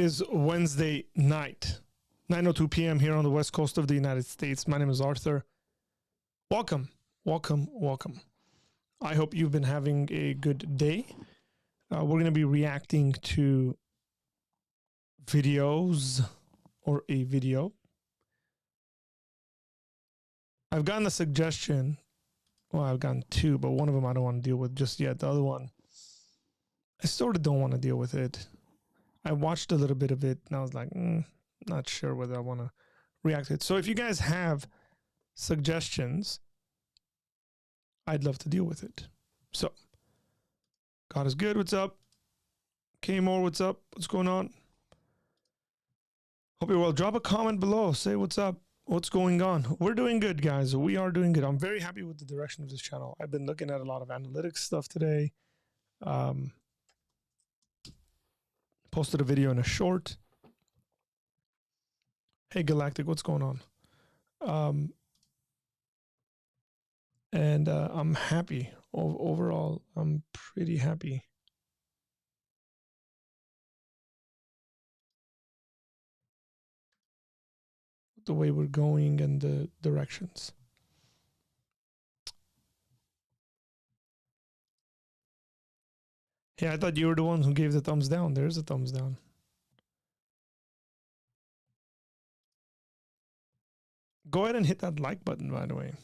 is Wednesday night, 9:02 p.m. here on the west coast of the United States. My name is Arthur. Welcome, welcome, welcome. I hope you've been having a good day. We're going to be reacting to videos or a video. I've gotten a suggestion. Well, I've gotten two, but one of them I don't want to deal with just yet. The other one, I sort of don't want to deal with it. I watched a little bit of it and I was like, not sure whether I want to react to it. So if you guys have suggestions, I'd love to deal with it. So, God is good. What's up? K-More, what's up? What's going on? Hope you're well. Drop a comment below. Say what's up. What's going on? We're doing good, guys. We are doing good. I'm very happy with the direction of this channel. I've been looking at a lot of analytics stuff today. Posted a video in a short. Hey, Galactic, what's going on? And I'm happy. Overall, I'm pretty happy. With the way we're going and the directions. Yeah, I thought you were the one who gave the thumbs down. There's a thumbs down. Go ahead and hit that like button, by the way.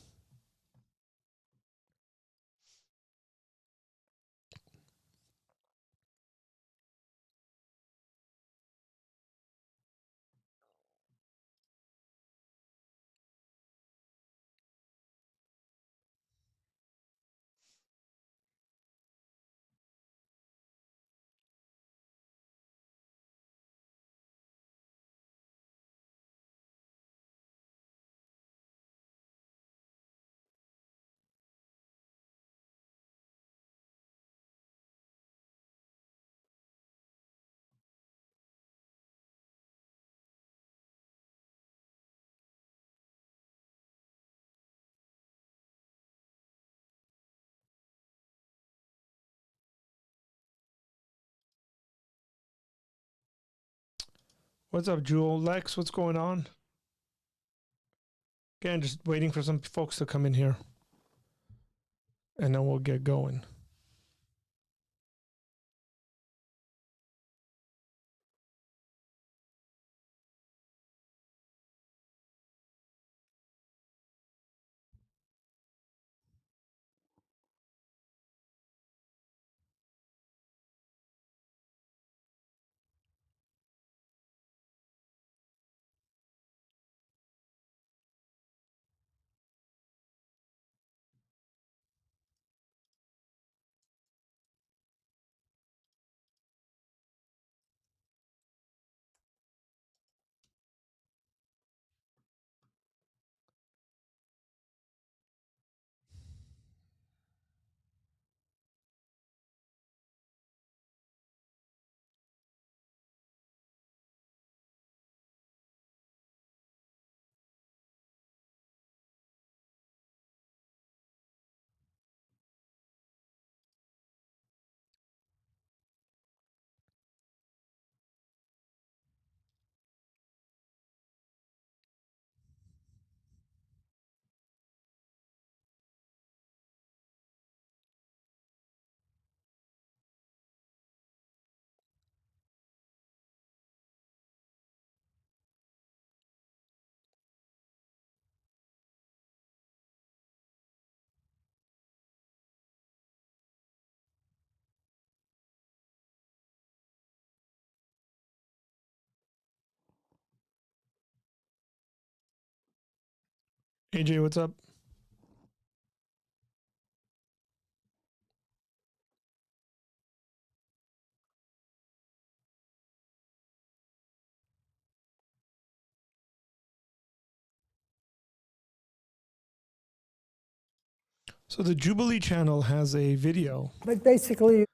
What's up, Jewel? Lex, what's going on? Again, just waiting for some folks to come in here. And then we'll get going. AJ, what's up? So the Jubilee channel has a video. But basically,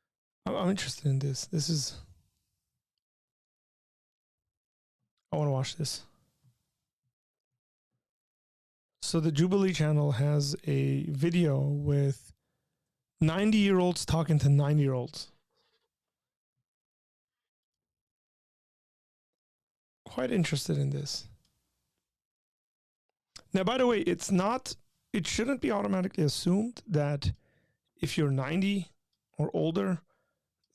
I'm interested in this. I want to watch this. So the Jubilee channel has a video with 90-year-olds talking to 9-year-olds. quite interested in this. Now, by the way, it shouldn't be automatically assumed that if you're 90 or older,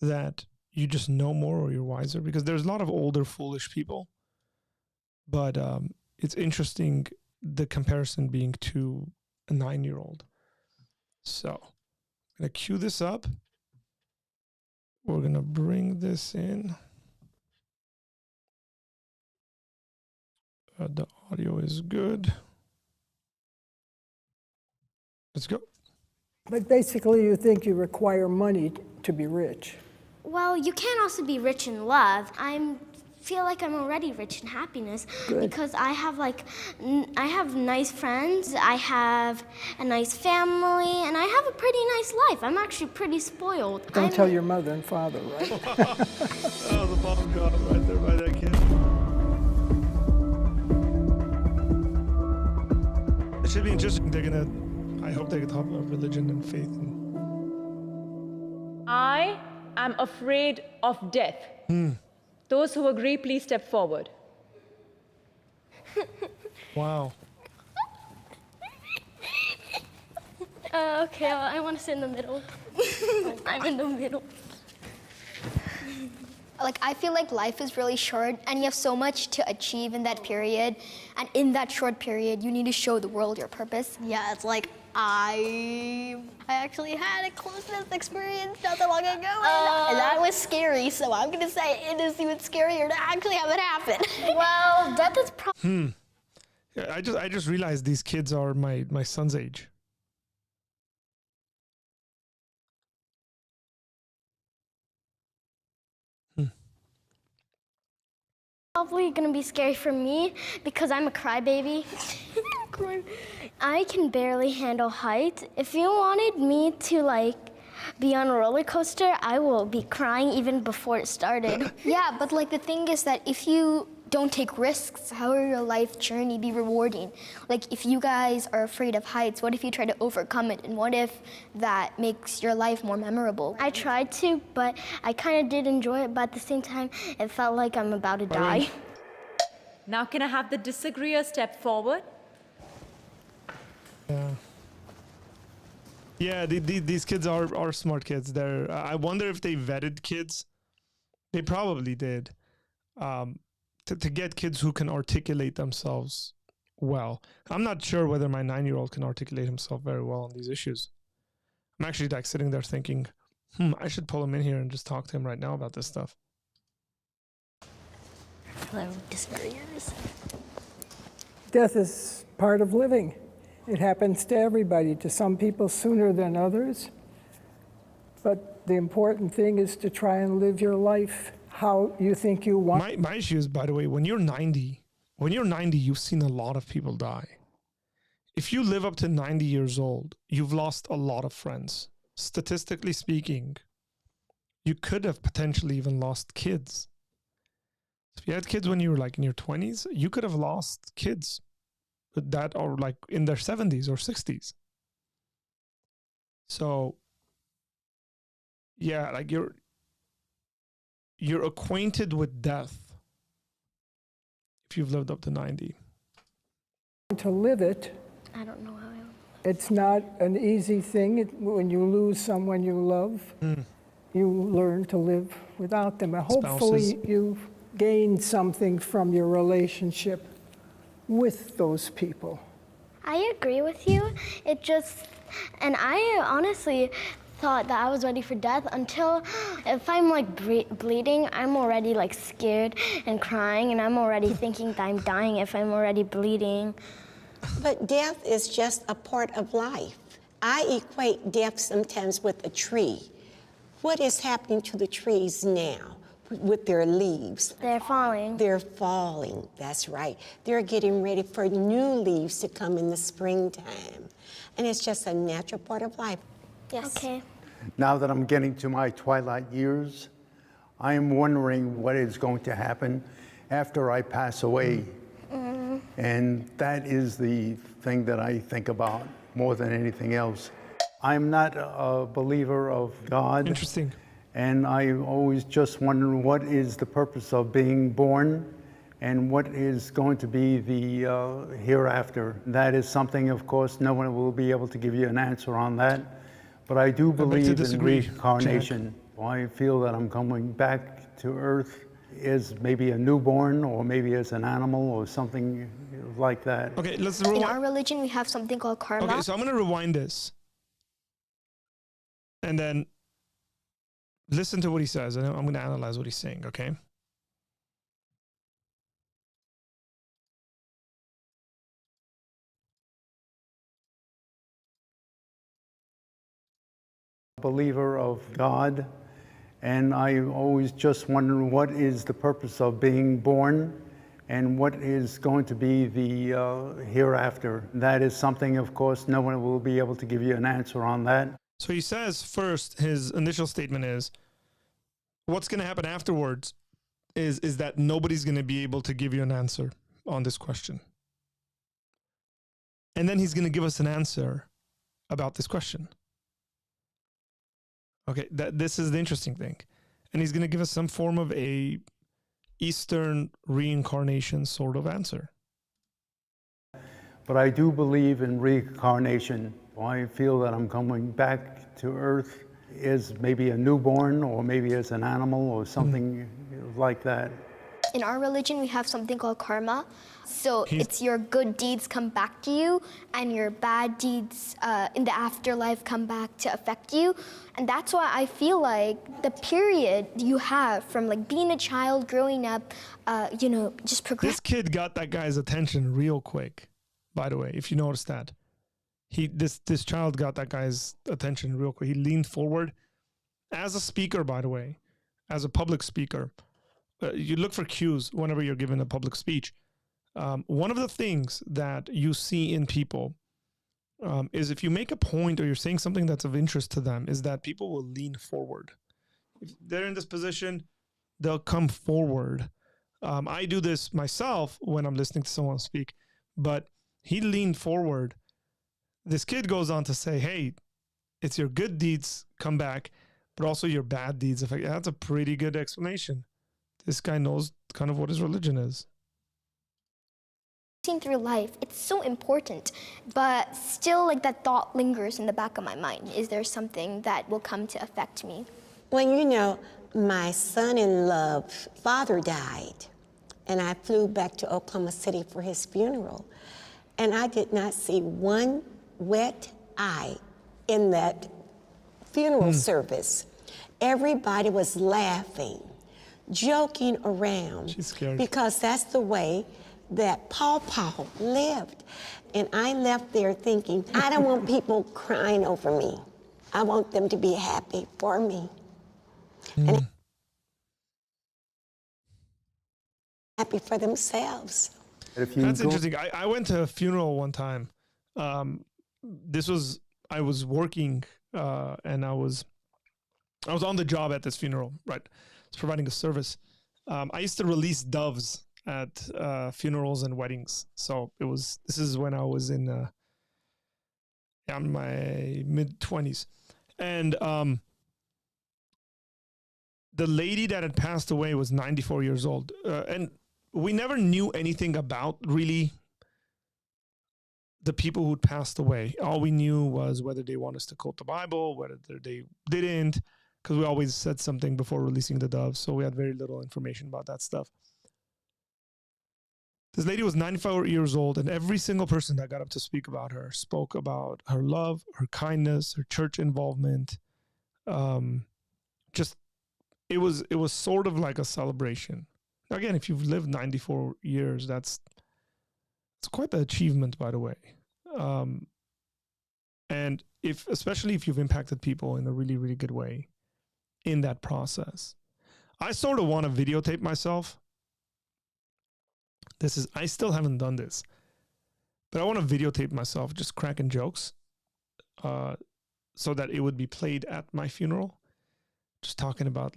that you just know more or you're wiser, because there's a lot of older, foolish people. But it's interesting, the comparison being to a 9-year-old. So I'm going to cue this up. We're going to bring this in. The audio is good. Let's go. But basically, you think you require money to be rich. Well, you can also be rich in love. I feel like I'm already rich in happiness. Good. Because I have I have nice friends, I have a nice family, and I have a pretty nice life. I'm actually pretty spoiled. Don't tell your mother and father, right? Oh, the bomb got him right there by that kid. It should be interesting. I hope they can talk about religion and faith. I am afraid of death. Those who agree, please step forward. Wow. Okay, I want to sit in the middle. I'm in the middle. Like, I feel like life is really short and you have so much to achieve in that period. And in that short period, you need to show the world your purpose. Yeah, it's like, I actually had a closeness experience not that long ago, and that was scary, so I'm gonna say it is even scarier to actually have it happen. Well, death is probably... Yeah, I just realized these kids are my son's age. Probably gonna be scary for me because I'm a crybaby. I can barely handle heights. If you wanted me to be on a roller coaster, I will be crying even before it started. Yeah, but the thing is that if you don't take risks, how will your life journey be rewarding? If you guys are afraid of heights, what if you try to overcome it? And what if that makes your life more memorable? I tried to, but I kind of did enjoy it, but at the same time, it felt like I'm about to die. Now, can I have the disagreeer step forward? Yeah, these kids are smart kids. I wonder if they vetted kids. They probably did. To get kids who can articulate themselves well. I'm not sure whether my 9-year-old can articulate himself very well on these issues. I'm actually sitting there thinking, I should pull him in here and just talk to him right now about this stuff. Hello, disagreeers. Death is part of living. It happens to everybody, to some people sooner than others. But the important thing is to try and live your life how you think you want. My issue is, by the way, when you're 90, you've seen a lot of people die. If you live up to 90 years old, you've lost a lot of friends. Statistically speaking, you could have potentially even lost kids. If you had kids when you were in your 20s, you could have lost kids that are in their 70s or 60s. So, yeah, you're acquainted with death if you've lived up to 90. To live it, I don't know how I... it's not an easy thing. When you lose someone you love, you learn to live without them. And hopefully you gain something from your relationship with those people. I agree with you. And I honestly thought that I was ready for death until if I'm bleeding, I'm already scared and crying, and I'm already thinking that I'm dying if I'm already bleeding. But death is just a part of life. I equate death sometimes with a tree. What is happening to the trees now with their leaves? They're falling. They're falling, that's right. They're getting ready for new leaves to come in the springtime. And it's just a natural part of life. Yes. Okay. Now that I'm getting to my twilight years, I am wondering what is going to happen after I pass away. And that is the thing that I think about more than anything else. I'm not a believer of God. Interesting. And I always just wonder what is the purpose of being born, and what is going to be the hereafter. That is something, of course, no one will be able to give you an answer on that. But I do believe in reincarnation. I feel that I'm coming back to Earth as maybe a newborn, or maybe as an animal, or something like that. Okay, let's In our religion, we have something called karma. Okay, so I'm going to rewind this. And then listen to what he says, and I'm going to analyze what he's saying, okay? Believer of God, and I always just wonder what is the purpose of being born and what is going to be the hereafter. That is something, of course, no one will be able to give you an answer on that. So he says first, his initial statement is, what's going to happen afterwards is that nobody's going to be able to give you an answer on this question. And then he's going to give us an answer about this question. Okay, this is the interesting thing. And he's going to give us some form of a Eastern reincarnation sort of answer. But I do believe in reincarnation. I feel that I'm coming back to Earth as maybe a newborn, or maybe as an animal, or something like that. In our religion, we have something called karma. So it's your good deeds come back to you, and your bad deeds in the afterlife come back to affect you. And that's why I feel like the period you have from like being a child, growing up, just progressing. This kid got that guy's attention real quick, by the way, if you noticed that. This child got that guy's attention real quick. He leaned forward as a speaker, by the way, as a public speaker. You look for cues whenever you're giving a public speech. One of the things that you see in people is if you make a point or you're saying something that's of interest to them, is that people will lean forward. If they're in this position, they'll come forward. I do this myself when I'm listening to someone speak, but he leaned forward. This kid goes on to say, hey, it's your good deeds come back, but also your bad deeds affect. That's a pretty good explanation. This guy knows kind of what his religion is. Through life, it's so important, but still like that thought lingers in the back of my mind. Is there something that will come to affect me? Well, my son-in-law's father died, and I flew back to Oklahoma City for his funeral, and I did not see one wet eye in that funeral service. Everybody was laughing, joking around. She's scared. Because that's the way that Paw lived. And I left there thinking, I don't want people crying over me. I want them to be happy for me. And happy for themselves. That's interesting. I went to a funeral one time. I was working and I was on the job at this funeral, right? I was providing a service. I used to release doves at funerals and weddings. So this is when I was in my mid-20s. And the lady that had passed away was 94 years old. And we never knew anything about really the people who'd passed away. All we knew was whether they want us to quote the Bible, whether they didn't, because we always said something before releasing the doves. So we had very little information about that stuff. This lady was 94 years old, and every single person that got up to speak about her spoke about her love, her kindness, her church involvement. It was sort of like a celebration. Again, if you've lived 94 years, it's quite the achievement, by the way. And especially if you've impacted people in a really, really good way in that process. I sort of want to videotape myself. I still haven't done this, but I want to videotape myself just cracking jokes so that it would be played at my funeral. Just talking about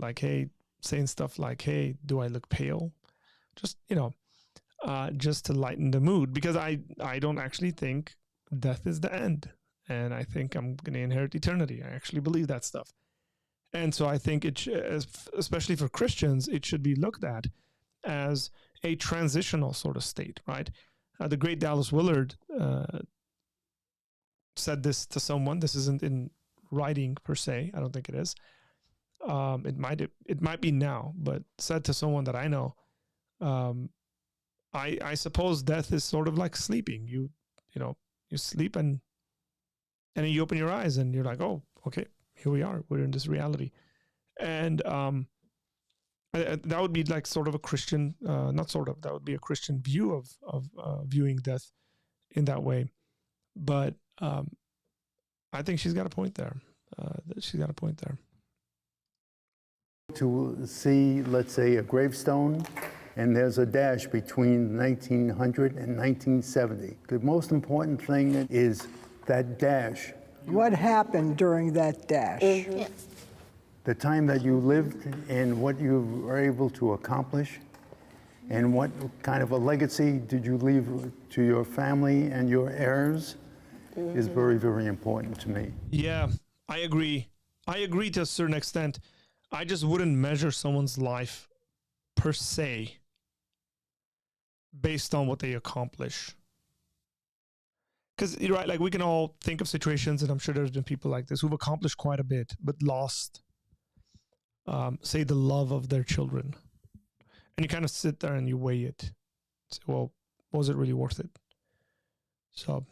saying stuff like, hey, do I look pale? Just, just to lighten the mood, because I don't actually think death is the end. And I think I'm going to inherit eternity. I actually believe that stuff. And so I think especially for Christians, it should be looked at as a transitional sort of state, right? The great Dallas Willard said this to someone. This isn't in writing per se. I don't think it is. It might be now, but said to someone that I know. I suppose death is sort of like sleeping. You sleep and then you open your eyes and you're like, oh, okay, here we are. We're in this reality. And that would be like sort of a Christian, that would be a Christian view of viewing death in that way. But I think she's got a point there. To see, let's say, a gravestone, and there's a dash between 1900 and 1970. The most important thing is that dash. What happened during that dash? Yes. The time that you lived and what you were able to accomplish, and what kind of a legacy did you leave to your family and your heirs is very, very important to me. Yeah, I agree. I agree to a certain extent. I just wouldn't measure someone's life per se based on what they accomplish. Because you're right, like we can all think of situations, and I'm sure there's been people like this who've accomplished quite a bit, but lost, say, the love of their children. And you kind of sit there and you weigh it. Say, well, was it really worth it? So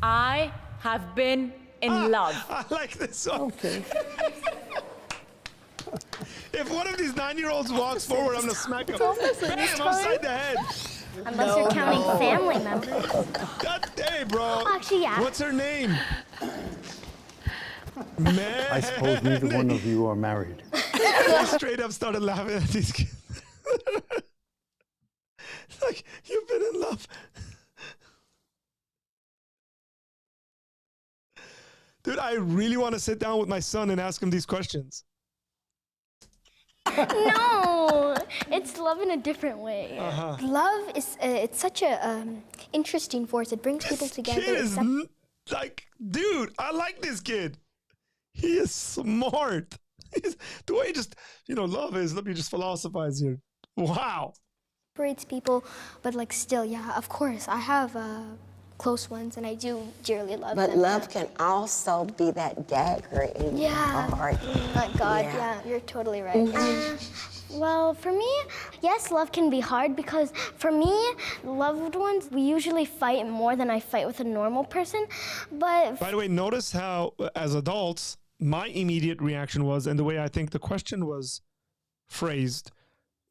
I have been in love. I like this song. Okay. If one of these 9-year-olds walks forward, I'm going to smack him. Bam, upside the head. Unless you're counting family members. God dang, bro. Actually, yeah. What's her name? Man. I suppose neither one of you are married. I straight up started laughing at these kids. Like, you've been in love. Dude, I really want to sit down with my son and ask him these questions. No, it's love in a different way. Love is it's such a interesting force. It brings people together. Kid is like, dude, I like this kid. He is smart. The way just, love is, let me just philosophize here. Wow. Separates people, but like still, yeah, of course, I have close ones, and I do dearly love them. But love can also be that dagger in your heart. Oh God, yeah, you're totally right. Well, for me, yes, love can be hard because for me, loved ones, we usually fight more than I fight with a normal person. But by the way, notice how, as adults, my immediate reaction was, and the way I think the question was phrased,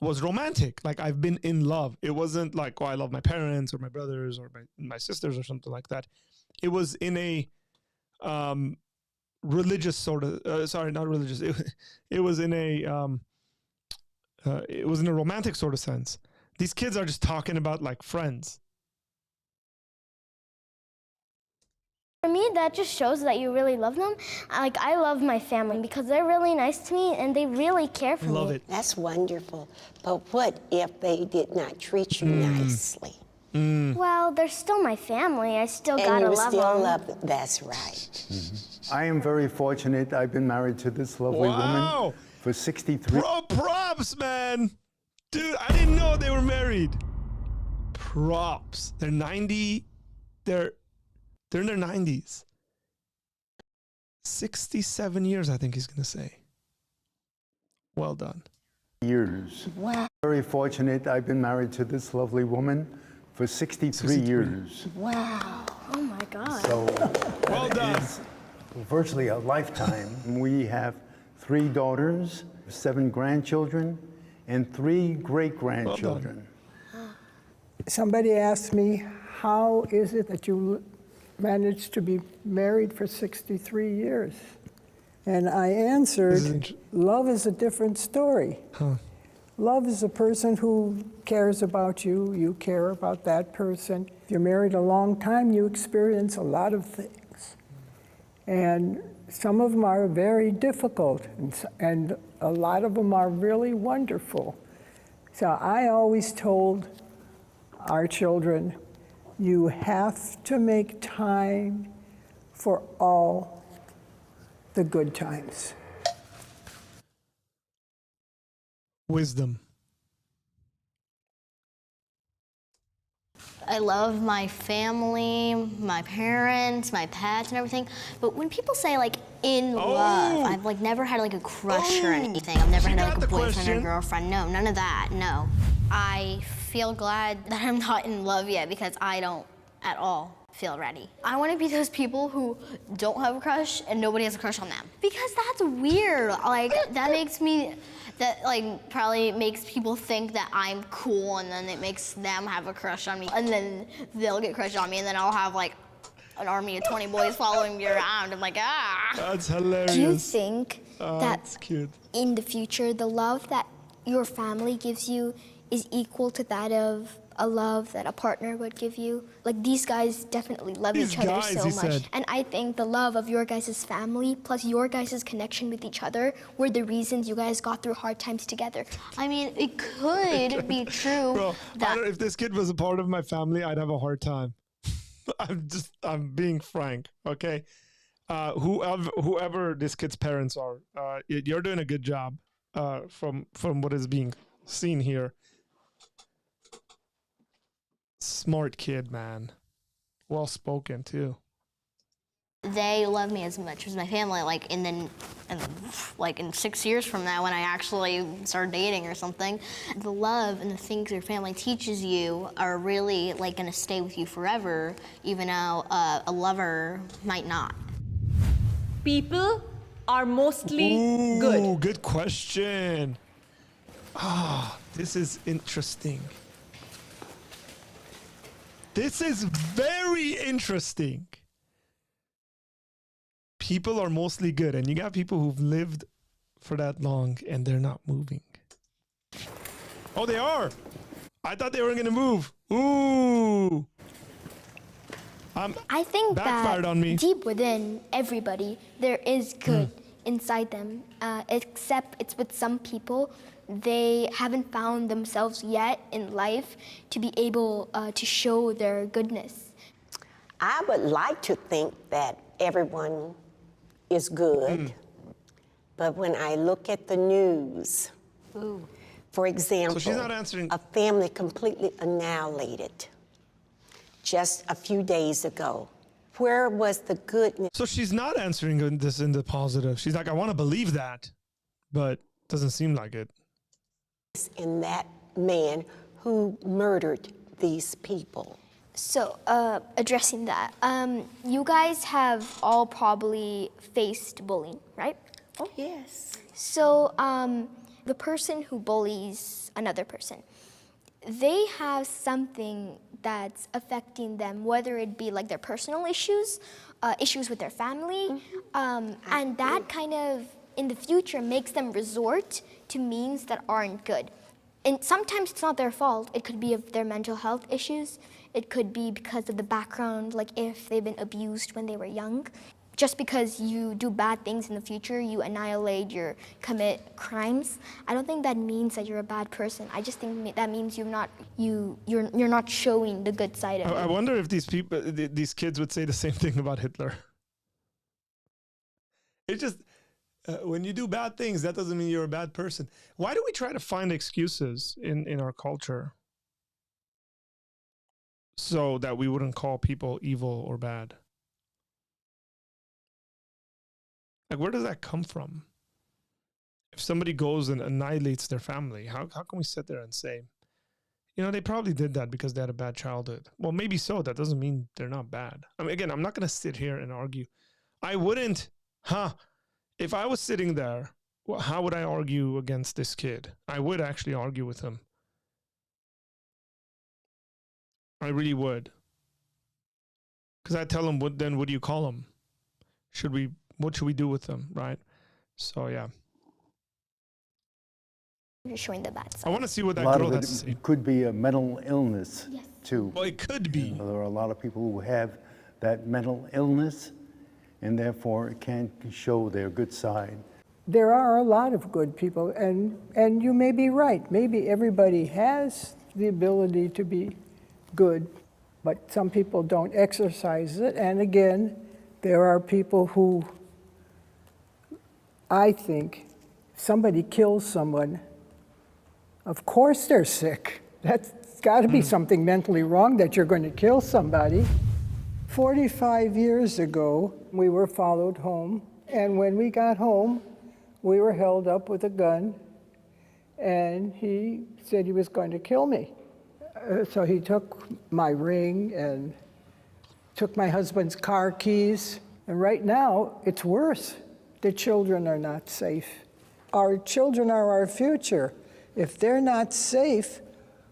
was romantic. Like, I've been in love. It wasn't like, oh, I love my parents or my brothers or my sisters or something like that. It was in a religious sort of, sorry, not religious. It was in a romantic sort of sense. These kids are just talking about like friends. for me, that just shows that you really love them. Like, I love my family because they're really nice to me and they really care for me. Love it. That's wonderful. But what if they did not treat you nicely? Well, they're still my family. I still And gotta you love still them. love them. That's right. I am very fortunate. I've been married to this lovely Wow. woman for 63. Bro, props, man. Dude, I didn't know they were married. Props. They're 90. They're in their 90s. 67 years, I think he's going to say. Well done. Years. Wow. Very fortunate. I've been married to this lovely woman for 63 years. Wow. Oh my God. So Well done. it's virtually a lifetime. We have 3 daughters, 7 grandchildren, and 3 great-grandchildren. Somebody asked me, how is it that you managed to be married for 63 years? And I answered, love is a different story. Love is a person who cares about you, you care about that person. If you're married a long time, you experience a lot of things. And some of them are very difficult, and a lot of them are really wonderful. So I always told our children, you have to make time for all the good times. Wisdom. I love my family, my parents, my pets, and everything. But when people say like in love, I've like never had like a crush or anything. I've never had like a boyfriend or girlfriend. No, none of that. No. I feel glad that I'm not in love yet because I don't at all feel ready. I want to be those people who don't have a crush and nobody has a crush on them. Because that's weird. Like, that makes me, that like probably makes people think that I'm cool, and then it makes them have a crush on me. And then they'll get crushed on me, and then I'll have like an army of 20 boys following me around. I'm like, ah. That's hilarious. Do you think that that's cute. in the future, the love that your family gives you is equal to that of a love that a partner would give you? Like, these guys definitely love each other so much. Said. And I think the love of your guys' family plus your guys' connection with each other were the reasons you guys got through hard times together. I mean, it could be true. Bro, if this kid was a part of my family, I'd have a hard time. I'm being frank, okay? Whoever this kid's parents are, you're doing a good job from what is being seen here. Smart kid, man. Well spoken too. They love me as much as my family. Like, and then, in 6 years from now, when I actually start dating or something, the love and the things your family teaches you are really like gonna stay with you forever, even though a lover might not. People are mostly good. Ooh, good question. This is interesting. This is very interesting. People are mostly good, and you got people who've lived for that long and they're not moving. Oh, they are. I thought they weren't going to move. Ooh. I think backfired that on me. Deep within everybody, there is good inside them, except it's with some people. They haven't found themselves yet in life to be able to show their goodness. I would like to think that everyone is good, but when I look at the news, for example, So she's not answering. a family completely annihilated just a few days ago. Where was the goodness So she's not answering this in the positive. She's like, I want to believe that, but doesn't seem like it. in that man who murdered these people? So, addressing that, you guys have all probably faced bullying, right? Oh, yes. So, the person who bullies another person, they have something that's affecting them, whether it be like their personal issues, issues with their family, and that kind of, in the future, makes them resort to means that aren't good. And sometimes it's not their fault. It could be of their mental health issues. It could be because of the background, like if they've been abused when they were young. Just because you do bad things in the future, you annihilate, you commit crimes, I don't think that means that you're a bad person. I just think that means you're not showing the good side of I it. wonder if these kids would say the same thing about Hitler. It's just, when you do bad things, that doesn't mean you're a bad person. Why do we try to find excuses in our culture so that we wouldn't call people evil or bad? Like, where does that come from? If somebody goes and annihilates their family, how can we sit there and say, you know, they probably did that because they had a bad childhood? Well, maybe so. That doesn't mean they're not bad. I mean, again, I'm not going to sit here and argue. I wouldn't, if I was sitting there, how would I argue against this kid? I would actually argue with him. I really would. Because I'd tell him, what do you call him? What should we do with them, right? So, yeah. You're showing the bad Oh. side. I want to see what A that lot girl of has to say. it could be a mental illness, too. Well, it could be. There are a lot of people who have that mental illness, and therefore can't show their good side. There are a lot of good people, and you may be right. Maybe everybody has the ability to be good, but some people don't exercise it. And again, there are people who, I think, somebody kills someone, of course they're sick. That's got to be something mentally wrong that you're going to kill somebody. 45 years ago, we were followed home, and when we got home, we were held up with a gun, and he said he was going to kill me. So he took my ring and took my husband's car keys, and right now, it's worse. The children are not safe. Our children are our future. If they're not safe,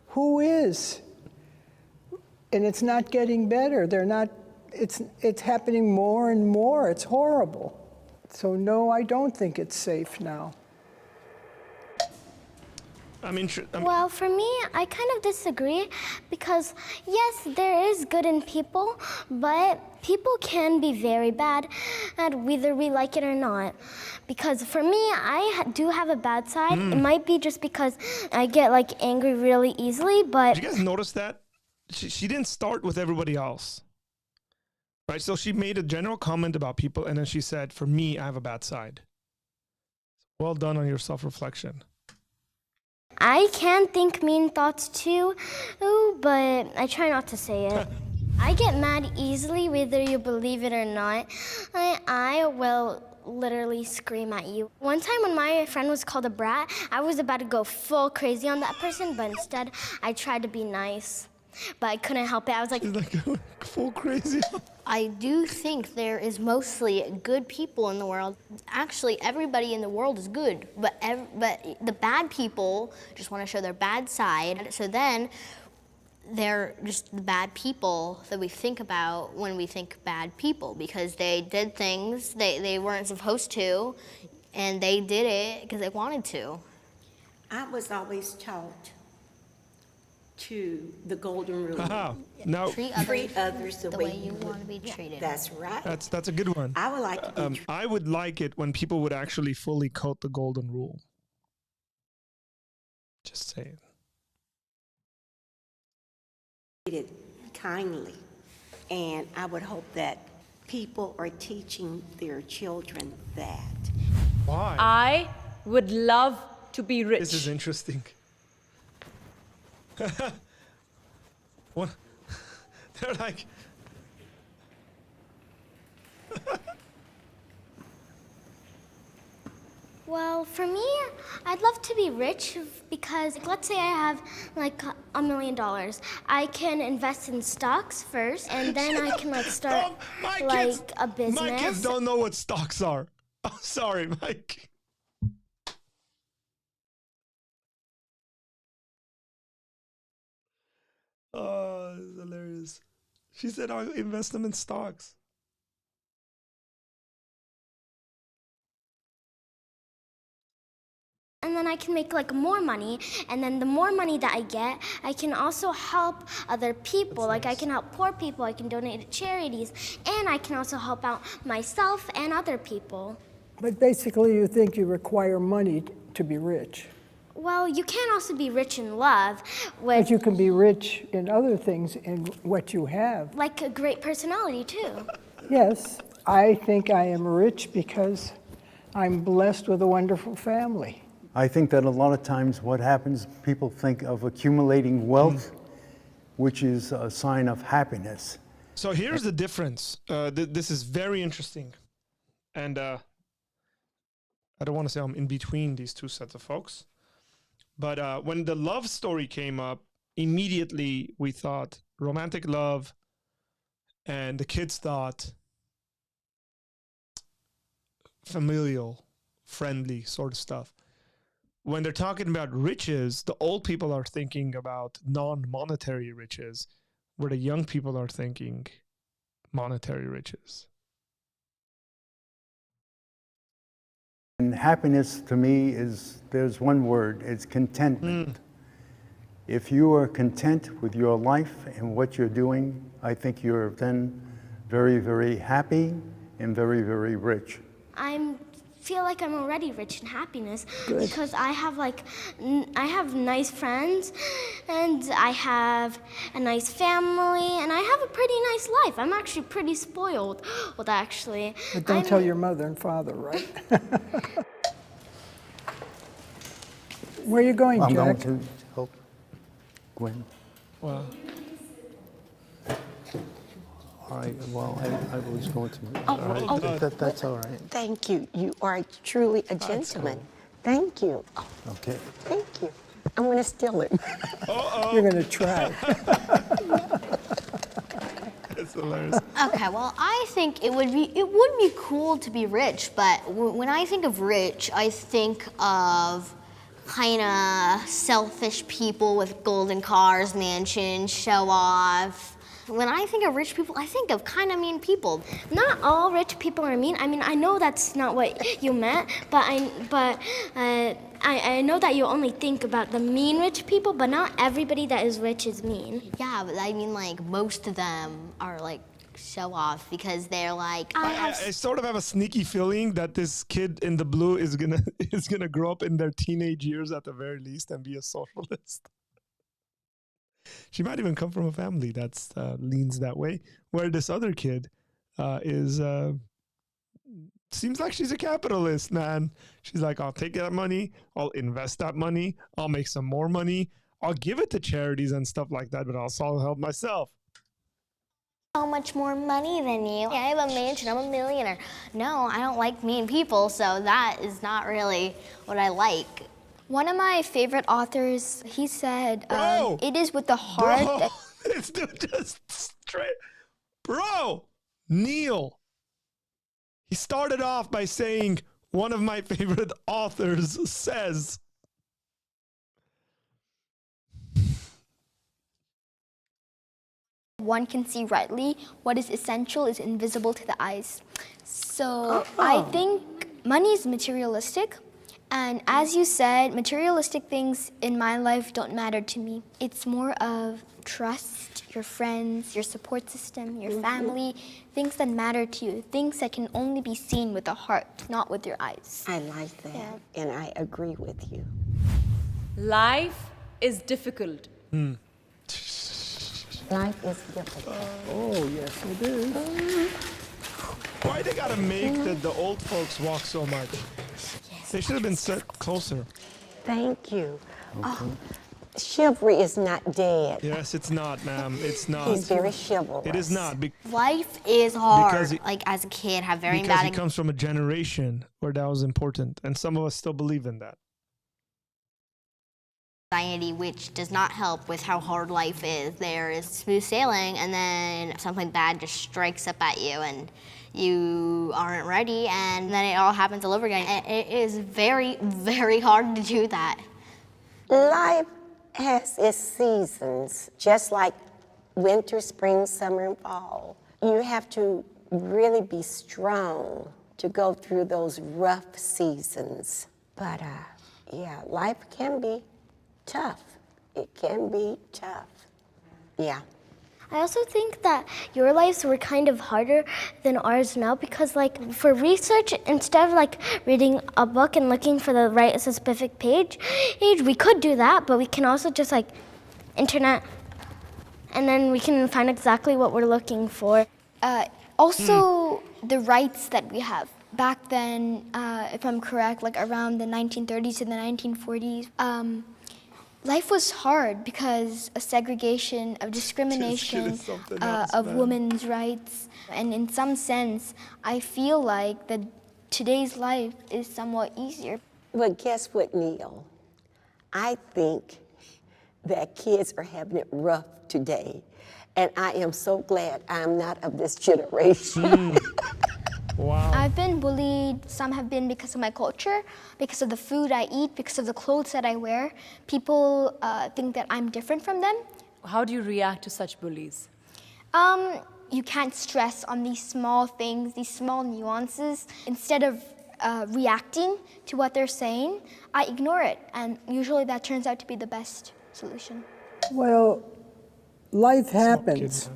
who is? And it's not getting better. They're not, it's happening more and more. It's horrible. So no, I don't think it's safe now. Well, for me, I kind of disagree because, yes, there is good in people, but people can be very bad, and whether we like it or not. Because for me, I do have a bad side. It might be just because I get like angry really easily, but... Did you guys notice that? She didn't start with everybody else. Right? So she made a general comment about people, and then she said, for me, I have a bad side. Well done on your self-reflection. I can think mean thoughts too, but I try not to say it. I get mad easily, whether you believe it or not. I will literally scream at you. One time when my friend was called a brat, I was about to go full crazy on that person, but instead I tried to be nice. But I couldn't help it. I was like, She's like going full crazy. I do think there is mostly good people in the world. Actually, everybody in the world is good, but the bad people just want to show their bad side. So then they're just the bad people that we think about when we think bad people, because they did things they weren't supposed to, and they did it because they wanted to. I was always taught to the golden rule. Now, Treat others the way you want to be treated. That's right. that's a good one. I would like to be I would like it when people would actually fully quote the golden rule. Just saying. treated kindly, and I would hope that people are teaching their children that. Why? I would love to be rich. This is interesting. What? They're like... well, for me, I'd love to be rich because, let's say I have like $1 million. I can invest in stocks first, and then I can like start a business. My kids don't know what stocks are. I'm sorry, Mike. Oh, this is hilarious. She said I'll invest them in stocks. And then I can make like more money, and then the more money that I get, I can also help other people. Like I can help poor people, I can donate to charities, and I can also help out myself and other people. But basically, you think you require money to be rich. Well, you can also be rich in love. But you can be rich in other things, in what you have. Like a great personality, too. Yes, I think I am rich because I'm blessed with a wonderful family. I think that a lot of times what happens, people think of accumulating wealth, which is a sign of happiness. So here's the difference. This is very interesting. And I don't want to say I'm in between these two sets of folks. But when the love story came up, immediately we thought romantic love, and the kids thought familial, friendly sort of stuff. When they're talking about riches, the old people are thinking about non-monetary riches, where the young people are thinking monetary riches. And happiness to me is, there's one word, it's contentment. If you are content with your life and what you're doing, I think you're then very, very happy and very, very rich. I feel like I'm already rich in happiness because I have nice friends, and I have a nice family, and I have a pretty nice life. I'm actually pretty spoiled. Well, actually. But don't tell your mother and father, right? Where are you going, I'm Jack? going to help Gwen. Wow. All right, well, I was going to. That's all right. Thank you. You are truly a gentleman. Thank you. Oh, Okay. thank you. I'm going to steal it. You're going to try. It's hilarious. Okay, well, I think it would be cool to be rich, but when I think of rich, I think of kind of selfish people with golden cars, mansions, show off. When I think of rich people, I think of kind of mean people. Not all rich people are mean. I mean, I know that's not what you meant, but I know that you only think about the mean rich people, but not everybody that is rich is mean. Yeah, but I mean, like, most of them are like show off because they're like. I sort of have a sneaky feeling that this kid in the blue is gonna grow up in their teenage years at the very least and be a socialist. She might even come from a family that's leans that way. Where this other kid seems like she's a capitalist, man. She's like, I'll take that money, I'll invest that money, I'll make some more money, I'll give it to charities and stuff like that, but I'll also help myself. So much more money than you. I have a mansion, I'm a millionaire. No, I don't like mean people, so that is not really what I like. One of my favorite authors, he said, Bro! it is with the heart Bro, that this dude just straight. Bro, Neil. He started off by saying, one of my favorite authors says. one can see rightly. What is essential is invisible to the eyes. So I think money is materialistic. And as you said, materialistic things in my life don't matter to me. It's more of trust, your friends, your support system, your family, things that matter to you, things that can only be seen with the heart, not with your eyes. I like that, and I agree with you. Life is difficult. Life is difficult. Oh, yes, it is. Why they gotta make the old folks walk so much? They should have been set closer. Thank you. Oh, chivalry is not dead. Yes, it's not, ma'am. It's not. He's very chivalrous. It is not. Life is hard. Because like as a kid, have very Because bad. he comes from a generation where that was important, and some of us still believe in that. Anxiety, which does not help with how hard life is. There is smooth sailing, and then something bad just strikes up at you, and you aren't ready, and then it all happens all over again. And it is very, very hard to do that. Life has its seasons, just like winter, spring, summer, and fall. You have to really be strong to go through those rough seasons. But yeah, life can be tough. It can be tough. Yeah. I also think that your lives were kind of harder than ours now because, like, for research, instead of like reading a book and looking for the right specific page, we could do that, but we can also just like internet, and then we can find exactly what we're looking for. Also, the rights that we have. Back then, if I'm correct, like around the 1930s to the 1940s, life was hard because of segregation, of discrimination, of women's rights. And in some sense, I feel like that today's life is somewhat easier. Well, guess what, Neil? I think that kids are having it rough today. And I am so glad I'm not of this generation. Wow. I've been bullied. Some have been because of my culture, because of the food I eat, because of the clothes that I wear. People think that I'm different from them. How do you react to such bullies? You can't stress on these small things, these small nuances. Instead of reacting to what they're saying, I ignore it. And usually that turns out to be the best solution. Well, life happens,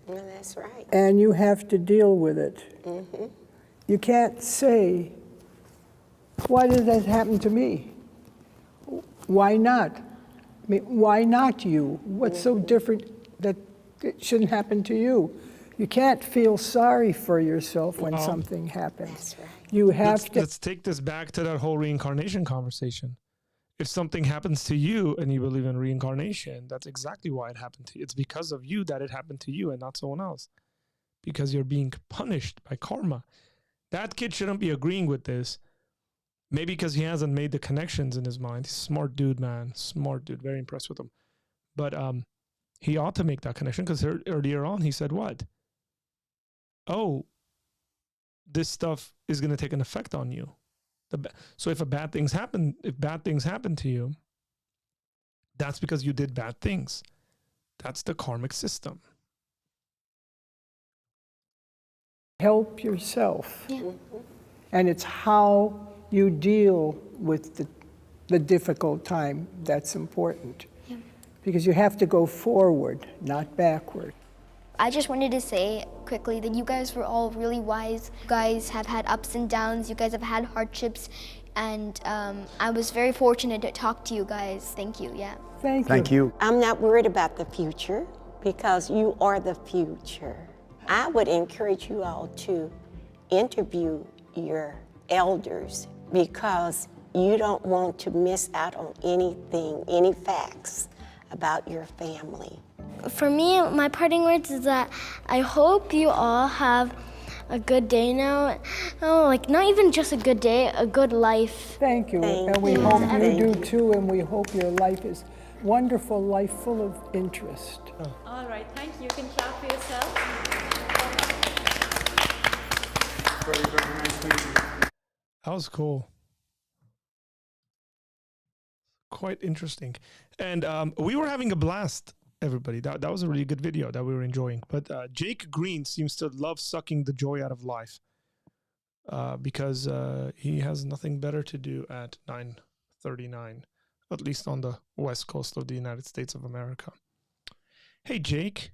Well, that's right. and you have to deal with it. You can't say, why did that happen to me? Why not? I mean, why not you? What's so different that it shouldn't happen to you? You can't feel sorry for yourself when something happens. That's right. You have to. Let's take this back to that whole reincarnation conversation. If something happens to you and you believe in reincarnation, that's exactly why it happened to you. It's because of you that it happened to you and not someone else. Because you're being punished by karma. That kid shouldn't be agreeing with this. Maybe because he hasn't made the connections in his mind. He's a smart dude, man. Smart dude. Very impressed with him. But he ought to make that connection, because earlier on he said what? Oh, this stuff is going to take an effect on you. So if bad things happen to you, that's because you did bad things. That's the karmic system. Help yourself. Yeah. And it's how you deal with the difficult time that's important. Yeah. Because you have to go forward, not backward. I just wanted to say quickly that you guys were all really wise. You guys have had ups and downs. You guys have had hardships. And I was very fortunate to talk to you guys. Thank you, yeah. Thank you. I'm not worried about the future because you are the future. I would encourage you all to interview your elders because you don't want to miss out on anything, any facts about your family. For me, my parting words is that I hope you all have a good day now. Oh, like not even just a good day, a good life. Thank you. Thank And we you. hope Thank you do too, and we hope your life is wonderful life full of interest. All right, thank you. You can clap for yourself. That was cool. Quite interesting. And we were having a blast, everybody. That was a really good video that we were enjoying. But Jake Green seems to love sucking the joy out of life because he has nothing better to do at 9:39, at least on the west coast of the United States of America. Hey, Jake.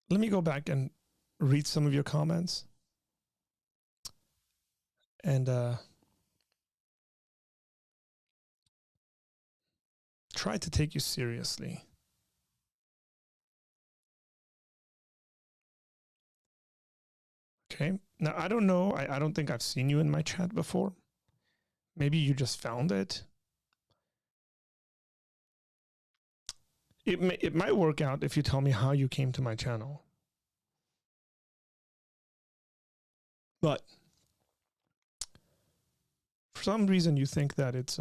Let me go back and read some of your comments. And try to take you seriously. Okay. Now, I don't know. I don't think I've seen you in my chat before. Maybe you just found it. It might work out if you tell me how you came to my channel. But for some reason you think that it's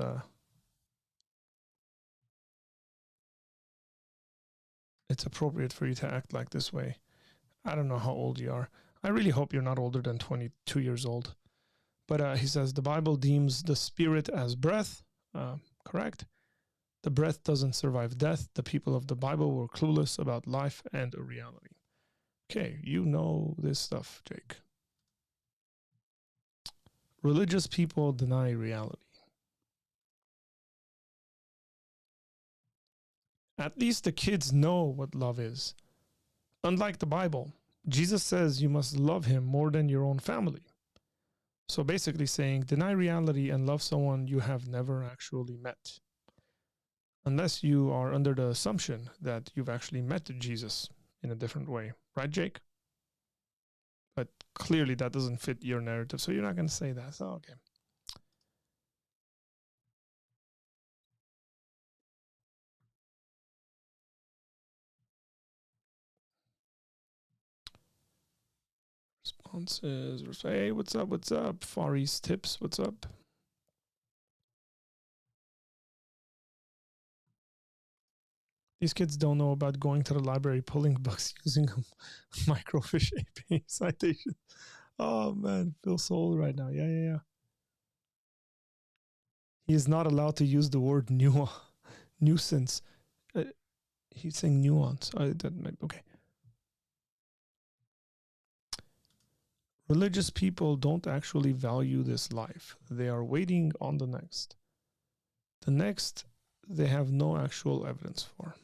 appropriate for you to act like this way. I don't know how old you are. I really hope you're not older than 22 years old. But he says the Bible deems the spirit as breath. Correct. The breath doesn't survive death. The people of the Bible were clueless about life and reality. Okay, you know this stuff, Jake. Religious people deny reality. At least the kids know what love is. Unlike the Bible, Jesus says you must love him more than your own family. So basically saying, deny reality and love someone you have never actually met. Unless you are under the assumption that you've actually met Jesus in a different way. Right, Jake? But clearly that doesn't fit your narrative, so you're not going to say that. So, okay. Responses. Hey, what's up? What's up? Far East Tips. What's up? These kids don't know about going to the library, pulling books using a microfiche APA citation. Oh man, feel so old right now. Yeah. He is not allowed to use the word nuisance. He's saying nuance. Okay. Religious people don't actually value this life. They are waiting on the next. The next, they have no actual evidence for.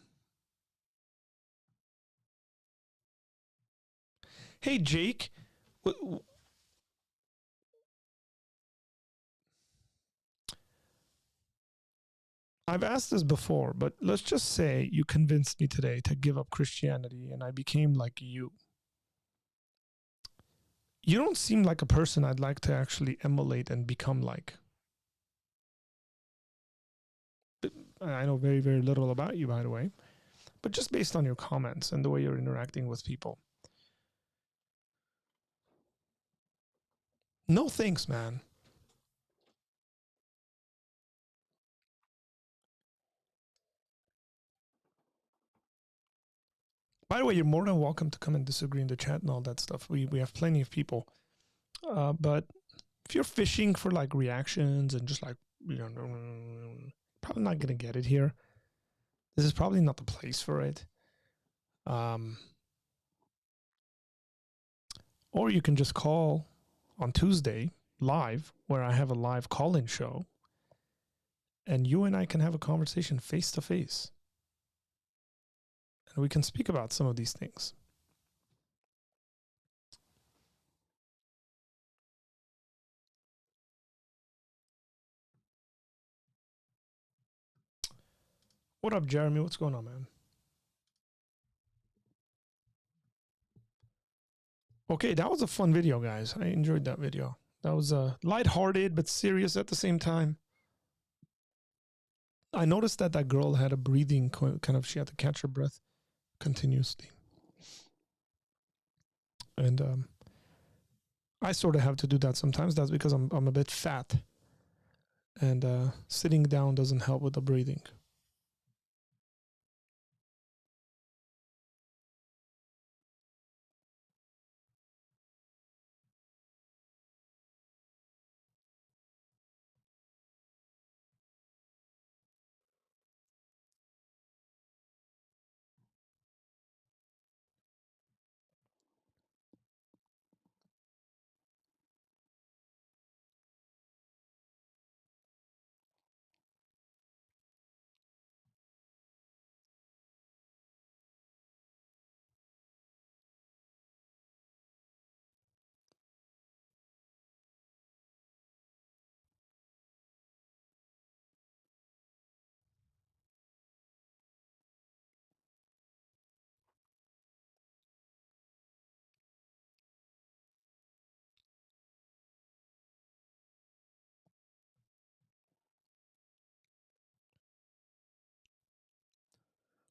Hey, Jake. I've asked this before, but let's just say you convinced me today to give up Christianity and I became like you. You don't seem like a person I'd like to actually emulate and become like. I know very, very little about you, by the way, but just based on your comments and the way you're interacting with people. No thanks, man. By the way, you're more than welcome to come and disagree in the chat and all that stuff. We have plenty of people. But if you're fishing for like reactions and just like, probably not going to get it here. This is probably not the place for it. Or you can just call on Tuesday live, where I have a live call-in show, and you and I can have a conversation face to face. And we can speak about some of these things. What up, Jeremy? What's going on, man? Okay, that was a fun video, guys. I enjoyed that video. That was lighthearted but serious at the same time. I noticed that that girl had a breathing kind of, she had to catch her breath continuously. And I sort of have to do that sometimes. That's because I'm a bit fat. And sitting down doesn't help with the breathing.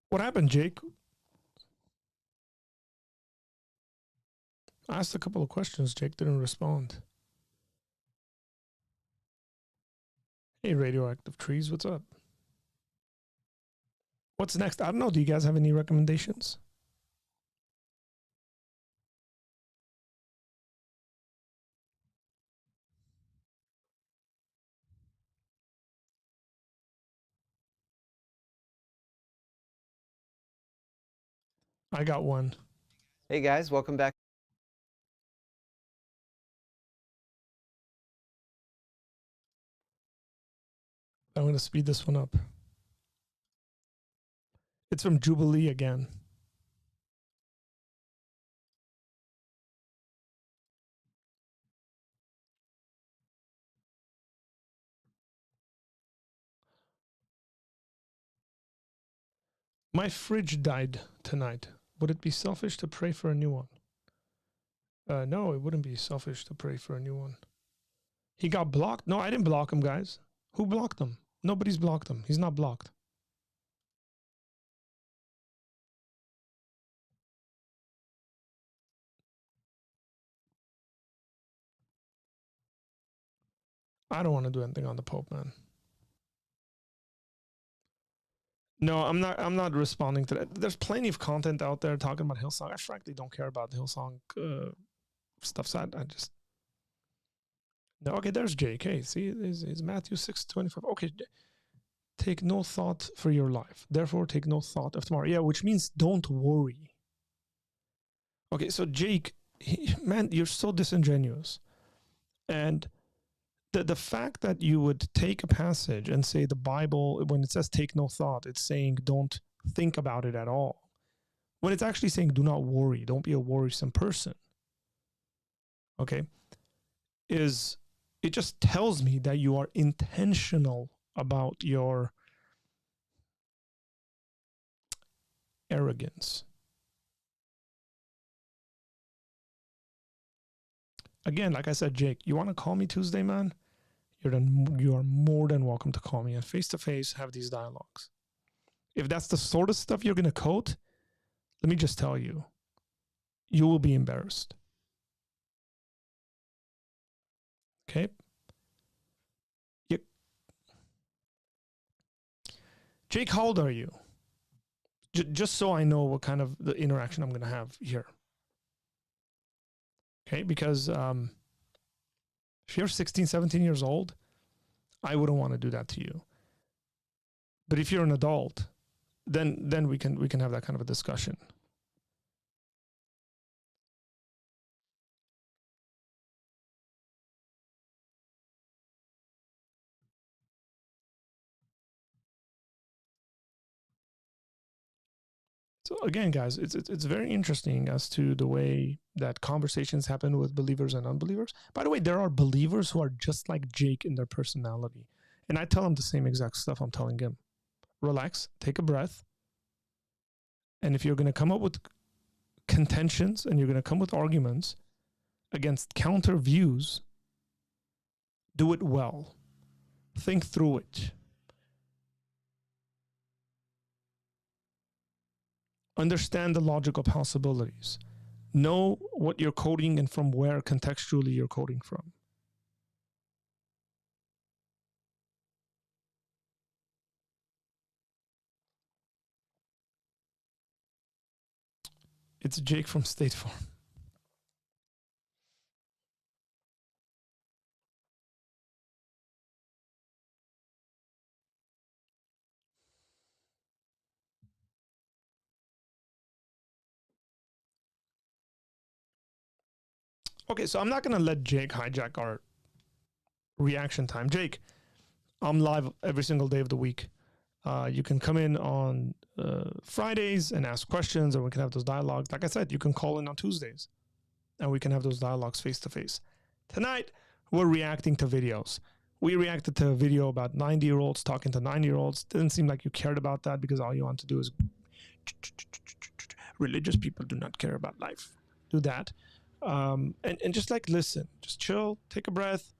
What happened, Jake? I asked a couple of questions. Jake didn't respond. Hey, Radioactive Trees, what's up? What's next? I don't know. Do you guys have any recommendations? I got one. Hey guys, welcome back. I'm going to speed this one up. It's from Jubilee again. My fridge died tonight. Would it be selfish to pray for a new one? No, it wouldn't be selfish to pray for a new one. He got blocked? No, I didn't block him, guys. Who blocked him? Nobody's blocked him. He's not blocked. I don't want to do anything on the Pope, man. No, I'm not responding to that. There's plenty of content out there talking about Hillsong. I frankly don't care about the Hillsong stuff. So I just no. Okay, there's Jake. Hey, see, is Matthew 6:25? Okay, take no thought for your life. Therefore, take no thought of tomorrow. Yeah, which means don't worry. Okay, so Jake, man, you're so disingenuous, and the fact that you would take a passage and say the Bible, when it says take no thought, it's saying don't think about it at all. When it's actually saying do not worry, don't be a worrisome person. Okay? It just tells me that you are intentional about your arrogance. again, like I said, Jake, you want to call me Tuesday, man? You are more than welcome to call me and face-to-face have these dialogues. If that's the sort of stuff you're going to quote, let me just tell you, you will be embarrassed. Okay? Yep. Jake, how old are you? Just so I know what kind of the interaction I'm going to have here. Okay? Because if you're 16, 17 years old, I wouldn't want to do that to you. But if you're an adult, then we can have that kind of a discussion. So again, guys, it's very interesting as to the way that conversations happen with believers and unbelievers. By the way, there are believers who are just like Jake in their personality. And I tell them the same exact stuff I'm telling him. Relax, take a breath. And if you're going to come up with contentions and you're going to come with arguments against counter views, do it well. Think through it. Understand the logical possibilities. Know what you're quoting and from where contextually you're quoting from. It's Jake from State Farm. Okay, so I'm not going to let Jake hijack our reaction time. Jake, I'm live every single day of the week. You can come in on Fridays and ask questions, or we can have those dialogues. Like I said, you can call in on Tuesdays, and we can have those dialogues face-to-face. Tonight, we're reacting to videos. We reacted to a video about 90-year-olds talking to 9-year-olds. Didn't seem like you cared about that because all you want to do is religious people do not care about life. Do that. And just like listen, just chill, take a breath,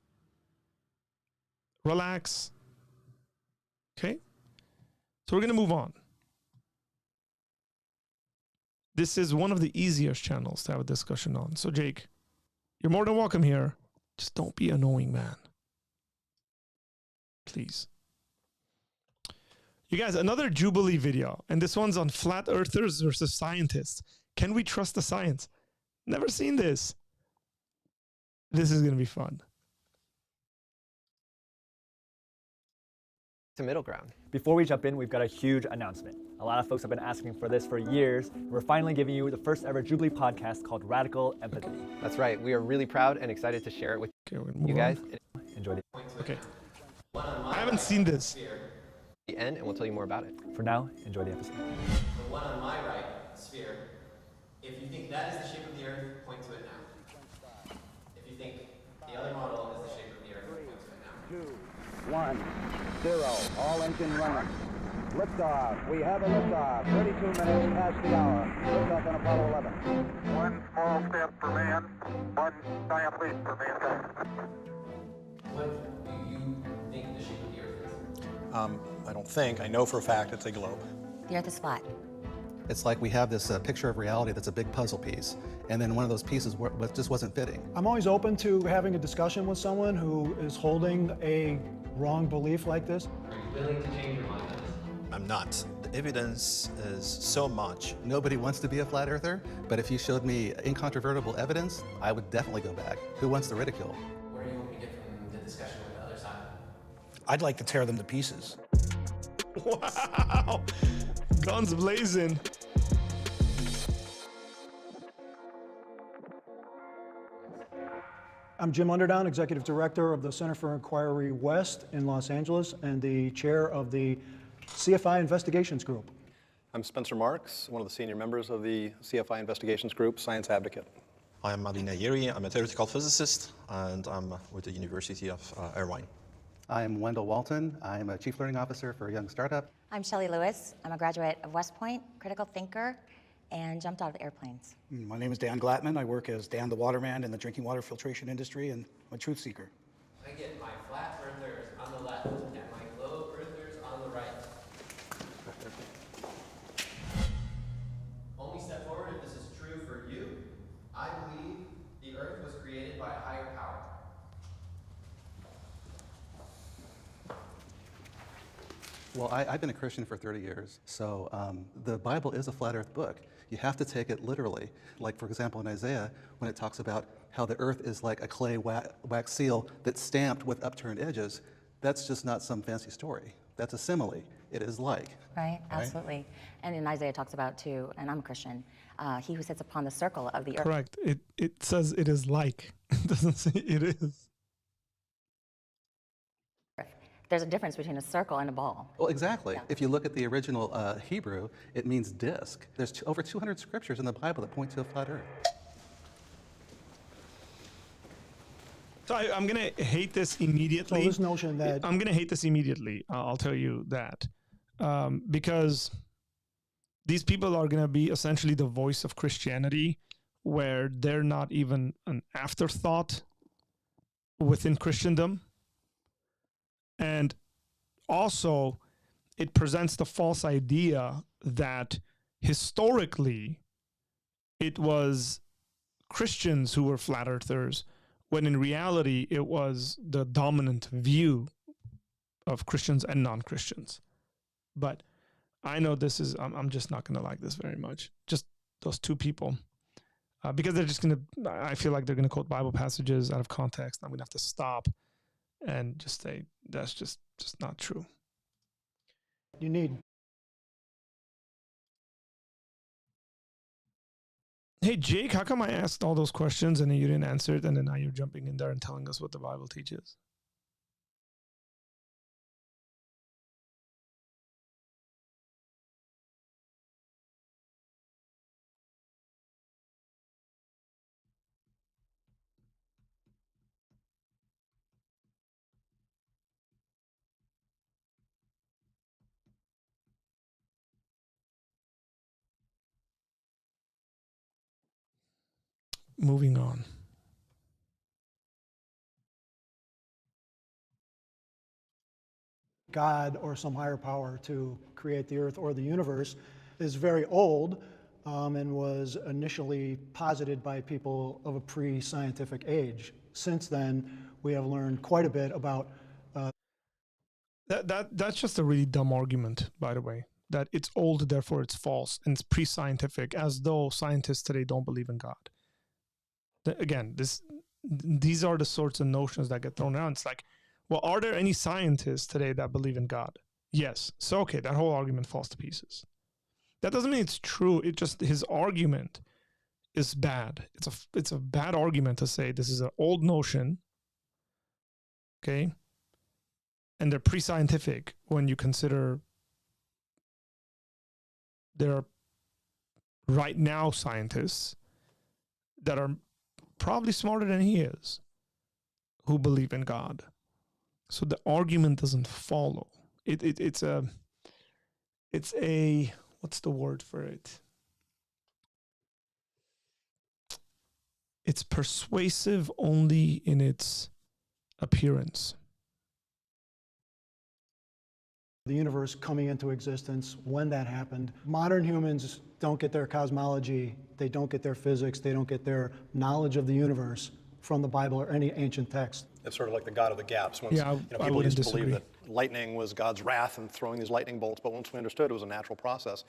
relax. Okay? So we're going to move on. This is one of the easiest channels to have a discussion on. So Jake, you're more than welcome here. Just don't be annoying, man. Please. You guys, another Jubilee video. And this one's on flat earthers versus scientists. Can we trust the science? Never seen this. This is going to be fun. To middle ground. Before we jump in, we've got a huge announcement. A lot of folks have been asking for this for years. We're finally giving you the first ever Jubilee podcast called Radical Empathy. That's right. We are really proud and excited to share it with you guys. Enjoy the Okay. I haven't seen this. The end, and we'll tell you more about it. For now, enjoy the episode. The one on my right, sphere. If you think that is the shape of the Earth, point to it now. If you think the other model is the shape of the Earth, point to it now. 2, 1, 0. All engine running. Liftoff. We have a liftoff. 32 minutes past the hour. Liftoff on Apollo 11. One small step for man, one giant leap for mankind. What do you think the shape of the Earth is? I don't think. I know for a fact it's a globe. The Earth is flat. It's like we have this picture of reality that's a big puzzle piece, and then one of those pieces just wasn't fitting. I'm always open to having a discussion with someone who is holding a wrong belief like this. Are you willing to change your mind on this? I'm not. The evidence is so much. Nobody wants to be a flat earther, but if you showed me incontrovertible evidence, I would definitely go back. Who wants the ridicule? Where do you want to get from the discussion with the other side? I'd like to tear them to pieces. Wow. Guns blazing. I'm Jim Underdown, Executive Director of the Center for Inquiry West in Los Angeles and the chair of the CFI Investigations Group. I'm Spencer Marks, one of the senior members of the CFI Investigations Group, Science Advocate. I'm Marina Yeri. I'm a theoretical physicist, and I'm with the University of Irvine. I'm Wendell Walton. I'm a Chief Learning Officer for a young startup. I'm Shelley Lewis. I'm a graduate of West Point, critical thinker, and jumped out of airplanes. My name is Dan Glattman. I work as Dan the Waterman in the drinking water filtration industry, and I'm a truth seeker. I get my flat earthers on the left and my globe earthers on the right. Only step forward if this is true for you. I believe the earth was created by a higher power. Well, I've been a Christian for 30 years, so the Bible is a flat earth book. You have to take it literally. Like, for example, in Isaiah, when it talks about how the earth is like a clay wax seal that's stamped with upturned edges, that's just not some fancy story. That's a simile. It is like. Right, absolutely. And in Isaiah talks about too, and I'm a Christian, he who sits upon the circle of the earth. Correct. It says it is like. It doesn't say it is. There's a difference between a circle and a ball. Well, exactly. Yeah. If you look at the original Hebrew, it means disc. There's over 200 scriptures in the Bible that point to a flat earth. So I'm going to hate this immediately. So this notion that... I'm going to hate this immediately. I'll tell you that. Because these people are going to be essentially the voice of Christianity, where they're not even an afterthought within Christendom. And also, it presents the false idea that historically it was Christians who were flat earthers, when in reality it was the dominant view of Christians and non-Christians. But I know this is, I'm just not going to like this very much. Just those two people. Because they're just going to, I feel like they're going to quote Bible passages out of context. I'm going to have to stop and just say, that's just not true. You need. Hey, Jake, how come I asked all those questions and then you didn't answer it, and then now you're jumping in there and telling us what the Bible teaches? Moving on. God or some higher power to create the earth or the universe is very old and was initially posited by people of a pre-scientific age. Since then, we have learned quite a bit about... That's just a really dumb argument, by the way, that it's old, therefore it's false, and it's pre-scientific, as though scientists today don't believe in God. Again, these are the sorts of notions that get thrown around. It's like, well, are there any scientists today that believe in God? Yes. So, okay, that whole argument falls to pieces. That doesn't mean it's true. It just, his argument is bad. It's a bad argument to say this is an old notion, okay? And they're pre-scientific when you consider there are right now scientists that are probably smarter than he is, who believe in God. So the argument doesn't follow. It's a what's the word for it? It's persuasive only in its appearance. The universe coming into existence, when that happened. Modern humans don't get their cosmology, they don't get their physics, they don't get their knowledge of the universe from the Bible or any ancient text. It's sort of like the God of the gaps. Once, Yeah, people used to believe that lightning was God's wrath and throwing these lightning bolts, but once we understood it was a natural process,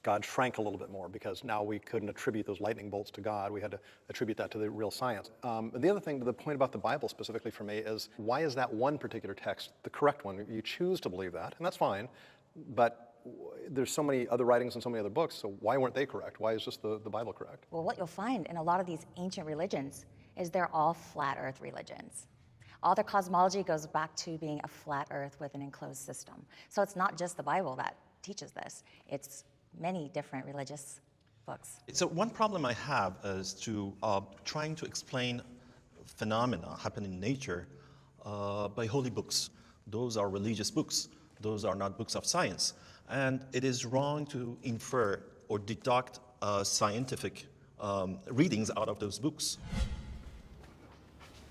God shrank a little bit more because now we couldn't attribute those lightning bolts to God. We had to attribute that to the real science. The other thing, the point about the Bible specifically for me is, why is that one particular text the correct one? You choose to believe that, and that's fine, but there's so many other writings and so many other books, so why weren't they correct? Why is just the Bible correct? Well, what you'll find in a lot of these ancient religions is they're all flat earth religions. All their cosmology goes back to being a flat earth with an enclosed system. So it's not just the Bible that teaches this. It's many different religious books. So one problem I have is to trying to explain phenomena happening in nature by holy books. Those are religious books. Those are not books of science. And it is wrong to infer or deduct scientific readings out of those books.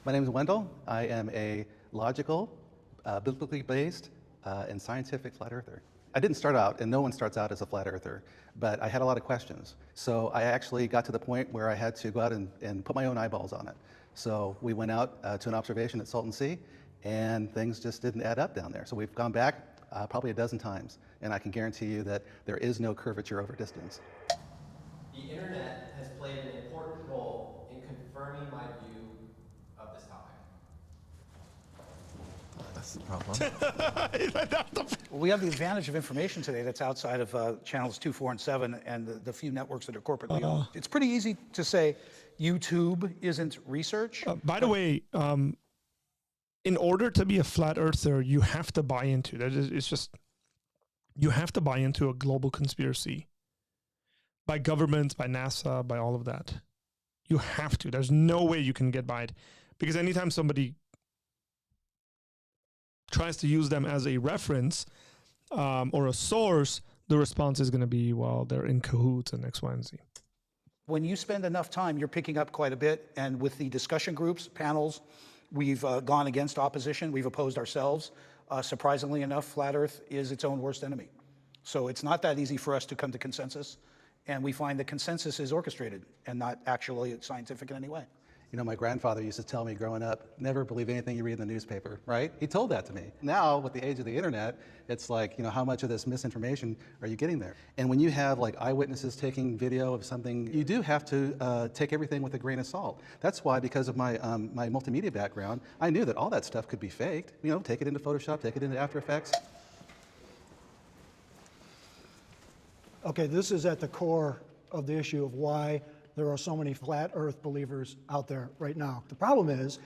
My name is Wendell. I am a logical, biblically based, and scientific flat earther. I didn't start out, and no one starts out as a flat earther, but I had a lot of questions. So I actually got to the point where I had to go out and put my own eyeballs on it. So we went out to an observation at Salton Sea, and things just didn't add up down there. So we've gone back probably a dozen times, and I can guarantee you that there is no curvature over distance. The internet has played an important role in confirming my view of this topic. That's the problem. We have the advantage of information today that's outside of channels 2, 4, and 7, and the few networks that are corporately owned. It's pretty easy to say YouTube isn't research. By the way, in order to be a flat earther, you have to buy into that. It's just, you have to buy into a global conspiracy by governments, by NASA, by all of that. You have to. There's no way you can get by it, because anytime somebody tries to use them as a reference or a source, the response is going to be, well, they're in cahoots and X, Y, and Z. When you spend enough time, you're picking up quite a bit. And with the discussion groups, panels, we've gone against opposition. We've opposed ourselves. Surprisingly enough, flat Earth is its own worst enemy. So it's not that easy for us to come to consensus. And we find that consensus is orchestrated and not actually scientific in any way. You know, my grandfather used to tell me growing up, never believe anything you read in the newspaper, right? He told that to me. Now, with the age of the internet, it's like, you know, how much of this misinformation are you getting there? And when you have like eyewitnesses taking video of something, you do have to take everything with a grain of salt. That's why, because of my, my multimedia background, I knew that all that stuff could be faked. You know, take it into Photoshop, take it into After Effects. Okay, this is at the core of the issue of why there are so many flat Earth believers out there right now. The problem is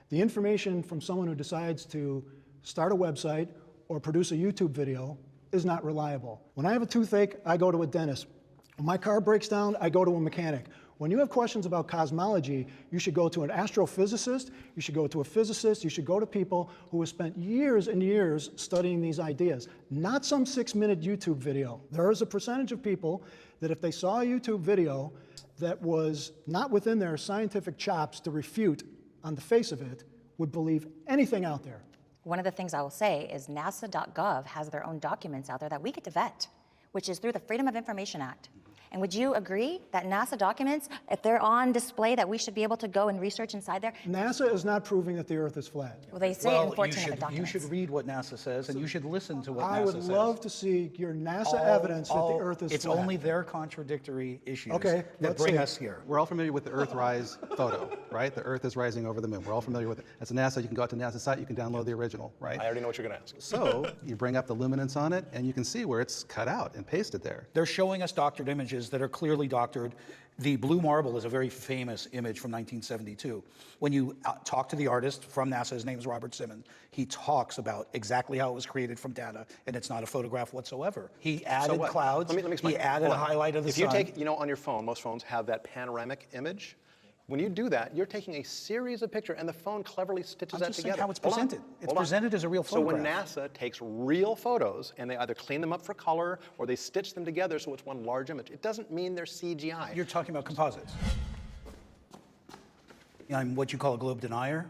the information from someone who decides to start a website or produce a YouTube video is not reliable. When I have a toothache, I go to a dentist. When my car breaks down, I go to a mechanic. When you have questions about cosmology, you should go to an astrophysicist, you should go to a physicist, you should go to people who have spent years and years studying these ideas, not some 6-minute YouTube video. There is a percentage of people that if they saw a YouTube video that was not within their scientific chops to refute on the face of it, would believe anything out there. One of the things I will say is NASA.gov has their own documents out there that we get to vet, which is through the Freedom of Information Act. And would you agree that NASA documents, if they're on display, that we should be able to go and research inside there? NASA is not proving that the Earth is flat. Well, they say in 14 of the documents. You should read what NASA says, and you should listen to what NASA says. I would love to see your NASA evidence that the Earth is flat. It's only their contradictory issues that let's bring see. us here. We're all familiar with the Earthrise photo, right? The Earth is rising over the moon. We're all familiar with it. As a NASA, you can go out to NASA's site, you can download the original, right? I already know what you're going to ask. So you bring up the luminance on it, and you can see where it's cut out and pasted there. They're showing us doctored images that are clearly doctored. The blue marble is a very famous image from 1972. When you talk to the artist from NASA, his name is Robert Simmons, he talks about exactly how it was created from data, and it's not a photograph whatsoever. He added clouds, Let me explain. he added a highlight of the sun. If you take, you know, on your phone, most phones have that panoramic image. When you do that, you're taking a series of pictures, and the phone cleverly stitches that together. How it's presented. It's presented as a real photograph. So when NASA takes real photos, and they either clean them up for color, or they stitch them together so it's one large image, it doesn't mean they're CGI. You're talking about composites. I'm what you call a globe denier.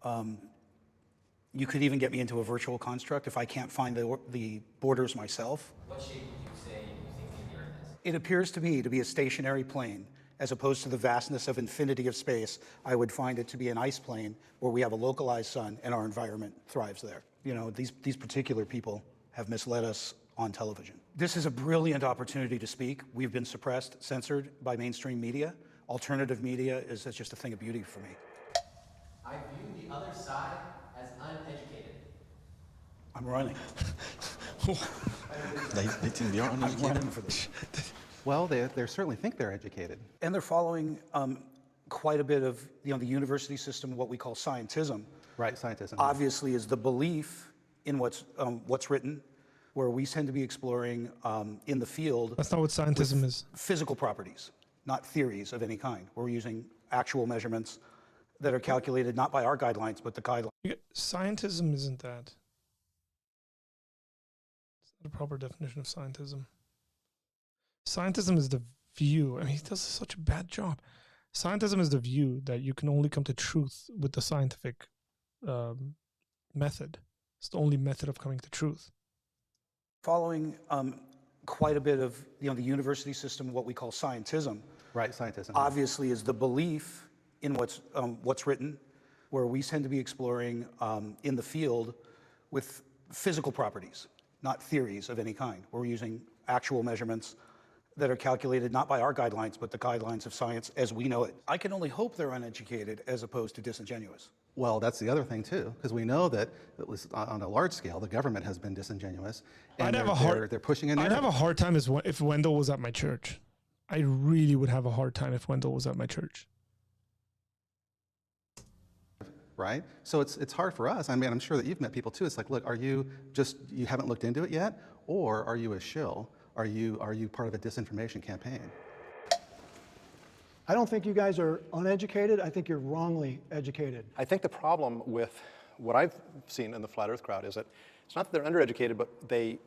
You could even get me into a virtual construct if I can't find the borders myself. What shape would you say you think the Earth is? It appears to me to be a stationary plane. As opposed to the vastness of infinity of space, I would find it to be an ice plane where we have a localized sun and our environment thrives there. You know, these particular people have misled us on television. This is a brilliant opportunity to speak. We've been suppressed, censored by mainstream media. Alternative media is just a thing of beauty for me. I view the other side as uneducated. I'm running. They think they are I'm running for this. Well, they certainly think they're educated. And they're following quite a bit of the university system, what we call scientism. Right, scientism. Obviously is the belief in what's written, where we tend to be exploring in the field. That's not what scientism is. Physical properties, not theories of any kind. We're using actual measurements that are calculated not by our guidelines, but the guidelines. Scientism isn't that. It's not a proper definition of scientism. Scientism is the view. I mean, he does such a bad job. Scientism is the view that you can only come to truth with the scientific method. It's the only method of coming to truth. Following quite a bit of the university system, what we call scientism. Right, scientism. Obviously, is the belief in what's written, where we tend to be exploring in the field with physical properties, not theories of any kind. We're using actual measurements that are calculated not by our guidelines, but the guidelines of science as we know it. I can only hope they're uneducated as opposed to disingenuous. Well, that's the other thing too, because we know that at least on a large scale, the government has been disingenuous, and they're pushing in. I'd have a hard time if Wendell was at my church. I really would have a hard time if Wendell was at my church. Right? So it's hard for us. I mean, I'm sure that you've met people too. It's like, look, are you haven't looked into it yet, or are you a shill? Are you part of a disinformation campaign? I don't think you guys are uneducated. I think you're wrongly educated. I think the problem with what I've seen in the flat earth crowd is that it's not that they're undereducated, but they,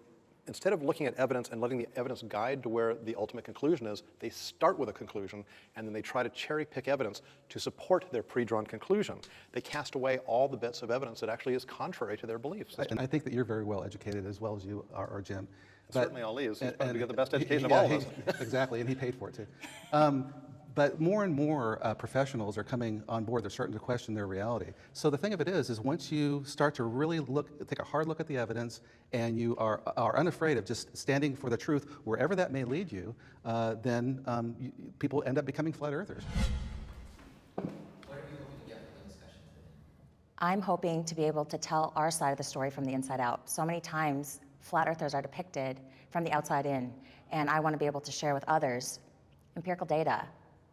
instead of looking at evidence and letting the evidence guide to where the ultimate conclusion is, they start with a conclusion and then they try to cherry pick evidence to support their pre-drawn conclusion. They cast away all the bits of evidence that actually is contrary to their beliefs. And I think that you're very well educated as well as you are, Jim. Certainly Ali is. He's probably got the best education of all of us. Exactly, and he paid for it too. But more and more professionals are coming on board. They're starting to question their reality. So the thing of it is once you start to really take a hard look at the evidence, and you are unafraid of just standing for the truth, wherever that may lead you, then people end up becoming flat earthers. What are you hoping to get from the discussion today? I'm hoping to be able to tell our side of the story from the inside out. So many times, flat earthers are depicted from the outside in, and I want to be able to share with others empirical data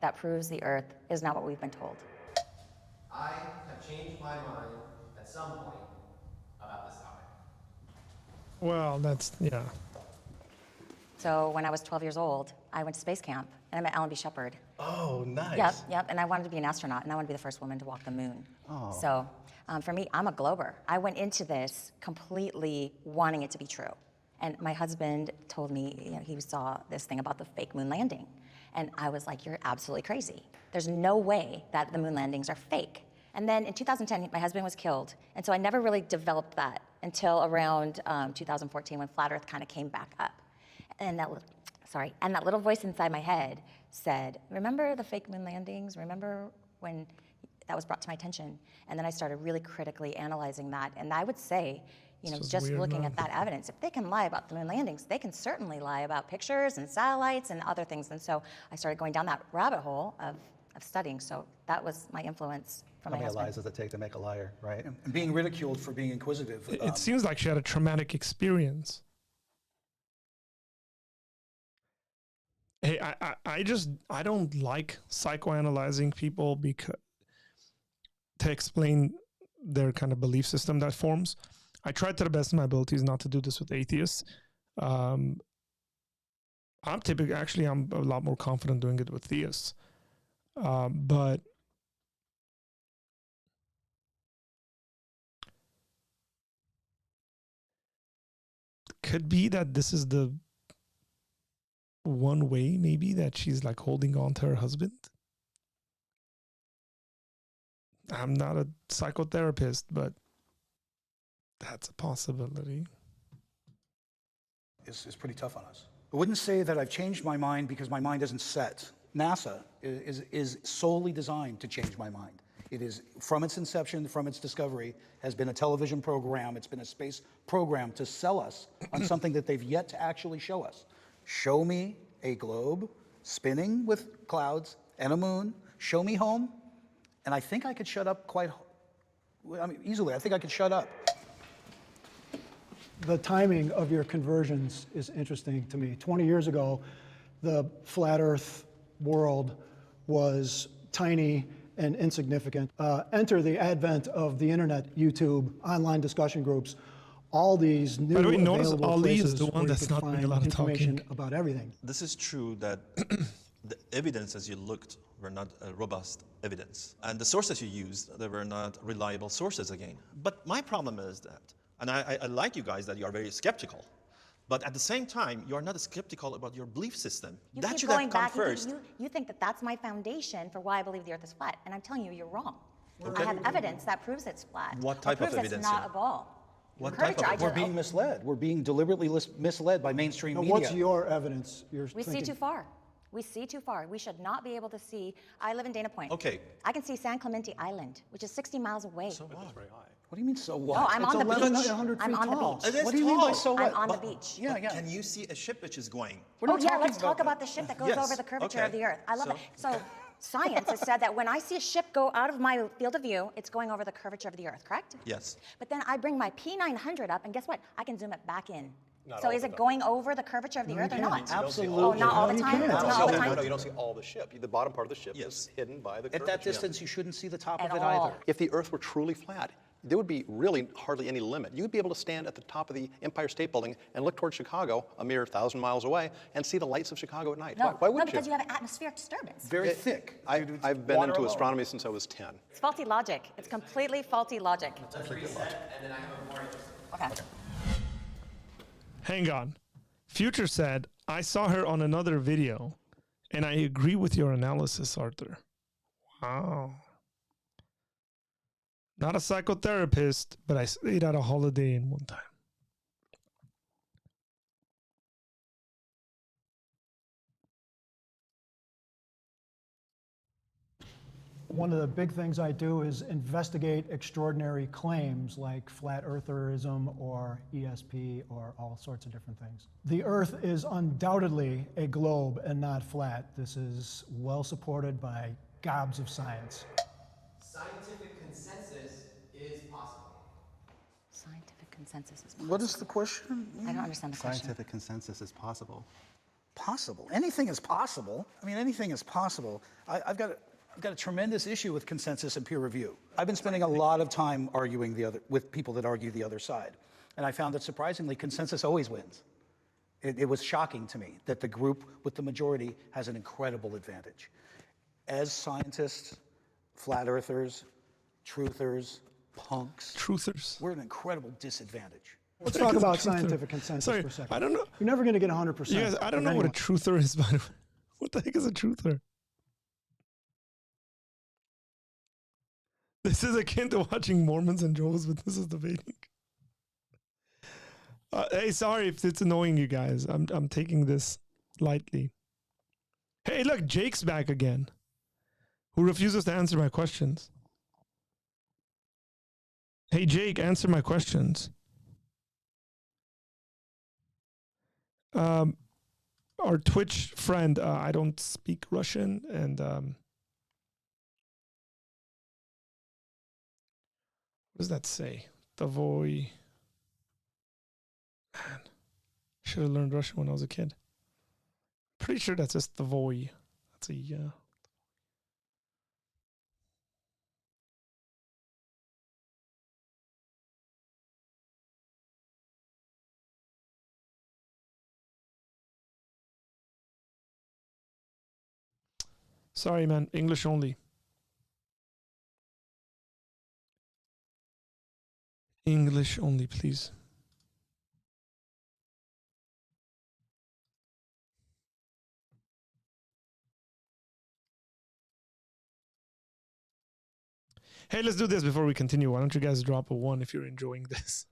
that proves the earth is not what we've been told. I have changed my mind at some point about this topic. Well, yeah. So when I was 12 years old, I went to space camp, and I met Alan B. Shepard. Oh, nice. Yep, and I wanted to be an astronaut, and I wanted to be the first woman to walk the moon. Oh. So for me, I'm a glober. I went into this completely wanting it to be true. And my husband told me, he saw this thing about the fake moon landing. And I was like, you're absolutely crazy. There's no way that the moon landings are fake. And then in 2010, my husband was killed. And so I never really developed that until around 2014 when Flat Earth kind of came back up. And that little voice inside my head said, remember the fake moon landings? Remember when that was brought to my attention? And then I started really critically analyzing that. And I would say, just looking at that evidence, if they can lie about the moon landings, they can certainly lie about pictures and satellites and other things. And so I started going down that rabbit hole of studying. So that was my influence from my husband. How many lies does it take to make a liar, right? And being ridiculed for being inquisitive. It seems like she had a traumatic experience. Hey, I don't like psychoanalyzing people to explain their kind of belief system that forms. I tried to the best of my abilities not to do this with atheists. I'm a lot more confident doing it with theists. But could be that this is the one way maybe that she's like holding on to her husband. I'm not a psychotherapist, but that's a possibility. It's pretty tough on us. I wouldn't say that I've changed my mind because my mind isn't set. NASA is solely designed to change my mind. It is, from its inception, from its discovery, has been a television program, it's been a space program to sell us on something that they've yet to actually show us. Show me a globe spinning with clouds and a moon, show me home, and I think I could shut up easily. I think I could shut up. The timing of your conversions is interesting to me. 20 years ago, the flat earth world was tiny and insignificant. Enter the advent of the internet, YouTube, online discussion groups, all these new available Ali places is the one where you that's could not doing find a lot of information talking. about everything. This is true that the evidence as you looked were not robust evidence. And the sources you used, they were not reliable sources again. But my problem is that, and I like you guys that you are very skeptical, But at the same time, you are not skeptical about your belief system. You That keep should have going come back. first. You think that that's my foundation for why I believe the Earth is flat, and I'm telling you, you're wrong. Okay. I have evidence that proves it's flat. What type of proves evidence? It's not a ball. What Curvature, type of I evidence? just- We're being misled. We're being deliberately misled by mainstream Now, media. what's your evidence? We see too far. We see too far. We should not be able to see. I live in Dana Point. Okay. I can see San Clemente Island, which is 60 miles away. So what? What do you mean, so what? No, I'm It's on the beach. 1,100 I'm feet on the tall. beach. It is What do you mean by tall. so what? I'm on the But- beach. Yeah, but yeah. Can you see a ship which is going? We're not Oh yeah, talking let's talk about the ship that goes Yes, over the curvature okay. of the Earth. I love So- it. So science has said that when I see a ship go out of my field of view, it's going over the curvature of the Earth, correct? Yes. But then I bring my P900 up, and guess what? I can zoom it back in. Not So all is the it time. going over the curvature of the Earth or you not? can't. Absolutely. Oh, not all the No, you time? can't. It's not No, all the no, time? no, you don't see all the ship. The bottom part of the ship is hidden by the At that curvature. distance, you shouldn't see the top At of it all. either. If the Earth were truly flat, there would be really hardly any limit. You'd be able to stand at the top of the Empire State Building and look toward Chicago, a mere 1,000 miles away, and see the lights of Chicago at night. No, Why no, wouldn't because you? you have an atmospheric disturbance. Very thick. I've been Water into alone. astronomy since I was 10. It's faulty logic. It's completely faulty logic. Let's reset, and then I have a more interesting. Okay. Hang on. Future said, I saw her on another video, and I agree with your analysis, Arthur. Wow. Not a psychotherapist, but I stayed at a Holiday Inn one time. One of the big things I do is investigate extraordinary claims like flat eartherism or ESP or all sorts of different things. The Earth is undoubtedly a globe and not flat. This is well supported by gobs of science. Scientific consensus is possible. Scientific consensus is possible. What is the question? I don't understand the question. Scientific consensus is possible. Possible. Anything is possible. I mean, anything is possible. I've got a tremendous issue with consensus and peer review. I've been spending a lot of time arguing with people that argue the other side. And I found that surprisingly, consensus always wins. It was shocking to me that the group with the majority has an incredible advantage. As scientists, flat earthers, truthers, punks, we're at an incredible disadvantage. Let's talk about scientific consensus Sorry, for a second. I don't know. You're never going to get 100%. You guys, I don't of know what a anyone. truther is, by the way. What the heck is a truther? This is akin to watching Mormons and Jehovah's Witnesses debating. Hey, sorry if it's annoying you guys. I'm taking this lightly. Hey, look, Jake's back again, who refuses to answer my questions. Hey, Jake, answer my questions. Our Twitch friend, I don't speak Russian, and what does that say? Davoy. Man, should have learned Russian when I was a kid. Pretty sure that's just Davoy. That's a Sorry, man. English only. English only, please. Hey, let's do this before we continue. Why don't you guys drop a 1 if you're enjoying this?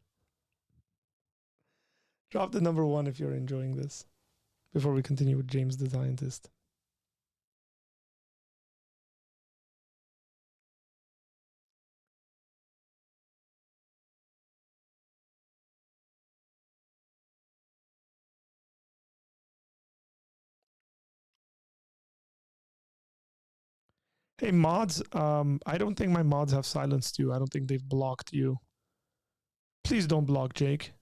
Drop the number 1 if you're enjoying this before we continue with James the Scientist. Hey, mods, I don't think my mods have silenced you. I don't think they've blocked you. Please don't block Jake.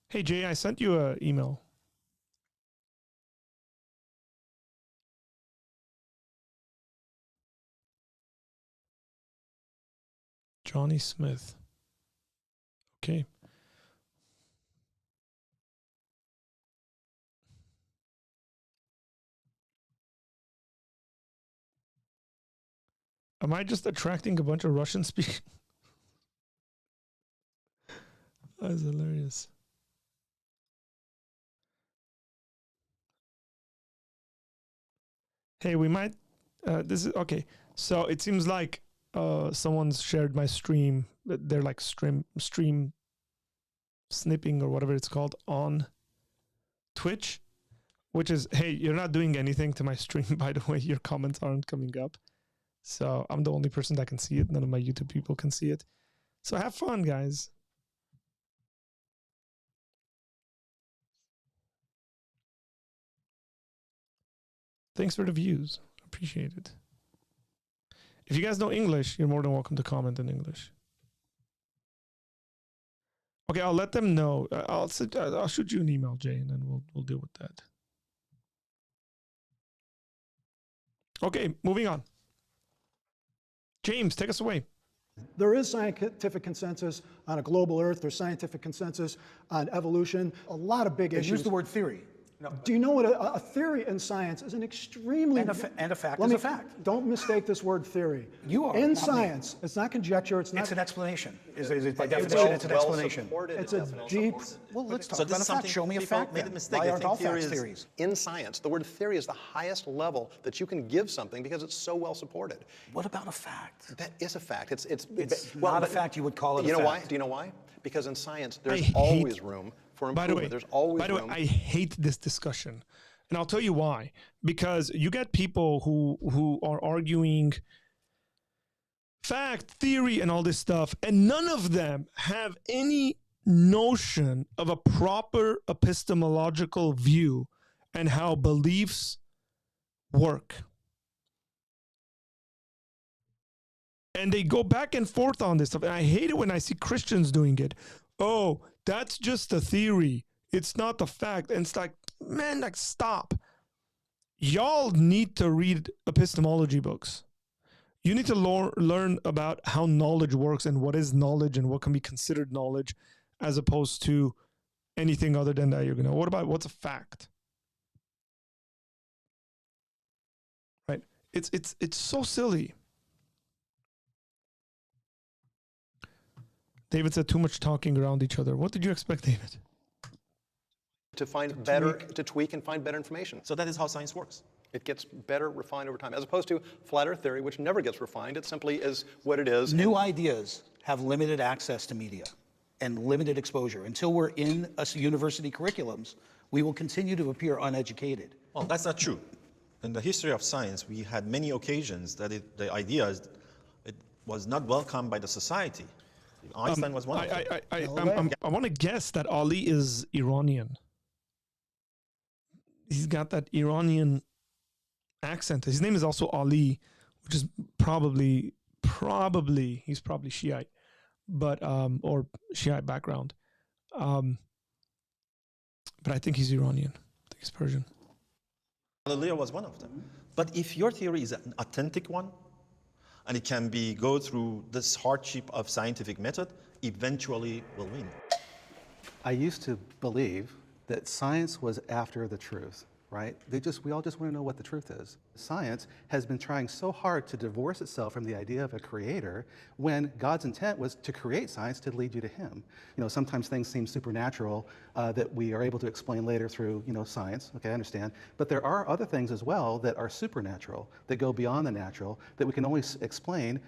Hey, Jay, I sent you an email. Johnny Smith. Okay. Am I just attracting a bunch of Russian speakers? That's hilarious. Hey, we might. This is okay. So it seems like someone's shared my stream. They're like stream snipping or whatever it's called on Twitch, which is, hey, you're not doing anything to my stream, by the way. Your comments aren't coming up. So I'm the only person that can see it. None of my YouTube people can see it. So have fun, guys. Thanks for the views. Appreciate it. If you guys know English, you're more than welcome to comment in English. Okay, I'll let them know. I'll shoot you an email, Jay, and then we'll deal with that. Okay, moving on. James, take us away. There is scientific consensus on a global Earth. There's scientific consensus on evolution. A lot of big issues. Use the word theory. No. Do you know what a theory in science is? An extremely and a fact is a fact. Don't mistake this word theory. You are in science. It's not conjecture. It's not. It's an explanation. Is it by definition? It's an explanation. It's a deep. Well, let's talk about a fact. Show me a fact. Why aren't all facts theories? In science, the word theory is the highest level that you can give something because it's so well supported. What about a fact? That is a fact. It's not a fact. You would call it. You a know fact. why? Do you know why? Because in science, there's always room for improvement. There's always room. I hate this discussion. And I'll tell you why. Because you get people who are arguing fact, theory, and all this stuff, and none of them have any notion of a proper epistemological view and how beliefs work. And they go back and forth on this stuff. And I hate it when I see Christians doing it. Oh, that's just a theory. It's not the fact. And it's like, man, like, stop. Y'all need to read epistemology books. You need to learn about how knowledge works and what is knowledge and what can be considered knowledge, as opposed to anything other than that. You're gonna, what about what's a fact? Right? It's so silly. David said too much talking around each other. What did you expect, David? To find better, to tweak and find better information. So that is how science works. It gets better, refined over time, as opposed to flat earth theory, which never gets refined. It simply is what it is. New ideas have limited access to media and limited exposure. Until we're in university curriculums, we will continue to appear uneducated. Well, that's not true. In the history of science, we had many occasions that the ideas, it was not welcomed by the society. Einstein was one of them. I want to guess that Ali is Iranian. He's got that Iranian accent. His name is also Ali, which is probably he's probably Shiite, but or Shiite background. But I think he's Iranian. I think he's Persian. Galileo was one of them. But if your theory is an authentic one, and it can go through this hardship of scientific method, eventually will win. I used to believe that science was after the truth, right? We all just want to know what the truth is. Science has been trying so hard to divorce itself from the idea of a creator when God's intent was to create science to lead you to him. You know, sometimes things seem supernatural that we are able to explain later through, science. Okay, I understand. But there are other things as well that are supernatural, that go beyond the natural, that we can only explain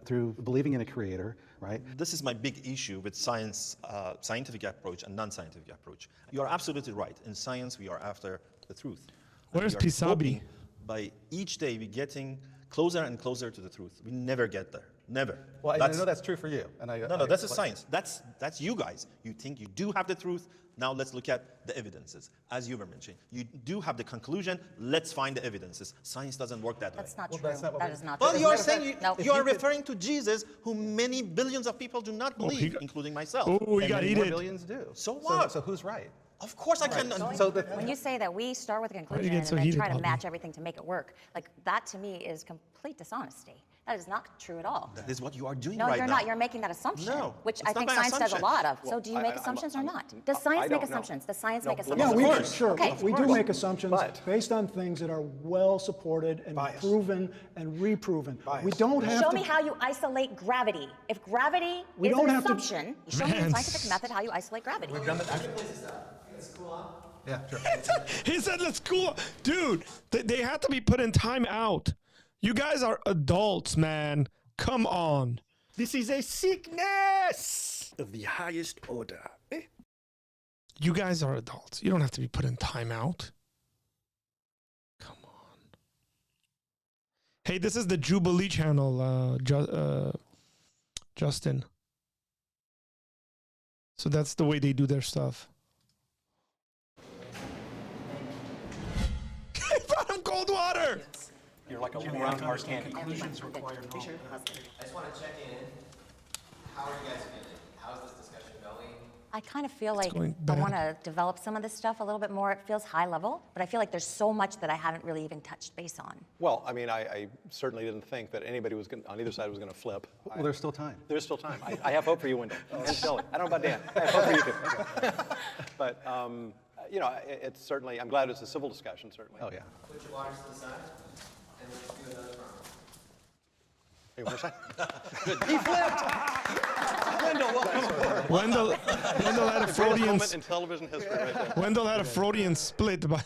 through believing in a creator, right? This is my big issue with science, scientific approach and non-scientific approach. You are absolutely right. In science, we are after the truth. Where's Pisabi? By each day, we're getting closer and closer to the truth. We never get there. Never. Well, I know that's true for you. And no, that's a science. That's you guys. You think you do have the truth. Now let's look at the evidences. As you were mentioning, you do have the conclusion. Let's find the evidences. Science doesn't work that way. That's not true. That is not Well, true. you are saying you are referring to Jesus, who many billions of people do not believe, including myself. Oh, he got heated. Billions do. So what? So who's right? Of course I can. When you say that we start with a conclusion and then try to match everything to make it work, like that to me is complete dishonesty. That is not true at all. That is what you are doing No, right you're now. not. You're making that assumption, No, which it's I not think my science does a assumption. lot of. Well, So do you make assumptions or not? Does I science make don't know. assumptions? Does science No, make let me- assumptions? Yeah, Of we, course. sure. Okay. We do make assumptions But- based on things that are well supported and Bias. proven and reproven. Bias. We don't have Show to. me how you isolate gravity. If gravity We is don't an have to- assumption, show me in scientific method how you isolate gravity. We've done that. Let's cool off. Yeah, sure. He said, let's cool. Dude, they have to be put in time out. You guys are adults, man. Come on. This is a sickness of the highest order. You guys are adults. You don't have to be put in time out. Come on. Hey, this is the Jubilee channel, Justin. So that's the way they do their stuff. He brought him cold water. You're like a little round hard candy. Conclusions require no. I just want to check in. How are you guys feeling? How's this discussion going? I kind of feel like going I bad. want to develop some of this stuff a little bit more. It feels high level, but I feel like there's so much that I haven't really even touched base on. Well, I mean, I certainly didn't think that anybody was on either side was going to flip. Well, there's still time. There's still time. I have hope for you, Wendell. And Shelley. I don't know about Dan. I have hope for you too. But, you know, it's certainly, I'm glad it's a civil discussion, certainly. Oh, yeah. Put your waters to the side, and let's do another round. Hey, where's that? He flipped. Wendell, welcome aboard. Wendell had a The greatest Freudian moment in television history right there. Wendell had a Freudian slip by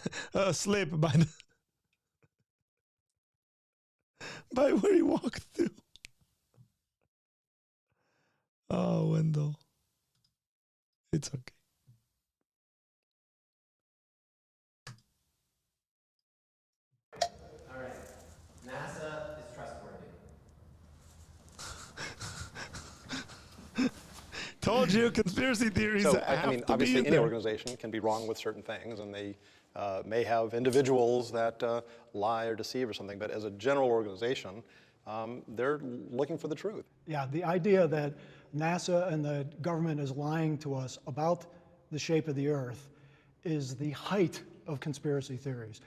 by where he walked through. Oh, Wendell. It's okay. All right. NASA is trustworthy. Told you, conspiracy theories So, have I mean, to be obviously, in any there. organization can be wrong with certain things, and they may have individuals that lie or deceive or something. But as a general organization, they're looking for the truth. Yeah, the idea that NASA and the government is lying to us about the shape of the Earth is the height of conspiracy theories.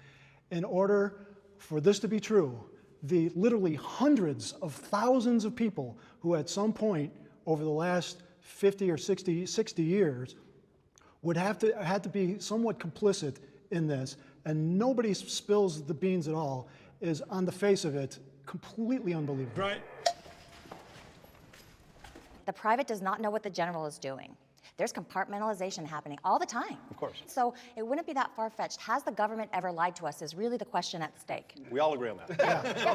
In order for this to be true, the literally hundreds of thousands of people who at some point over the last 50 or 60 years would had to be somewhat complicit in this, and nobody spills the beans at all, is on the face of it completely unbelievable. Right. The private does not know what the general is doing. There's compartmentalization happening all the time. Of course. So it wouldn't be that far-fetched. Has the government ever lied to us is really the question at stake. We all agree on that.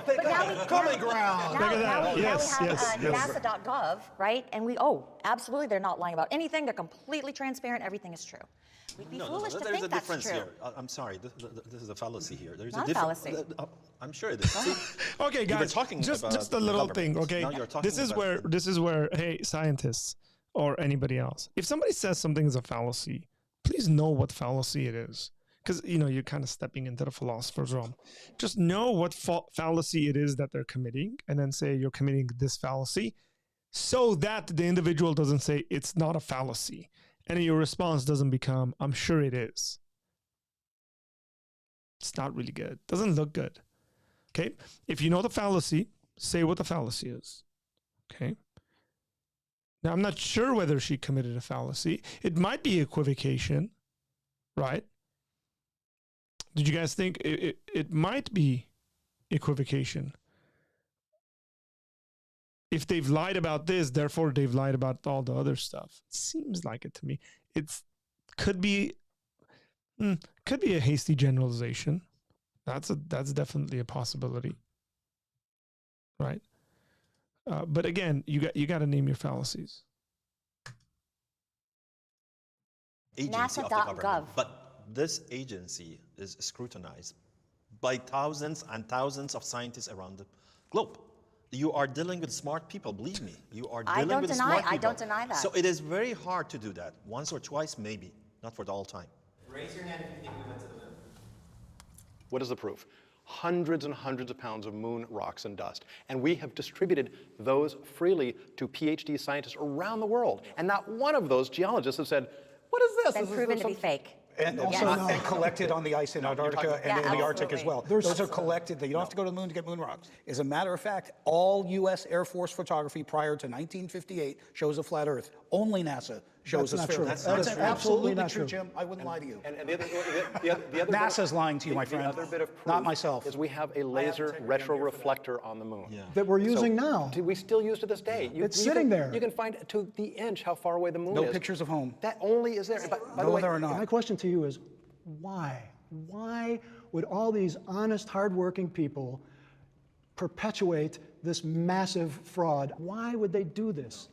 But now we, Common ground. Look at that. Yes, now we yes, have yes. NASA.gov, right? And absolutely, they're not lying about anything. They're completely transparent. Everything is true. We'd be foolish to There's think a that's difference true. here. I'm sorry, this is a fallacy here. There's Not a a difference. fallacy. I'm sure it is. See, Okay, you were guys, talking just about a little government. thing, okay? Now you're talking This is about where, hey, scientists or anybody else, if somebody says something is a fallacy, please know what fallacy it is. Because, you know, you're kind of stepping into the philosopher's realm. Just know what fallacy it is that they're committing, and then say you're committing this fallacy, so that the individual doesn't say it's not a fallacy. And your response doesn't become, I'm sure it is. It's not really good. Doesn't look good. Okay? If you know the fallacy, say what the fallacy is. Okay? Now, I'm not sure whether she committed a fallacy. It might be equivocation, right? Did you guys think it might be equivocation? If they've lied about this, therefore they've lied about all the other stuff. It seems like it to me. Could be a hasty generalization. That's definitely a possibility, right? But again, you got to name your fallacies. agency of the NASA.gov. government. But this agency is scrutinized by thousands and thousands of scientists around the globe. You are dealing with smart people, believe me. You are dealing with smart people. I don't deny that. So it is very hard to do that. Once or twice, maybe. Not for the all time. Raise your hand if you think we went to the moon. What is the proof? Hundreds and hundreds of pounds of moon rocks and dust. And we have distributed those freely to PhD scientists around the world. And not one of those geologists have said, what is this? Been This is proven to be something-" fake. And also and collected on the ice in Antarctica and in the Arctic as well. Those are collected. You don't have to go to the moon to get moon rocks. As a matter of fact, all U.S. Air Force photography prior to 1958 shows a flat Earth. Only NASA shows a sphere. That's absolutely not true, true. Jim. I wouldn't lie to you. And the other NASA's lying to you, my friend. The other bit of proof not myself. is we have a laser retroreflector on the moon. That we're using now. We still use to this day. It's sitting there. You can find to the inch how far away the moon is. No pictures of home. That only is there. By the way, there are not. My question to you is, why? Why would all these honest, hardworking people perpetuate this massive fraud? Why would they do this?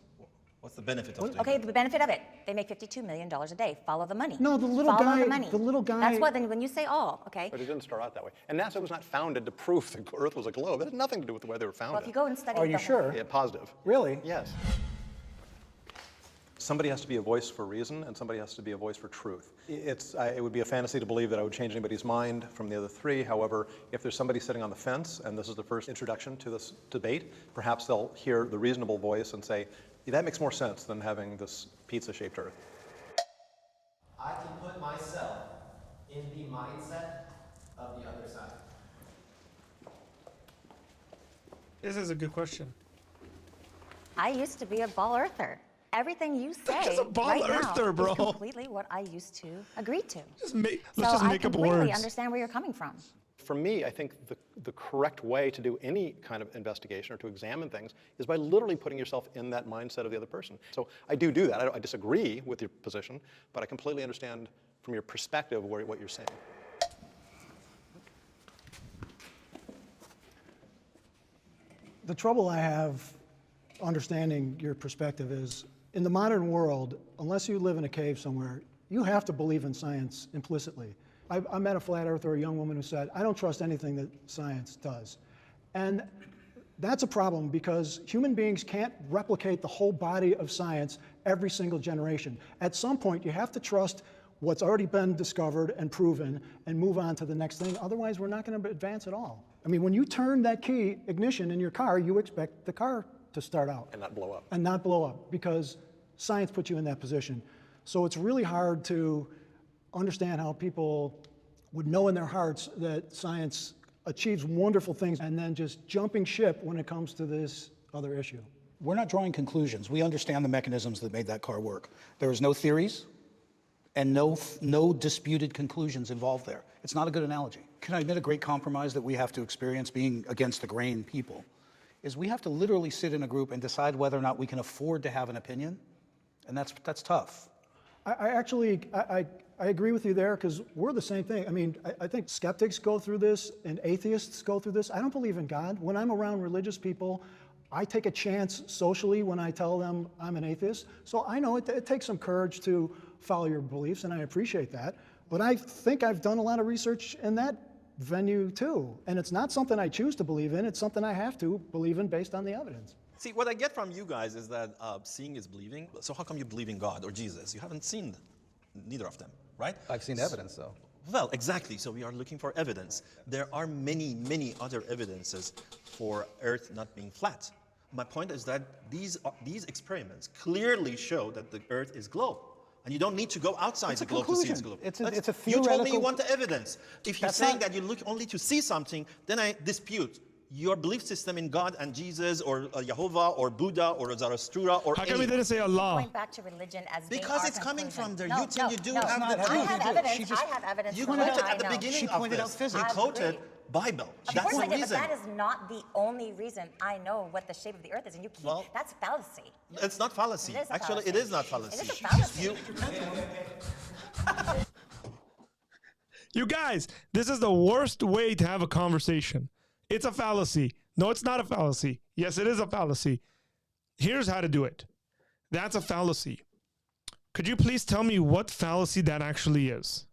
What's the benefit of doing Okay, that? the benefit of it, they make $52 million a day. Follow the money. No, the little Follow guy. the money. The little guy. That's what. Then when you say all, okay. But it didn't start out that way. And NASA was not founded to prove the Earth was a globe. It had nothing to do with the way they were founded. Well, if you go and study. Are you sure? Yeah, positive. Really? Yes. Somebody has to be a voice for reason, and somebody has to be a voice for truth. It would be a fantasy to believe that I would change anybody's mind from the other three. However, if there's somebody sitting on the fence, and this is the first introduction to this debate, perhaps they'll hear the reasonable voice and say, that makes more sense than having this pizza-shaped Earth. I can put myself in the mindset of the other side. This is a good question. I used to be a ball earther. Everything you say Just a ball right earther, now bro. is completely what I used to agree to. Let's just make so up I completely words. understand where you're coming from. For me, I think the correct way to do any kind of investigation or to examine things is by literally putting yourself in that mindset of the other person. So I do that. I disagree with your position, but I completely understand from your perspective what you're saying. The trouble I have understanding your perspective is, in the modern world, unless you live in a cave somewhere, you have to believe in science implicitly. I met a flat earther, a young woman who said, I don't trust anything that science does. And that's a problem because human beings can't replicate the whole body of science every single generation. At some point, you have to trust what's already been discovered and proven and move on to the next thing. Otherwise, we're not going to advance at all. I mean, when you turn that key ignition in your car, you expect the car to start out. And not blow up. And not blow up, because science puts you in that position. So it's really hard to understand how people would know in their hearts that science achieves wonderful things and then just jumping ship when it comes to this other issue. We're not drawing conclusions. We understand the mechanisms that made that car work. There is no theories and no disputed conclusions involved there. It's not a good analogy. Can I admit a great compromise that we have to experience being against the grain people? Is we have to literally sit in a group and decide whether or not we can afford to have an opinion, and that's tough. I agree with you there, because we're the same thing. I mean, I think skeptics go through this and atheists go through this. I don't believe in God. When I'm around religious people, I take a chance socially when I tell them I'm an atheist. So I know it takes some courage to follow your beliefs, and I appreciate that. But I think I've done a lot of research in that venue too. And it's not something I choose to believe in. It's something I have to believe in based on the evidence. See, what I get from you guys is that seeing is believing. So how come you believe in God or Jesus? You haven't seen neither of them, right? I've seen evidence, though. Well, exactly. So we are looking for evidence. There are many, many other evidences for Earth not being flat. My point is that these experiments clearly show that the Earth is globe. And you don't need to go outside the globe to see it's globe. It's a theoretical... You told me you want the evidence. If you're saying that you look only to see something, then I dispute your belief system in God and Jesus or Jehovah or Buddha or Zarathustra or How come we didn't say Allah? Going back to religion as being Because our it's coming from there. No, You think you do have the I truth. have evidence. I have evidence. You for quoted what at the I know. beginning of this. You quoted Bible. Of That's course the I did, but reason. that is not the only reason I know what the shape of the Earth is, and you keep, that's fallacy. It's not fallacy. It is a Actually, fallacy. it is not fallacy. It is a fallacy. You guys, this is the worst way to have a conversation. It's a fallacy. No, it's not a fallacy. Yes, it is a fallacy. Here's how to do it. That's a fallacy. Could you please tell me what fallacy that actually is?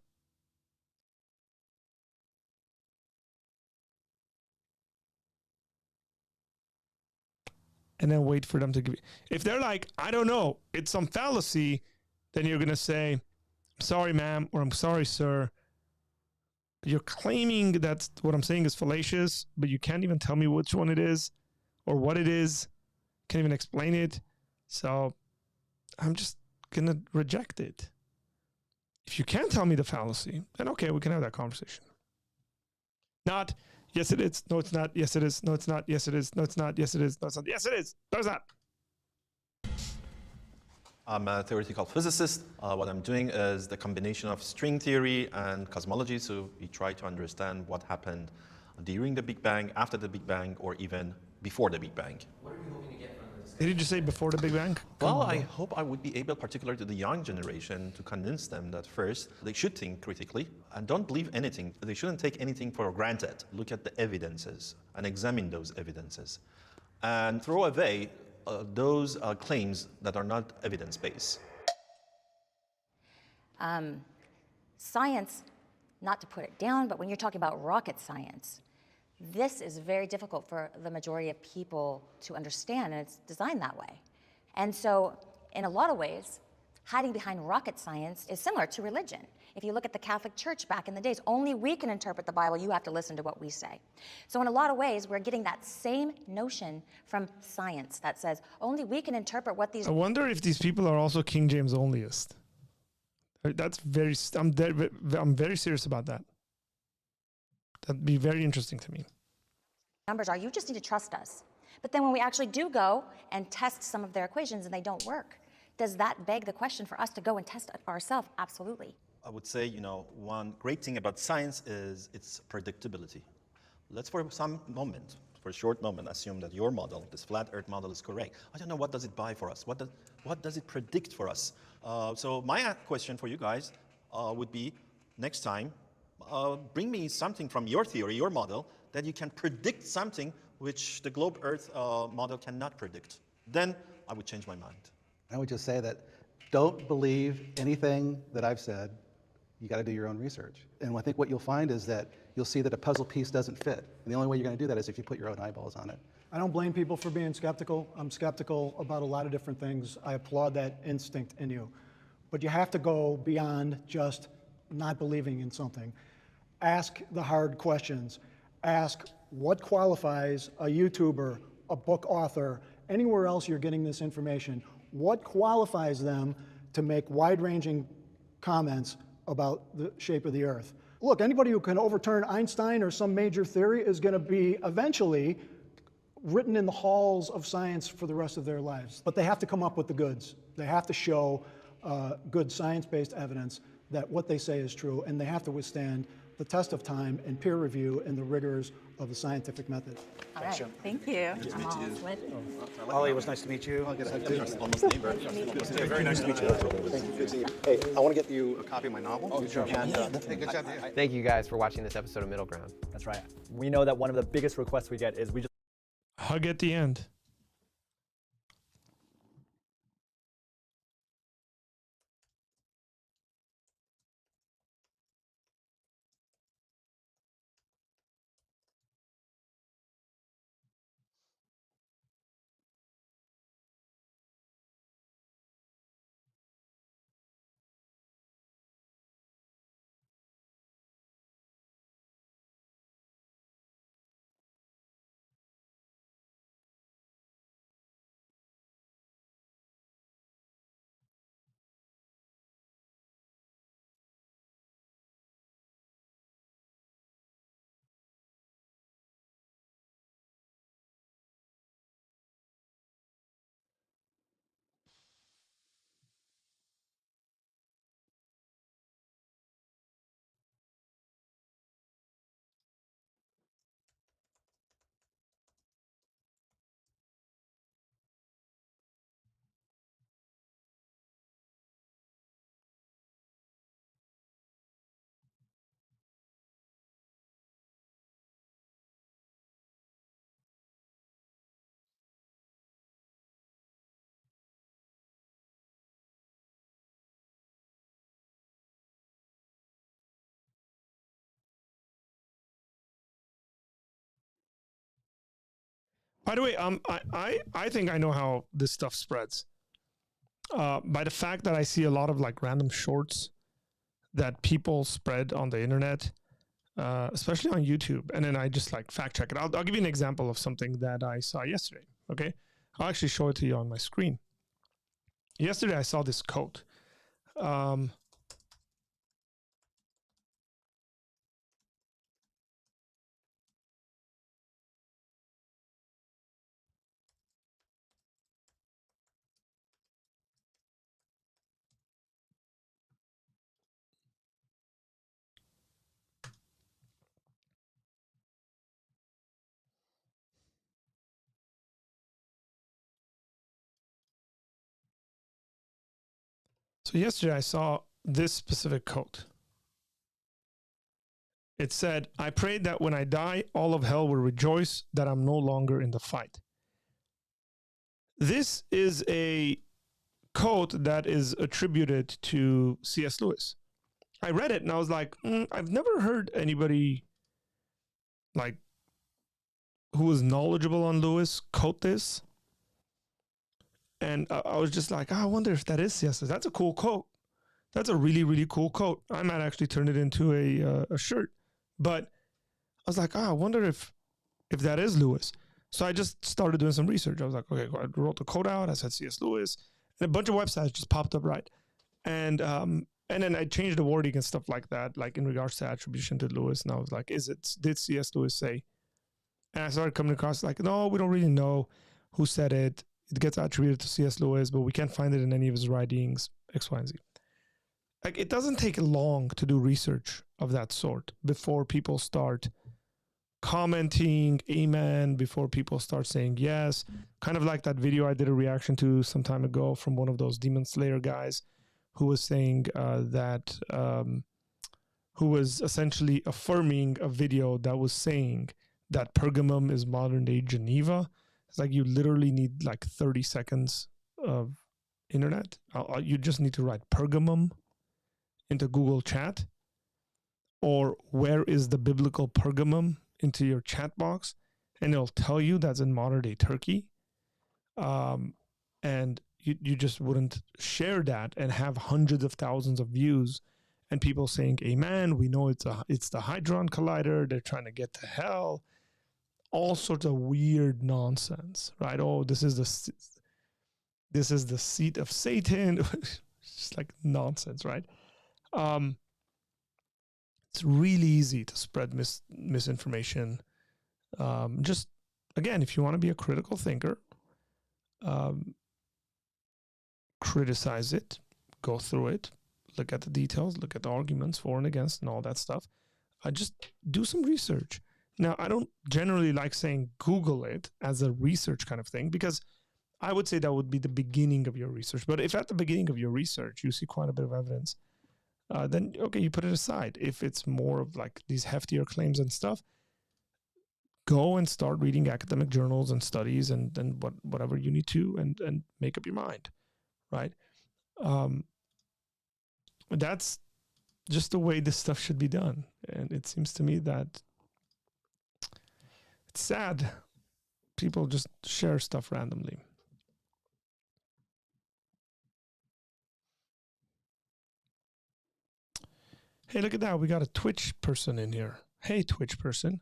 And then wait for them to give you. If they're like, I don't know, it's some fallacy, then you're going to say, I'm sorry, ma'am, or I'm sorry, sir. You're claiming that what I'm saying is fallacious, but you can't even tell me which one it is or what it is. Can't even explain it. So I'm just going to reject it. If you can't tell me the fallacy, then okay, we can have that conversation. Not, yes it is, no it's not, yes it is, no it's not, yes it is, no it's not, yes it is, no it's not, yes it is, no it's not. I'm a theoretical physicist. What I'm doing is the combination of string theory and cosmology. So we try to understand what happened during the Big Bang, after the Big Bang, or even before the Big Bang. What are you hoping to get from this? Did you just say before the Big Bang? Well, I hope I would be able, particularly to the young generation, to convince them that first, they should think critically and don't believe anything. They shouldn't take anything for granted. Look at the evidences and examine those evidences. And throw away those claims that are not evidence-based. Science, not to put it down, but when you're talking about rocket science, this is very difficult for the majority of people to understand, and it's designed that way. And so, in a lot of ways, hiding behind rocket science is similar to religion. If you look at the Catholic Church back in the days, only we can interpret the Bible, you have to listen to what we say. So in a lot of ways, we're getting that same notion from science that says, only we can interpret what these... I wonder if these people are also King James onlyist. That's very, I'm very serious about that. That'd be very interesting to me. Numbers are, you just need to trust us. But then when we actually do go and test some of their equations and they don't work, does that beg the question for us to go and test it ourselves? Absolutely. I would say, one great thing about science is its predictability. Let's for some moment, for a short moment, assume that your model, this flat Earth model, is correct. I don't know, what does it buy for us? What does it predict for us? So my question for you guys would be, next time, bring me something from your theory, your model, that you can predict something which the globe Earth model cannot predict. Then I would change my mind. I would just say that don't believe anything that I've said. You got to do your own research. And I think what you'll find is that you'll see that a puzzle piece doesn't fit. And the only way you're going to do that is if you put your own eyeballs on it. I don't blame people for being skeptical. I'm skeptical about a lot of different things. I applaud that instinct in you. But you have to go beyond just not believing in something. Ask the hard questions. Ask what qualifies a YouTuber, a book author, anywhere else you're getting this information. What qualifies them to make wide-ranging comments about the shape of the Earth? Look, anybody who can overturn Einstein or some major theory is going to be eventually written in the halls of science for the rest of their lives. But they have to come up with the goods. They have to show good science-based evidence that what they say is true, and they have to withstand the test of time and peer review and the rigors of the scientific method. All right, thank you. I'm Alice with. Ollie, it was nice to meet you. Almost neighbor. Very nice to meet you. Thank you. Hey, I want to get you a copy of my novel. Oh, sure. And, Hey, good job. Thank you guys for watching this episode of Middle Ground. That's right. We know that one of the biggest requests we get is we just Hug at the end. By the way, I think I know how this stuff spreads. By the fact that I see a lot of like random shorts that people spread on the internet, especially on YouTube, and then I just like fact check it. I'll give you an example of something that I saw yesterday. Okay, I'll actually show it to you on my screen. Yesterday I saw this quote. So yesterday I saw this specific quote. It said, "I prayed that when I die, all of hell will rejoice that I'm no longer in the fight." This is a quote that is attributed to C.S. Lewis. I read it and I was like, I've never heard anybody like who was knowledgeable on Lewis quote this. And I was just like, I wonder if that is C.S. Lewis. That's a cool quote. That's a really, really cool quote. I might actually turn it into a shirt. But I was like, I wonder if that is Lewis. So I just started doing some research. I was like, okay, I wrote the quote out. I said C.S. Lewis. And a bunch of websites just popped up, right? And then I changed the wording and stuff like that, like in regards to attribution to Lewis. And I was like, did C.S. Lewis say? And I started coming across like, no, we don't really know who said it. It gets attributed to C.S. Lewis, but we can't find it in any of his writings, X, Y, and Z. Like, it doesn't take long to do research of that sort before people start commenting amen, before people start saying yes. Kind of like that video I did a reaction to some time ago from one of those Demon Slayer guys who was saying who was essentially affirming a video that was saying that Pergamum is modern day Geneva. It's like you literally need like 30 seconds of internet. You just need to write Pergamum into Google Chat, or where is the biblical Pergamum into your chat box, and it'll tell you that's in modern day Turkey. And you just wouldn't share that and have hundreds of thousands of views and people saying, amen, we know it's the Hadron Collider, they're trying to get to hell. All sorts of weird nonsense, right? Oh, this is the seat of Satan. It's just like nonsense, right? It's really easy to spread misinformation. Just, again, if you want to be a critical thinker, criticize it, go through it, look at the details, look at the arguments for and against and all that stuff. Just do some research. Now, I don't generally like saying Google it as a research kind of thing, because I would say that would be the beginning of your research. But if at the beginning of your research you see quite a bit of evidence, then, okay, you put it aside. If it's more of like these heftier claims and stuff, go and start reading academic journals and studies and whatever you need to and make up your mind, right? That's just the way this stuff should be done. And it seems to me that it's sad people just share stuff randomly. Hey, look at that. We got a Twitch person in here. Hey, Twitch person,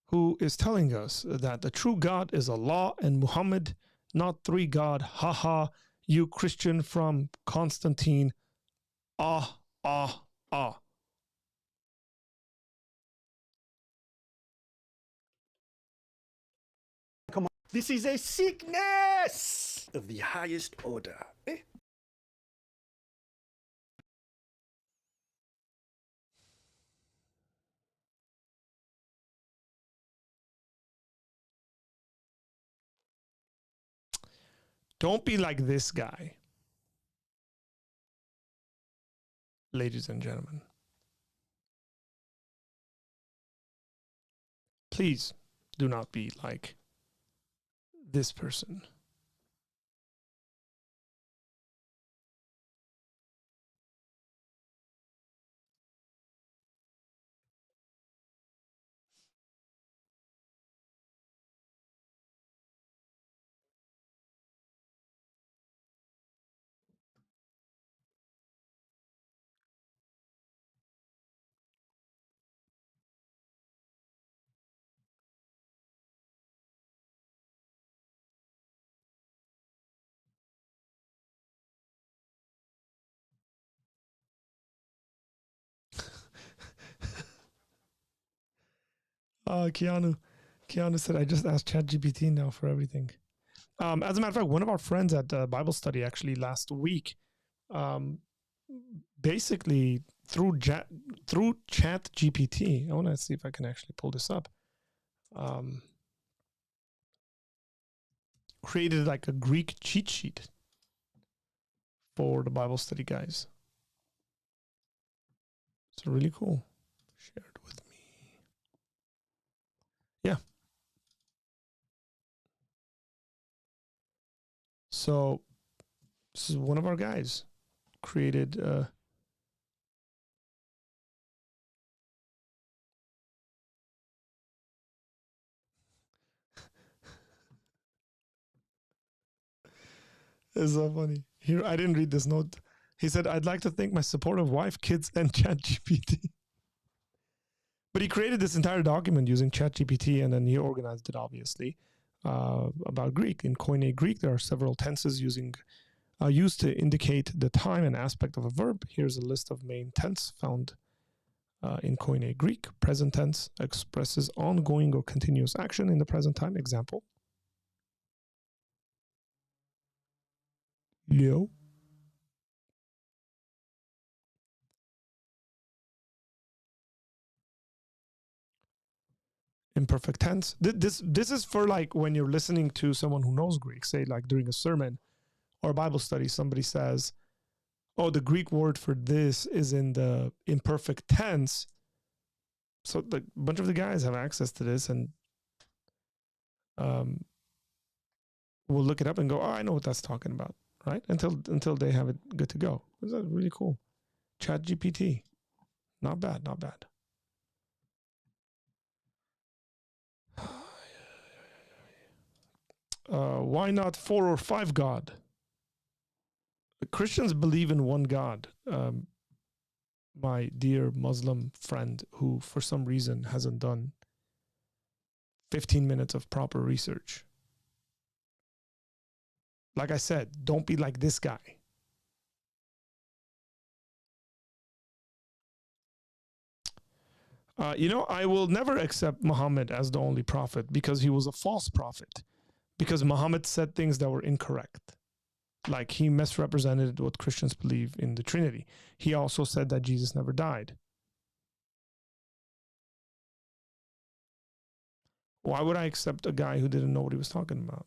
who is telling us that the true God is Allah and Muhammad, not three God. Haha, you Christian from Constantine. Ah. Come on. This is a sickness of the highest order. Don't be like this guy, ladies and gentlemen. Please do not be like this person. Keanu said, I just asked ChatGPT now for everything. As a matter of fact, one of our friends at Bible study actually last week, basically through ChatGPT, I want to see if I can actually pull this up, created like a Greek cheat sheet for the Bible study guys. It's really cool. Share it with me. Yeah. So this is one of our guys created it's so funny. Here, I didn't read this note. He said, I'd like to thank my supportive wife, kids, and ChatGPT. But he created this entire document using ChatGPT, and then he organized it, obviously, about Greek. In Koine Greek, there are several tenses used to indicate the time and aspect of a verb. Here's a list of main tense found in Koine Greek. Present tense expresses ongoing or continuous action in the present time. Example. Leo. Imperfect tense. This is for like when you're listening to someone who knows Greek, say like during a sermon or a Bible study, somebody says, oh, the Greek word for this is in the imperfect tense. So a bunch of the guys have access to this and we'll look it up and go, oh, I know what that's talking about, right? Until they have it good to go. This is really cool. ChatGPT. Not bad, not bad. Why not 4 or 5 God? Christians believe in one God. My dear Muslim friend who for some reason hasn't done 15 minutes of proper research. Like I said, don't be like this guy. I will never accept Muhammad as the only prophet because he was a false prophet. Because Muhammad said things that were incorrect. Like he misrepresented what Christians believe in the Trinity. He also said that Jesus never died. Why would I accept a guy who didn't know what he was talking about?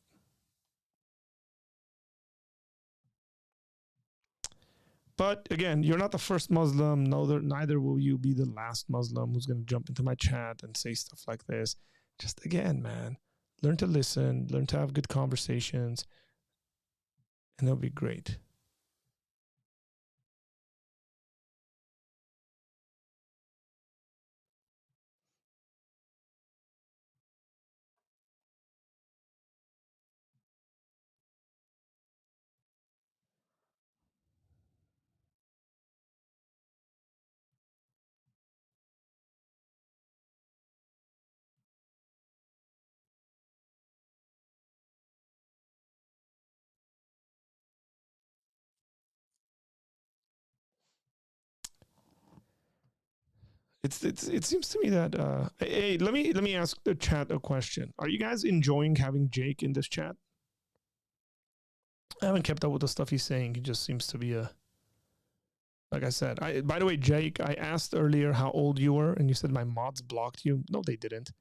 But again, you're not the first Muslim. Neither will you be the last Muslim who's going to jump into my chat and say stuff like this. Just again, man, learn to listen, learn to have good conversations, and it'll be great. It seems to me that hey, let me ask the chat a question. Are you guys enjoying having Jake in this chat? I haven't kept up with the stuff he's saying. He just seems to be like I said. By the way, Jake, I asked earlier how old you were, and you said my mods blocked you. No, they didn't.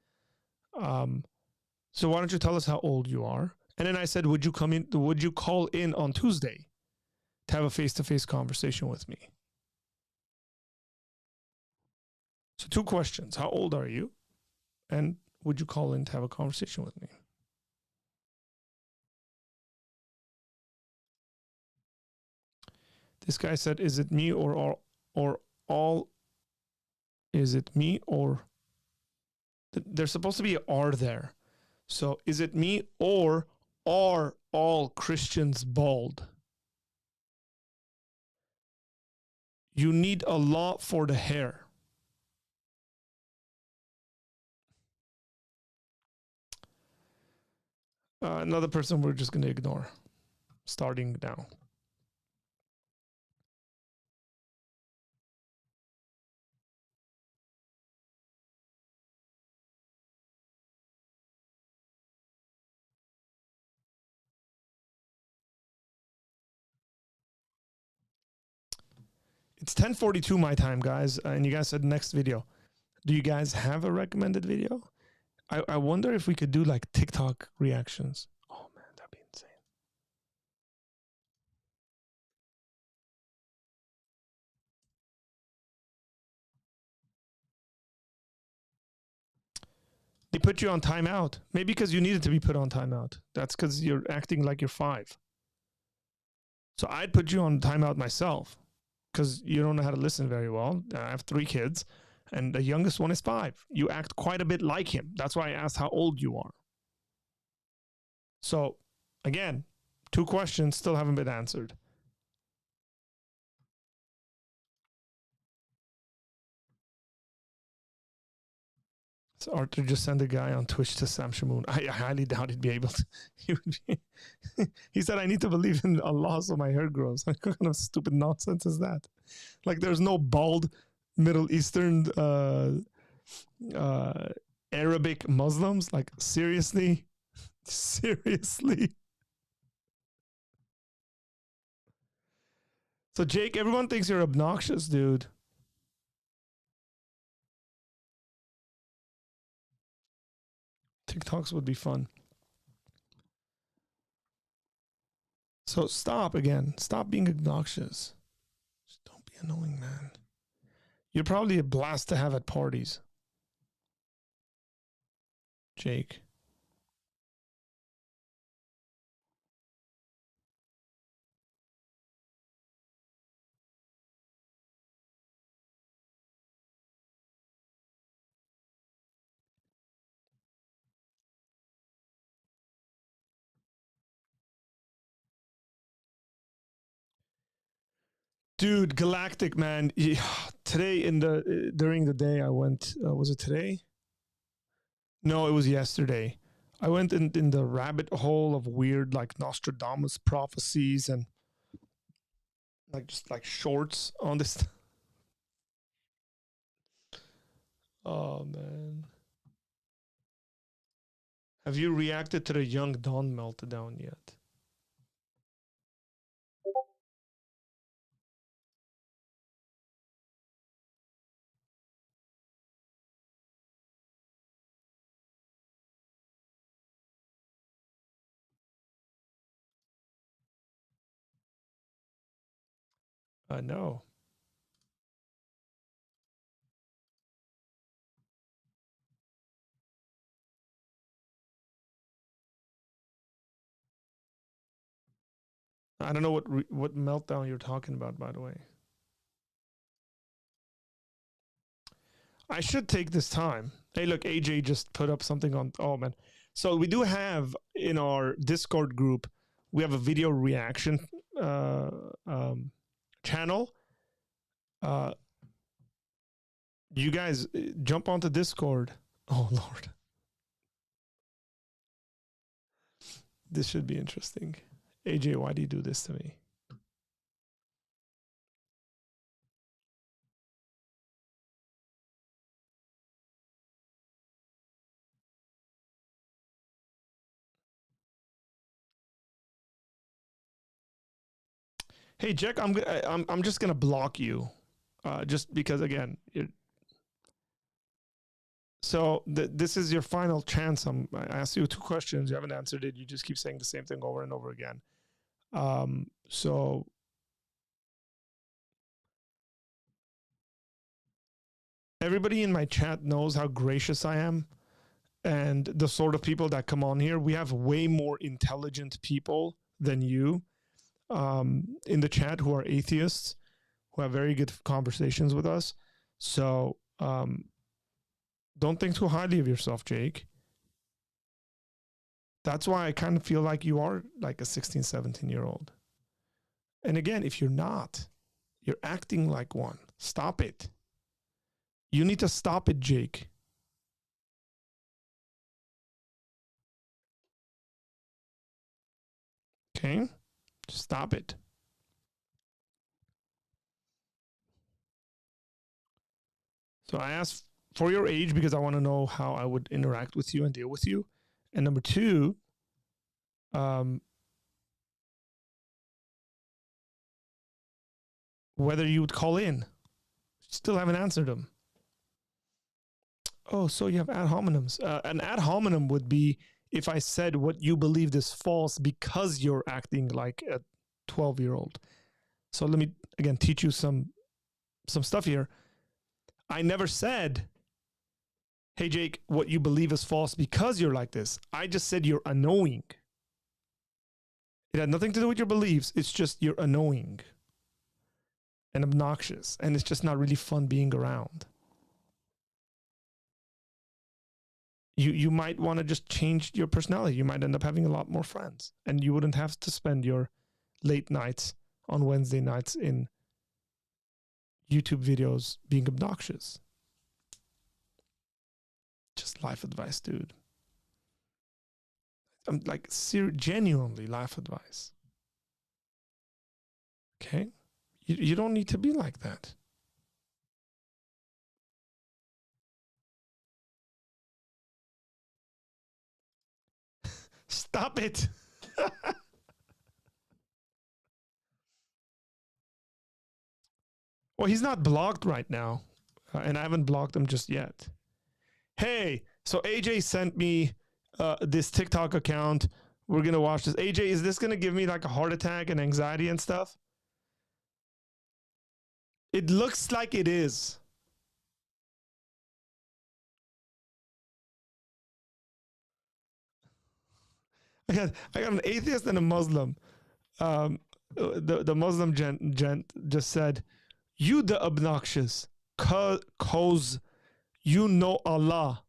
So why don't you tell us how old you are? And then I said, would you call in on Tuesday to have a face-to-face conversation with me? So 2 questions. How old are you? And would you call in to have a conversation with me? This guy said, is it me or all? Is it me or? There's supposed to be an R there. So is it me or are all Christians bald? You need a lot for the hair. Another person we're just going to ignore. Starting now. It's 10:42 my time, guys. And you guys said next video. Do you guys have a recommended video? I wonder if we could do like TikTok reactions. Oh man, that'd be insane. They put you on timeout. Maybe because you needed to be put on timeout. That's because you're acting like you're 5. So I'd put you on timeout myself because you don't know how to listen very well. I have 3 kids, and the youngest one is 5. You act quite a bit like him. That's why I asked how old you are. So, again, 2 questions still haven't been answered. So Arthur just sent a guy on Twitch to Sam Shamoon. I highly doubt he'd be able to. He said, I need to believe in Allah so my hair grows. What kind of stupid nonsense is that? Like, there's no bald Middle Eastern Arabic Muslims. Like, seriously? Seriously? So, Jake, everyone thinks you're obnoxious, dude. TikToks would be fun. So stop again. Stop being obnoxious. Just don't be annoying, man. You're probably a blast to have at parties. Jake. Dude, Galactic, man. Today during the day I went, was it today? No, it was yesterday. I went in the rabbit hole of weird like Nostradamus prophecies and like just like shorts on this. Oh man. Have you reacted to the Young Dawn meltdown yet? No. I don't know what meltdown you're talking about, by the way. I should take this time. Hey, look, AJ just put up something on. Oh, man. So we do have in our Discord group, we have a video reaction channel. You guys jump onto Discord. Oh, Lord. This should be interesting. AJ, why do you do this to me? Hey, Jack, I'm just gonna block you, just because again. So this is your final chance. I asked you 2 questions. You haven't answered it. You just keep saying the same thing over and over again. So everybody in my chat knows how gracious I am and the sort of people that come on here. We have way more intelligent people than you in the chat who are atheists, who have very good conversations with us. So don't think too highly of yourself, Jake. That's why I kind of feel like you are like a 16, 17-year-old. And again, if you're not, you're acting like one. Stop it. You need to stop it, Jake. Okay? Just stop it. So I asked for your age because I want to know how I would interact with you and deal with you. And number 2, whether you would call in. Still haven't answered them. Oh, so you have ad hominems. An ad hominem would be if I said what you believed is false because you're acting like a 12-year-old. So let me, again, teach you some stuff here. I never said hey, Jake, what you believe is false because you're like this. I just said you're annoying. It had nothing to do with your beliefs. It's just you're annoying and obnoxious. And it's just not really fun being around. You might want to just change your personality. You might end up having a lot more friends. And you wouldn't have to spend your late nights on Wednesday nights in YouTube videos being obnoxious. Just life advice, dude. I'm like genuinely life advice. Okay? You don't need to be like that. Stop it. Well, he's not blocked right now. And I haven't blocked him just yet. Hey, so AJ sent me this TikTok account. We're going to watch this. AJ, is this going to give me like a heart attack and anxiety and stuff? It looks like it is. I got an atheist and a Muslim. The Muslim gent just said, "You the obnoxious, cause you know Allah."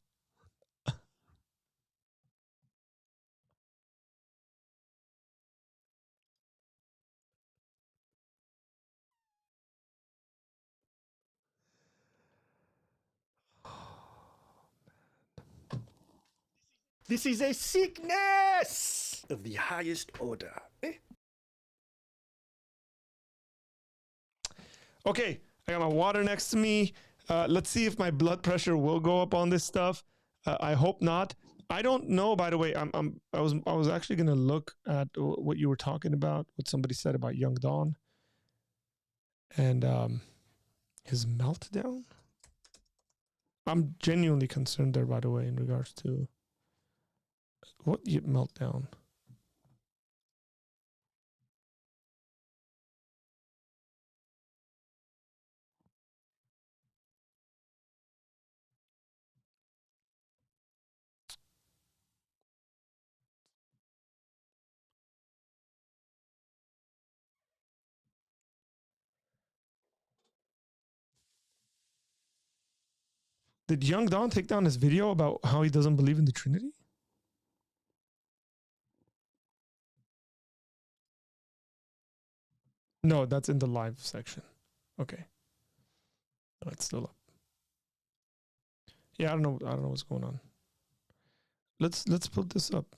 This is a sickness of the highest order. Okay, I got my water next to me. Let's see if my blood pressure will go up on this stuff. I hope not. I don't know. By the way, I was actually gonna look at what you were talking about, what somebody said about Young Dawn, and his meltdown. I'm genuinely concerned there. By the way, in regards to what meltdown. Did Young Don take down his video about how he doesn't believe in the Trinity? No, that's in the live section. Okay. Oh, it's still up. Yeah, I don't know what's going on. Let's put this up.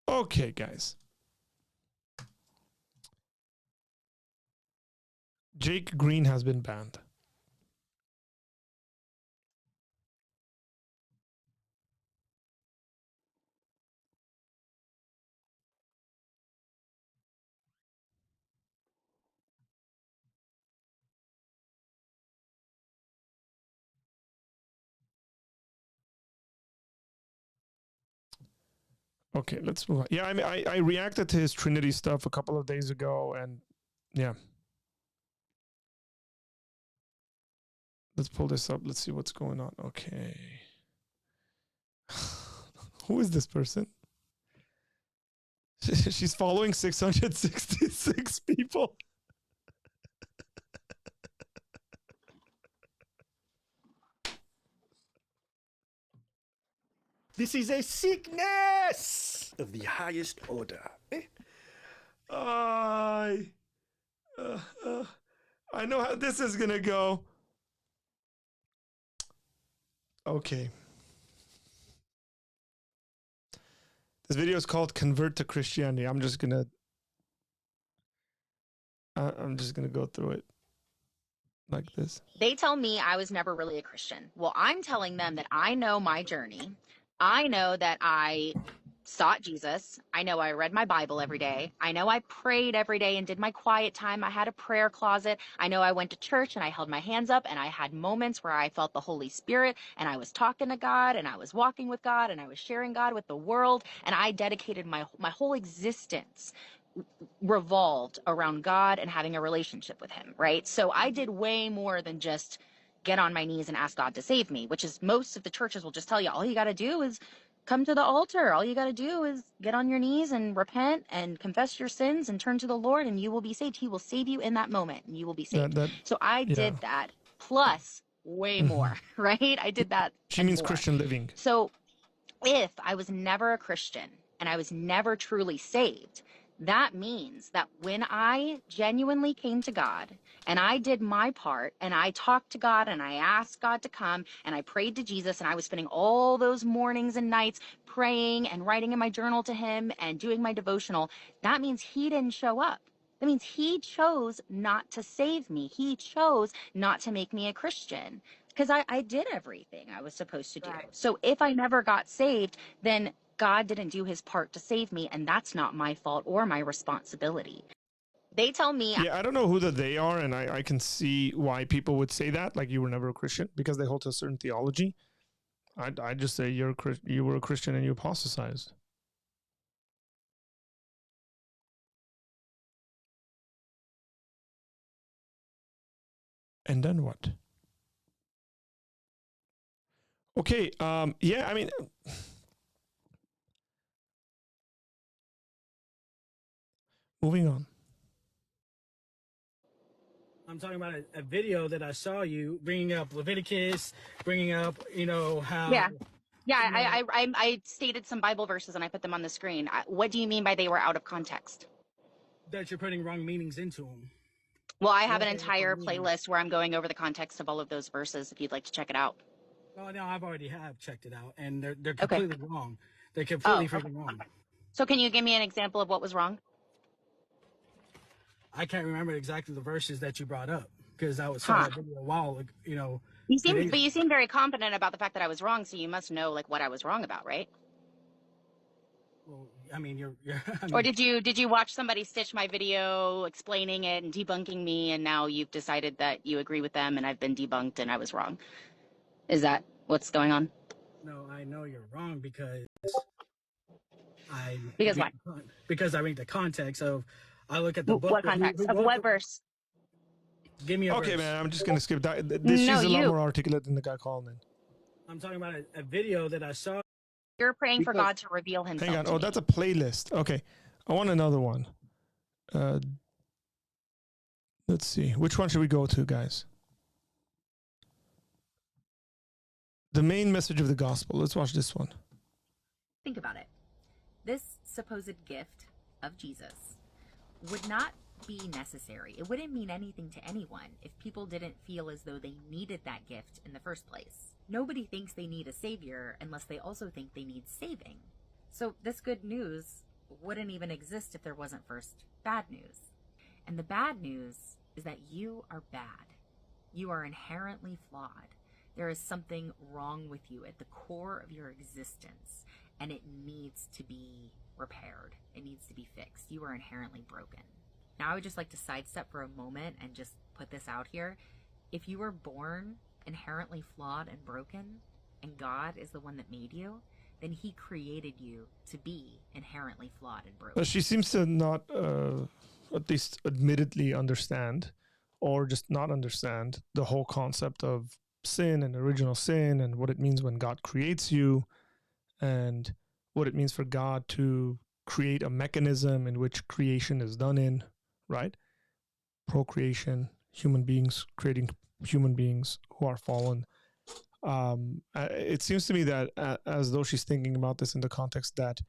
Okay, guys. Jake Green has been banned. Okay, let's move on. Yeah, I mean, I reacted to his Trinity stuff a couple of days ago, and yeah. Let's pull this up. Let's see what's going on. Okay. Who is this person? She's following 666 people. This is a sickness of the highest order. I know how this is gonna go. Okay. This video is called "Convert to Christianity." I'm just gonna go through it like this. They tell me I was never really a Christian. Well, I'm telling them that I know my journey. I know that I sought Jesus. I know I read my Bible every day. I know I prayed every day and did my quiet time. I had a prayer closet. I know I went to church and I held my hands up and I had moments where I felt the Holy Spirit and I was talking to God and I was walking with God and I was sharing God with the world. And I dedicated my whole existence revolved around God and having a relationship with him, right? So I did way more than just get on my knees and ask God to save me, which is most of the churches will just tell you all you got to do is come to the altar. All you got to do is get on your knees and repent and confess your sins and turn to the Lord and you will be saved. He will save you in that moment and you will be saved. So I did that plus way more, right? I did that. She and means more. Christian living. So if I was never a Christian and I was never truly saved, that means that when I genuinely came to God and I did my part and I talked to God and I asked God to come and I prayed to Jesus and I was spending all those mornings and nights praying and writing in my journal to him and doing my devotional, that means he didn't show up. That means he chose not to save me. He chose not to make me a Christian because I did everything I was supposed to do. Right. So if I never got saved, then God didn't do his part to save me, and that's not my fault or my responsibility. They tell me... Yeah, I don't know who the they are, and I can see why people would say that, like you were never a Christian, because they hold to a certain theology. I just say you were a Christian and you apostatized. And then what? Okay, yeah, I mean... Moving on. I'm talking about a video that I saw you bringing up Leviticus, bringing up, how... Yeah, I stated some Bible verses and I put them on the screen. What do you mean by they were out of context? That you're putting wrong meanings into them. Well, I have an entire playlist where I'm going over the context of all of those verses if you'd like to check it out. Oh, no, I've already checked it out, and they're completely wrong. They're completely freaking wrong. So can you give me an example of what was wrong? I can't remember exactly the verses that you brought up because I saw that video a while ago, You seem very confident about the fact that I was wrong, so you must know like what I was wrong about, right? Well, I mean, you're or did you watch somebody stitch my video explaining it and debunking me, and now you've decided that you agree with them and I've been debunked and I was wrong? Is that what's going on? No, I know you're wrong because what? Because I read the context of. I look at the book. What context? Of what verse? Give me a verse. Okay, man, I'm just going to skip that. She's a lot more articulate than the guy calling in. I'm talking about a video that I saw. You're praying for God to reveal himself. Hang on. Oh, that's a playlist. Okay. I want another one. Let's see. Which one should we go to, guys? The main message of the gospel. Let's watch this one. Think about it. This supposed gift of Jesus would not be necessary. It wouldn't mean anything to anyone if people didn't feel as though they needed that gift in the first place. Nobody thinks they need a savior unless they also think they need saving. So this good news wouldn't even exist if there wasn't first bad news. And the bad news is that you are bad. You are inherently flawed. There is something wrong with you at the core of your existence, and it needs to be repaired. It needs to be fixed. You are inherently broken. Now I would just like to sidestep for a moment and just put this out here. If you were born inherently flawed and broken, and God is the one that made you, then he created you to be inherently flawed and broken. But she seems to not, at least admittedly understand, or just not understand, the whole concept of sin and original sin and what it means when God creates you and what it means for God to create a mechanism in which creation is done in, right? Procreation, human beings creating human beings who are fallen. It seems to me that as though she's thinking about this in the context that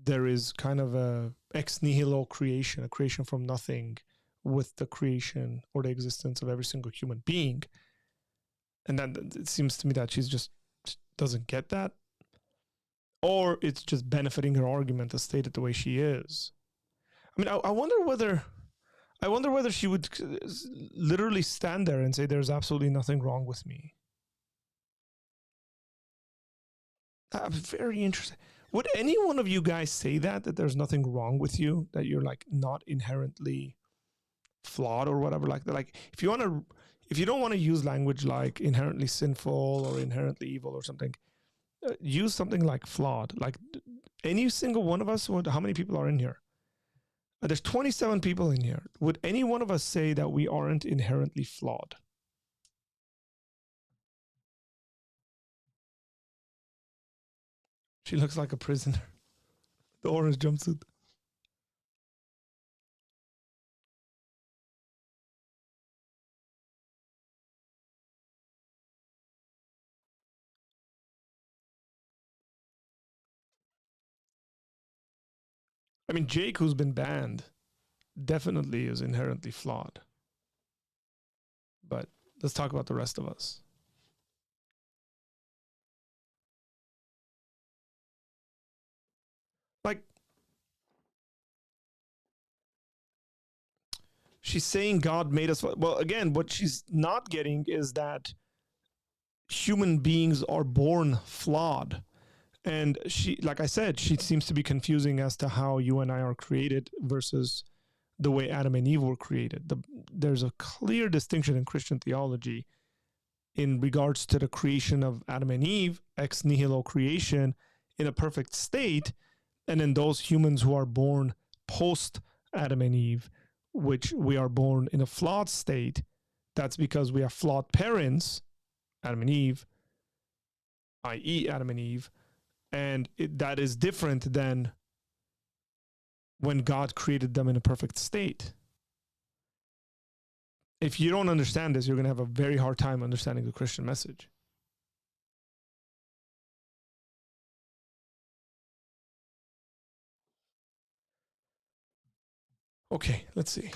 there is kind of a ex nihilo creation, a creation from nothing with the creation or the existence of every single human being. And then it seems to me that she's just doesn't get that. Or it's just benefiting her argument to state it the way she is. I mean, I wonder whether she would literally stand there and say there's absolutely nothing wrong with me. I'm very interested. Would any one of you guys say that there's nothing wrong with you, that you're like not inherently flawed or whatever like that? Like if you don't want to use language like inherently sinful or inherently evil or something, use something like flawed. Like any single one of us, how many people are in here? There's 27 people in here. Would any one of us say that we aren't inherently flawed? She looks like a prisoner. The orange jumpsuit. I mean, Jake, who's been banned, definitely is inherently flawed. But let's talk about the rest of us. Like, she's saying God made us. Well, again, what she's not getting is that human beings are born flawed. And she, like I said, she seems to be confusing as to how you and I are created versus the way Adam and Eve were created. There's a clear distinction in Christian theology in regards to the creation of Adam and Eve, ex nihilo creation in a perfect state, and then those humans who are born post Adam and Eve, which we are born in a flawed state. That's because we have flawed parents, Adam and Eve, i.e. Adam and Eve, and that is different than when God created them in a perfect state. If you don't understand this, you're going to have a very hard time understanding the Christian message. Okay, let's see.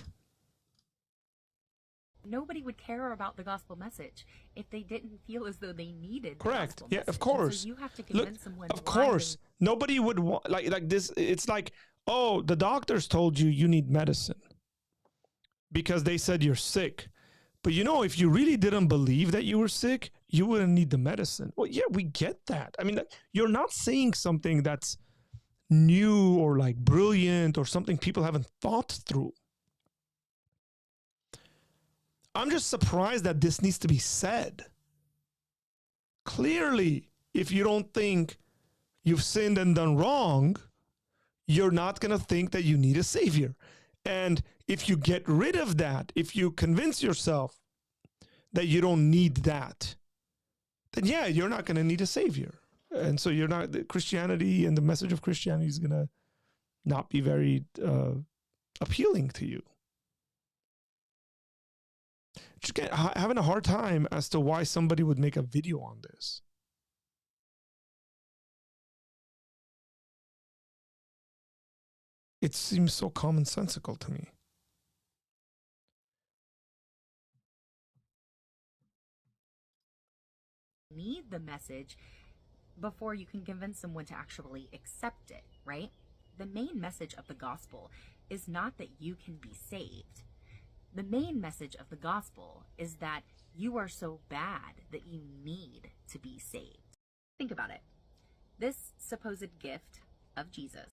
Nobody would care about the gospel message if they didn't feel as though they needed Correct. the gospel Yeah, message. of course. So you have to convince someone. Of course. Nobody would want like this. It's like, oh, the doctors told you need medicine because they said you're sick. But you know, if you really didn't believe that you were sick, you wouldn't need the medicine. Well, yeah, we get that. I mean, you're not saying something that's new or like brilliant or something people haven't thought through. I'm just surprised that this needs to be said. Clearly, if you don't think you've sinned and done wrong, you're not going to think that you need a savior. And if you get rid of that, if you convince yourself that you don't need that, then yeah, you're not going to need a savior. And so you're not, Christianity and the message of Christianity is going to not be very appealing to you. Just having a hard time as to why somebody would make a video on this. It seems so commonsensical to me. Need the message before you can convince someone to actually accept it, right? The main message of the gospel is not that you can be saved. The main message of the gospel is that you are so bad that you need to be saved. Think about it. This supposed gift of Jesus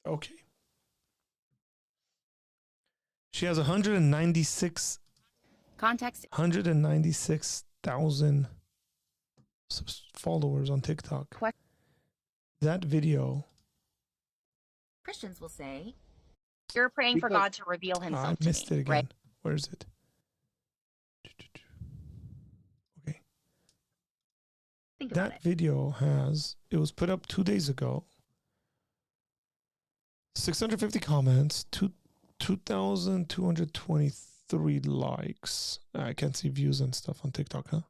Okay. She has 196 context 196,000 followers on TikTok. That video. Christians will say, You're praying for God to reveal I himself to missed me, it again. right? Where is it? Okay. Think about That video it was put up 2 days ago. 650 comments, 2,223 likes. I can't see views and stuff on TikTok, huh?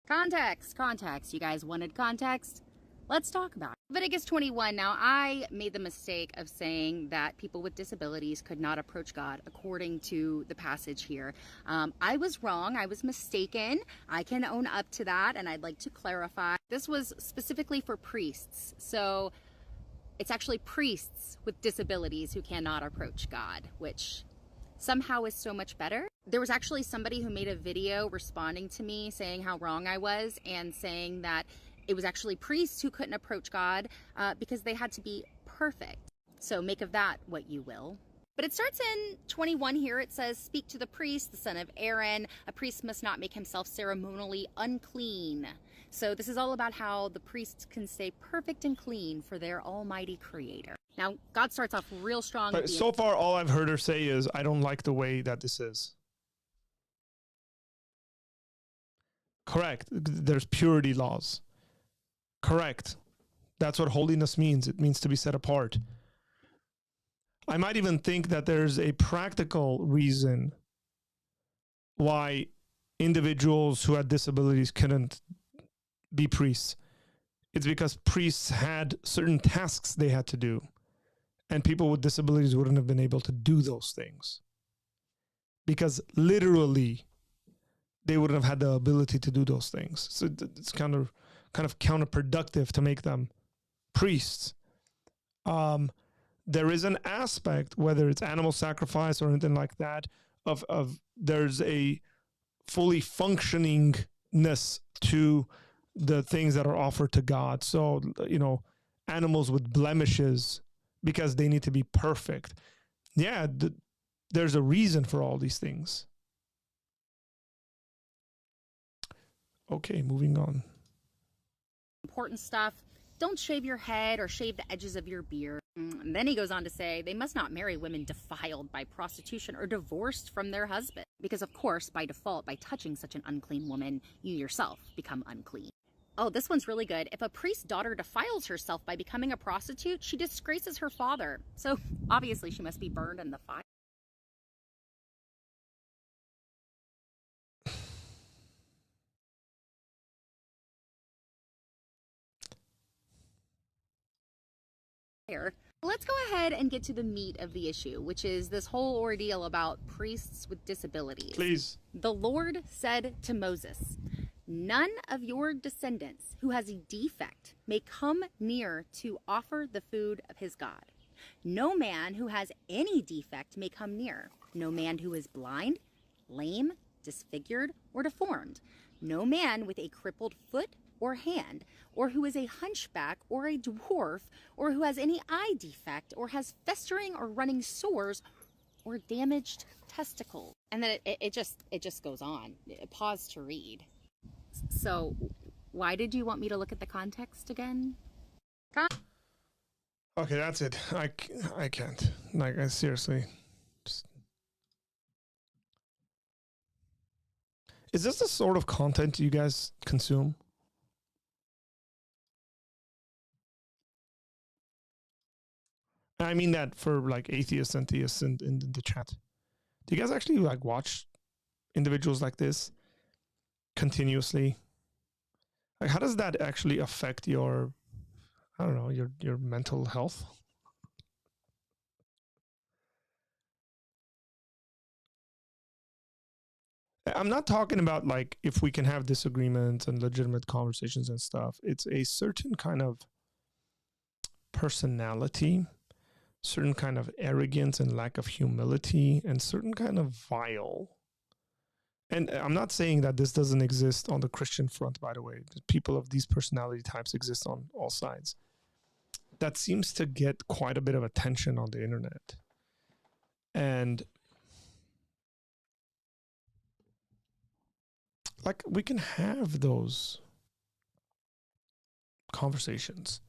Context. You guys wanted context? Let's talk about it. Leviticus 21. Now, I made the mistake of saying that people with disabilities could not approach God according to the passage here. I was wrong. I was mistaken. I can own up to that, and I'd like to clarify. This was specifically for priests. So it's actually priests with disabilities who cannot approach God, which somehow is so much better. There was actually somebody who made a video responding to me saying how wrong I was and saying that it was actually priests who couldn't approach God because they had to be perfect. So make of that what you will. But it starts in 21 here. It says, speak to the priest, the son of Aaron. A priest must not make himself ceremonially unclean. So this is all about how the priests can stay perfect and clean for their almighty creator. Now, God starts off real strong. But so far, all I've heard her say is, I don't like the way that this is. Correct. There's purity laws. Correct. That's what holiness means. It means to be set apart. I might even think that there's a practical reason why individuals who had disabilities couldn't be priests. It's because priests had certain tasks they had to do, and people with disabilities wouldn't have been able to do those things because literally they wouldn't have had the ability to do those things. So it's kind of counterproductive to make them priests. There is an aspect, whether it's animal sacrifice or anything like that, of there's a fully functioningness to the things that are offered to God. So, animals with blemishes because they need to be perfect. Yeah, there's a reason for all these things. Okay, moving on. Important stuff. Don't shave your head or shave the edges of your beard. And then he goes on to say they must not marry women defiled by prostitution or divorced from their husband. Because, of course, by default, by touching such an unclean woman, you yourself become unclean. Oh, this one's really good. If a priest's daughter defiles herself by becoming a prostitute, she disgraces her father. So, obviously, she must be burned in the fire. Let's go ahead and get to the meat of the issue, which is this whole ordeal about priests with disabilities. Please. The Lord said to Moses, none of your descendants who has a defect may come near to offer the food of his God. No man who has any defect may come near. No man who is blind, lame, disfigured, or deformed. No man with a crippled foot or hand, or who is a hunchback or a dwarf, or who has any eye defect, or has festering or running sores, or damaged testicles. And then it just goes on. Pause to read. So, why did you want me to look at the context again? Okay, that's it. I can't. Like, I seriously. Is this the sort of content you guys consume? I mean that for like atheists and theists in the chat. Do you guys actually like watch individuals like this continuously? Like, how does that actually affect your, I don't know, your mental health? I'm not talking about like if we can have disagreements and legitimate conversations and stuff. It's a certain kind of personality, certain kind of arrogance and lack of humility, and certain kind of vile. And I'm not saying that this doesn't exist on the Christian front, by the way. People of these personality types exist on all sides. That seems to get quite a bit of attention on the internet. And like, we can have those conversations.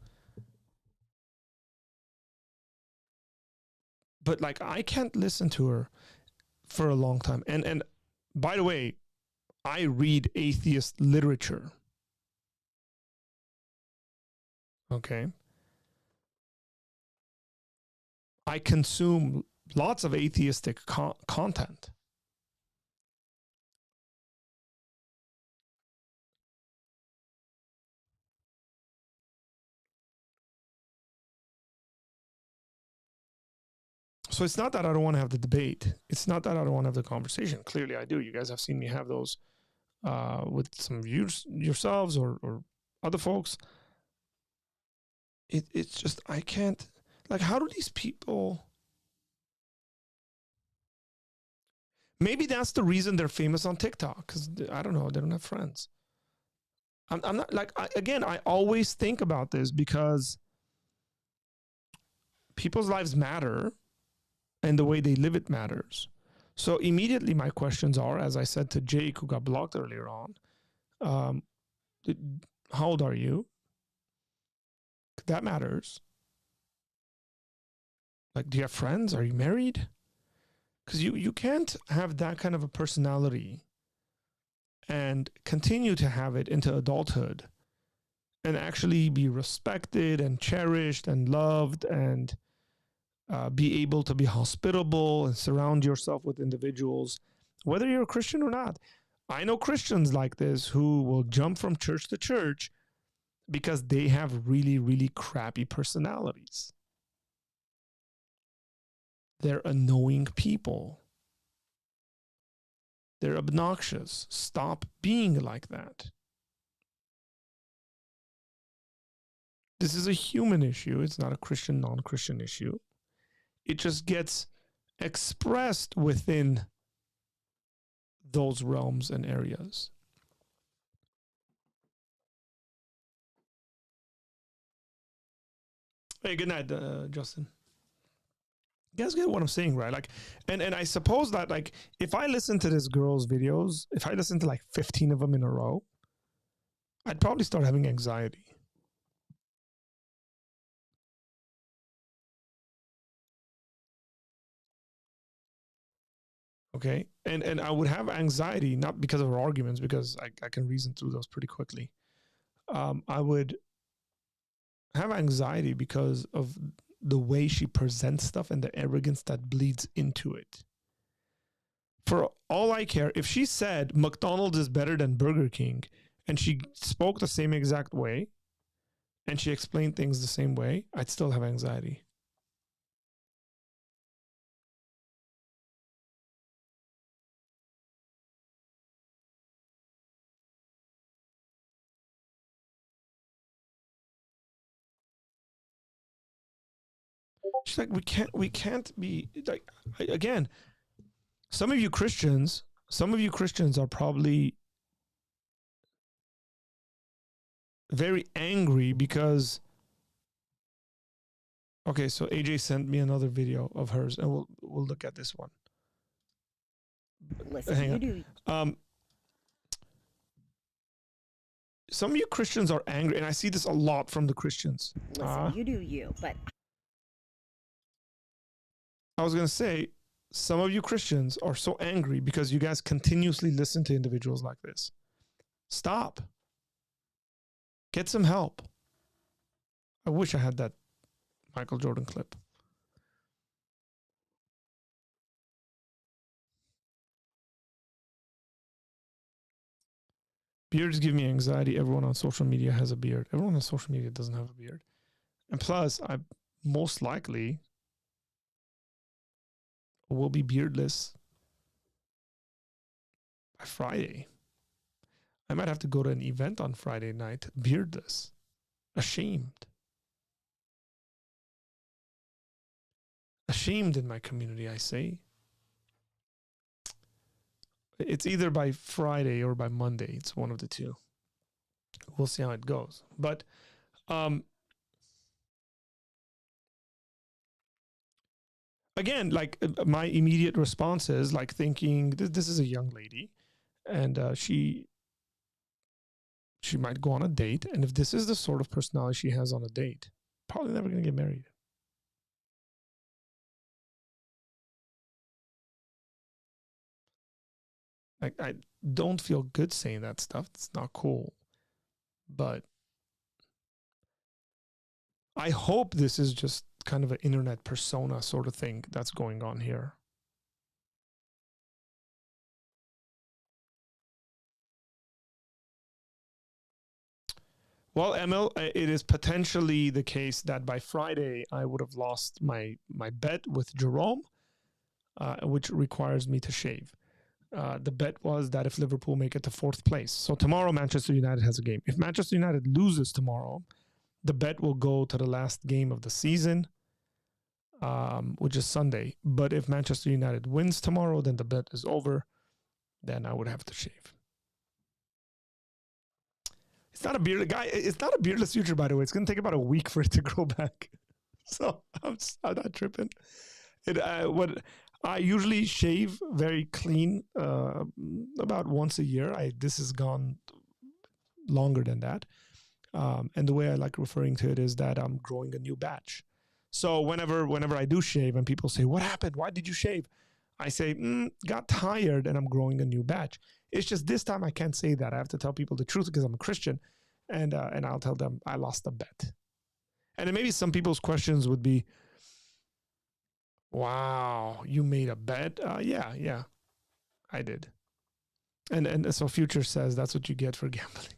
But like, I can't listen to her for a long time. And by the way, I read atheist literature. Okay. I consume lots of atheistic content. So it's not that I don't want to have the debate. It's not that I don't want to have the conversation. Clearly I do. You guys have seen me have those with some of you yourselves or other folks. It's just, I can't, like, how do these people, maybe that's the reason they're famous on TikTok, because I don't know, they don't have friends. I'm not, like, again, I always think about this because people's lives matter and the way they live it matters. So immediately my questions are, as I said to Jake, who got blocked earlier on, how old are you? That matters. Like, do you have friends? Are you married? Because you can't have that kind of a personality and continue to have it into adulthood and actually be respected and cherished and loved and be able to be hospitable and surround yourself with individuals, whether you're a Christian or not. I know Christians like this who will jump from church to church because they have really, really crappy personalities. They're annoying people. They're obnoxious. Stop being like that. This is a human issue. It's not a Christian, non-Christian issue. It just gets expressed within those realms and areas. Hey, good night, Justin. You guys get what I'm saying, right? Like, and I suppose that, like, if I listen to this girl's videos, if I listen to like 15 of them in a row, I'd probably start having anxiety. Okay, and I would have anxiety, not because of her arguments, because I can reason through those pretty quickly. I would have anxiety because of the way she presents stuff and the arrogance that bleeds into it. For all I care, if she said McDonald's is better than Burger King and she spoke the same exact way and she explained things the same way, I'd still have anxiety. She's like, we can't be like, again, some of you Christians are probably very angry because, okay, so AJ sent me another video of hers and we'll look at this one. Listen, Hang you on. do. Some of you Christians are angry, and I see this a lot from the Christians. Listen, you do you, but I was going to say, some of you Christians are so angry because you guys continuously listen to individuals like this. Stop. Get some help. I wish I had that Michael Jordan clip. Beards give me anxiety. Everyone on social media has a beard. Everyone on social media doesn't have a beard. And plus, I most likely will be beardless by Friday. I might have to go to an event on Friday night, beardless, ashamed. Ashamed in my community, I say. It's either by Friday or by Monday. It's one of the two. We'll see how it goes. But again, like my immediate response is like thinking this is a young lady, and she might go on a date, and if this is the sort of personality she has on a date, probably never going to get married. Like, I don't feel good saying that stuff. It's not cool. But I hope this is just kind of an internet persona sort of thing that's going on here. Well, Emil, it is potentially the case that by Friday I would have lost my bet with Jerome, which requires me to shave. The bet was that if Liverpool make it to 4th place. So tomorrow Manchester United has a game. If Manchester United loses tomorrow, the bet will go to the last game of the season, which is Sunday. But if Manchester United wins tomorrow, then the bet is over. Then I would have to shave. It's not a beardless guy. It's not a beardless future, by the way. It's going to take about a week for it to grow back. So I'm not tripping. What I usually shave very clean about once a year. This has gone longer than that. And the way I like referring to it is that I'm growing a new batch. So whenever I do shave and people say, what happened? Why did you shave? I say, got tired and I'm growing a new batch. It's just this time I can't say that. I have to tell people the truth because I'm a Christian, and I'll tell them I lost a bet. And then maybe some people's questions would be, wow, you made a bet? Yeah, I did. And so Future says that's what you get for gambling.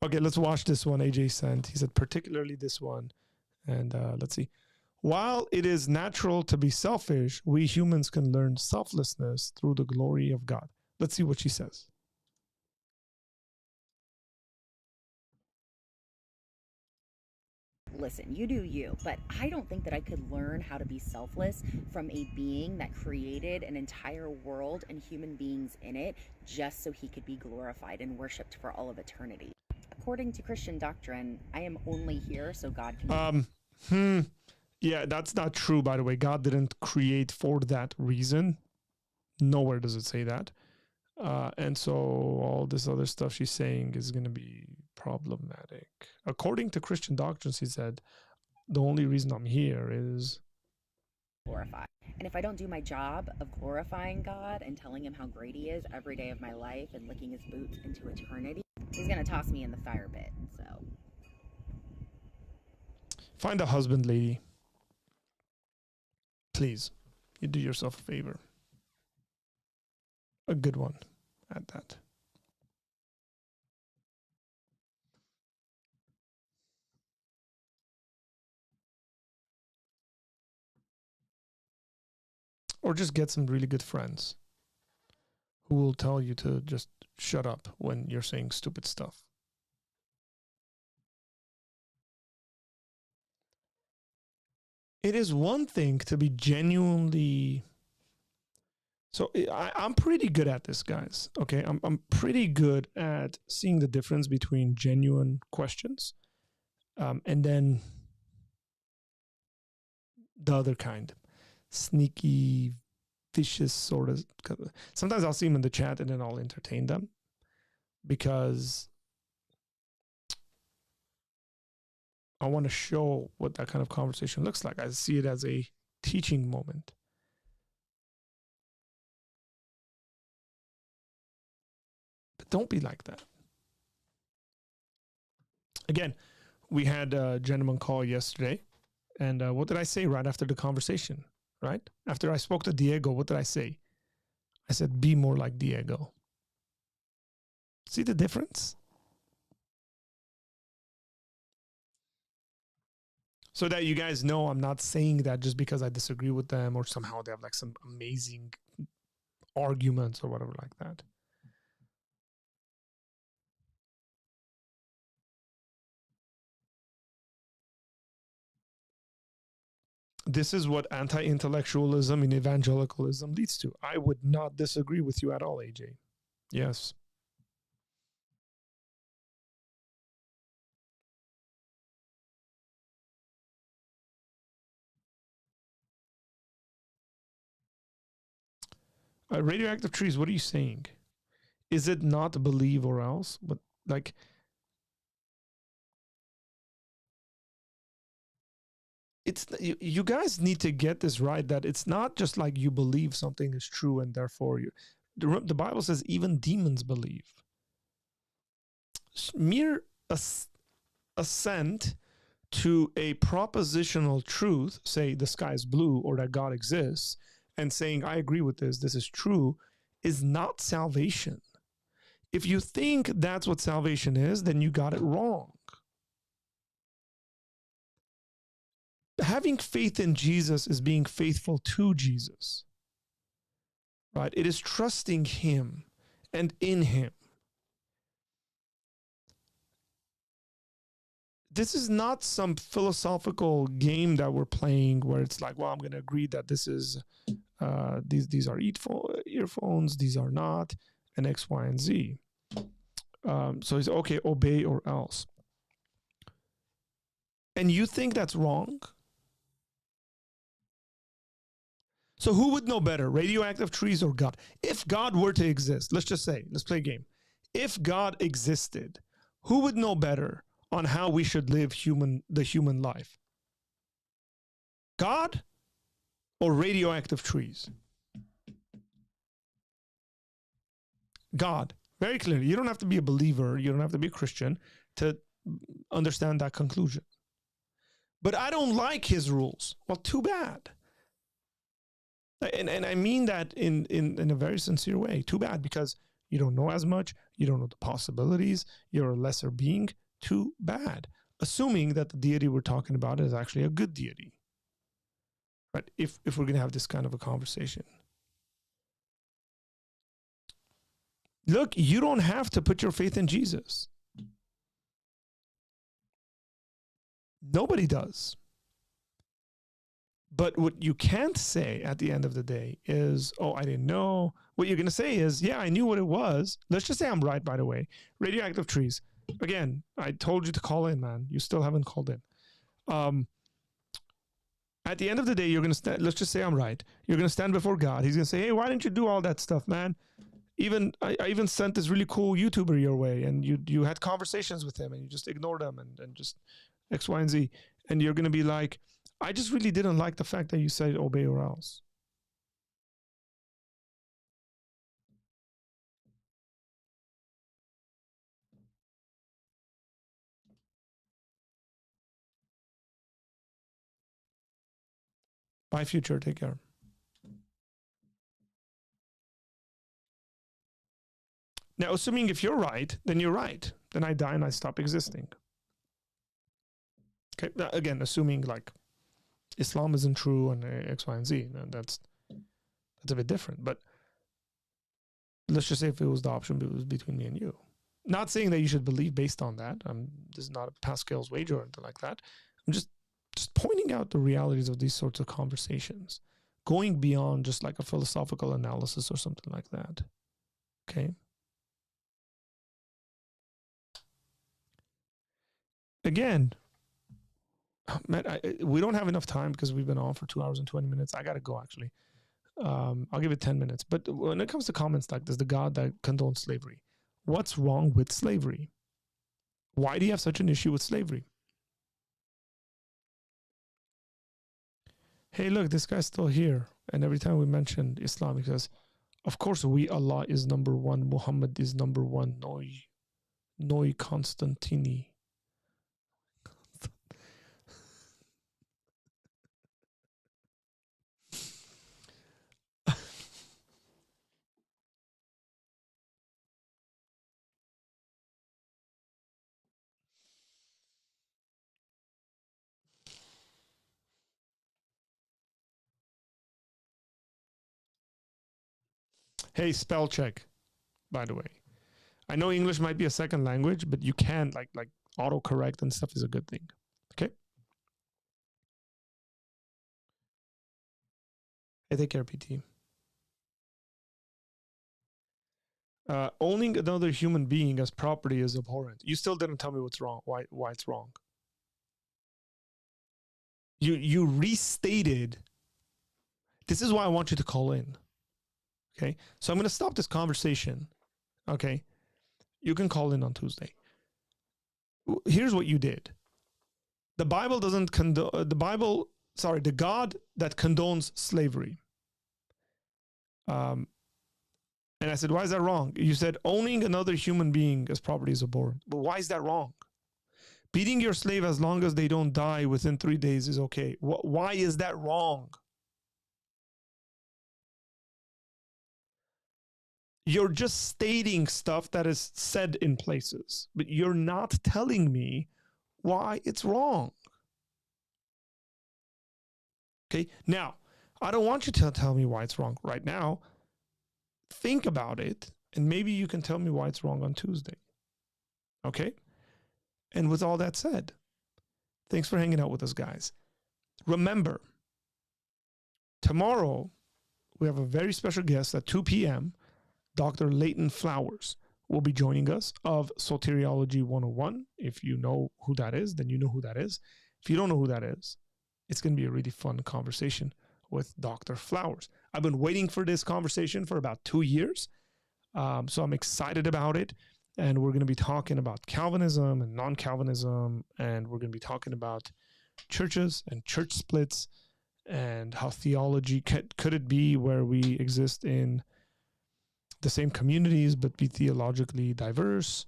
Okay, let's watch this one AJ sent. He said particularly this one. And let's see. While it is natural to be selfish, we humans can learn selflessness through the glory of God. Let's see what she says. Listen, you do you, but I don't think that I could learn how to be selfless from a being that created an entire world and human beings in it just so he could be glorified and worshipped for all of eternity. According to Christian doctrine, I am only here so God can... Yeah, that's not true, by the way. God didn't create for that reason. Nowhere does it say that. And so all this other stuff she's saying is going to be problematic. According to Christian doctrines, he said, the only reason I'm here is... glorified. And if I don't do my job of glorifying God and telling him how great he is every day of my life and licking his boots into eternity, he's going to toss me in the fire pit. So find a husband, lady. Please, you do yourself a favor. A good one at that. Or just get some really good friends who will tell you to just shut up when you're saying stupid stuff. It is one thing to be genuinely... So I'm pretty good at this, guys. Okay, I'm pretty good at seeing the difference between genuine questions and then the other kind, sneaky, vicious sort of. Sometimes I'll see them in the chat and then I'll entertain them because I want to show what that kind of conversation looks like. I see it as a teaching moment. Don't be like that. Again, we had a gentleman call yesterday, and what did I say right after the conversation? Right after I spoke to Diego, what did I say? I said, "Be more like Diego." See the difference? So that you guys know, I'm not saying that just because I disagree with them or somehow they have like some amazing arguments or whatever like that. This is what anti-intellectualism and evangelicalism leads to. I would not disagree with you at all, AJ. Yes. Radioactive trees, what are you saying? Is it not believe or else? But like... It's you guys need to get this right, that it's not just like you believe something is true and therefore you... The Bible says even demons believe. Mere assent to a propositional truth, say the sky is blue or that God exists, and saying, I agree with this is true, is not salvation. If you think that's what salvation is, then you got it wrong. Having faith in Jesus is being faithful to Jesus, right? It is trusting him and in him. This is not some philosophical game that we're playing where it's like, well, I'm going to agree that this is, these are earphones, these are not, and X, Y, and Z. So it's okay, obey or else. And you think that's wrong? So who would know better, radioactive trees or God? If God were to exist, let's just say, let's play a game. If God existed, who would know better on how we should live the human life? God or radioactive trees? God, very clearly. You don't have to be a believer, you don't have to be a Christian to understand that conclusion. But I don't like his rules. Well, too bad. And I mean that in a very sincere way. Too bad, because you don't know as much, you don't know the possibilities, you're a lesser being. Too bad. Assuming that the deity we're talking about is actually a good deity. Right? If we're going to have this kind of a conversation. Look, you don't have to put your faith in Jesus. Nobody does. But what you can't say at the end of the day is, oh, I didn't know. What you're going to say is, yeah, I knew what it was. Let's just say I'm right, by the way. Radioactive trees. Again, I told you to call in, man. You still haven't called in. At the end of the day, you're going to stand, let's just say I'm right. You're going to stand before God. He's going to say, hey, why didn't you do all that stuff, man? I even sent this really cool YouTuber your way, and you had conversations with him, and you just ignored him and just X, Y, and Z. And you're going to be like, I just really didn't like the fact that you said obey or else. Bye, future. Take care. Now, assuming if you're right, then you're right. Then I die and I stop existing. Okay. Now, again, assuming like Islam isn't true and X, Y, and Z, that's a bit different. But let's just say if it was the option, it was between me and you. Not saying that you should believe based on that. This is not a Pascal's wager or anything like that. I'm just pointing out the realities of these sorts of conversations, going beyond just like a philosophical analysis or something like that. Okay. Again, Matt, we don't have enough time because we've been on for 2 hours and 20 minutes. I got to go, actually. I'll give it 10 minutes. But when it comes to comments like this, the God that condones slavery, what's wrong with slavery? Why do you have such an issue with slavery? Hey, look, this guy's still here. And every time we mention Islam, he says, of course, Allah is number one. Muhammad is number one. Noi Constantini. Hey, spell check, by the way. I know English might be a second language, but you can like autocorrect and stuff is a good thing. Okay? Hey, take care, PT. Owning another human being as property is abhorrent. You still didn't tell me what's wrong, why it's wrong. You restated. This is why I want you to call in. Okay? So I'm going to stop this conversation. Okay? You can call in on Tuesday. Here's what you did. The Bible doesn't condone, the God that condones slavery. And I said, why is that wrong? You said owning another human being as property is abhorrent. But why is that wrong? Beating your slave as long as they don't die within 3 days is okay. Why is that wrong? You're just stating stuff that is said in places, but you're not telling me why it's wrong. Okay, now, I don't want you to tell me why it's wrong right now. Think about it, and maybe you can tell me why it's wrong on Tuesday. Okay? And with all that said, thanks for hanging out with us, guys. Remember, tomorrow we have a very special guest at 2 p.m. Dr. Leighton Flowers will be joining us of Soteriology 101. If you know who that is, then you know who that is. If you don't know who that is, it's going to be a really fun conversation with Dr. Flowers. I've been waiting for this conversation for about 2 years, so I'm excited about it. And we're going to be talking about Calvinism and non-Calvinism, and we're going to be talking about churches and church splits and how theology could it be where we exist in the same communities but be theologically diverse.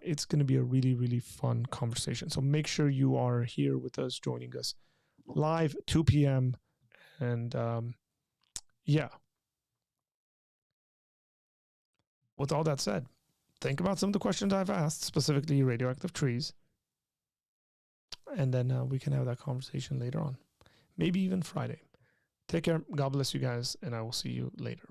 It's going to be a really, really fun conversation. So make sure you are here with us, joining us live 2 p.m. And yeah. With all that said, think about some of the questions I've asked, specifically radioactive trees. And then we can have that conversation later on. Maybe even Friday. Take care. God bless you guys. And I will see you later.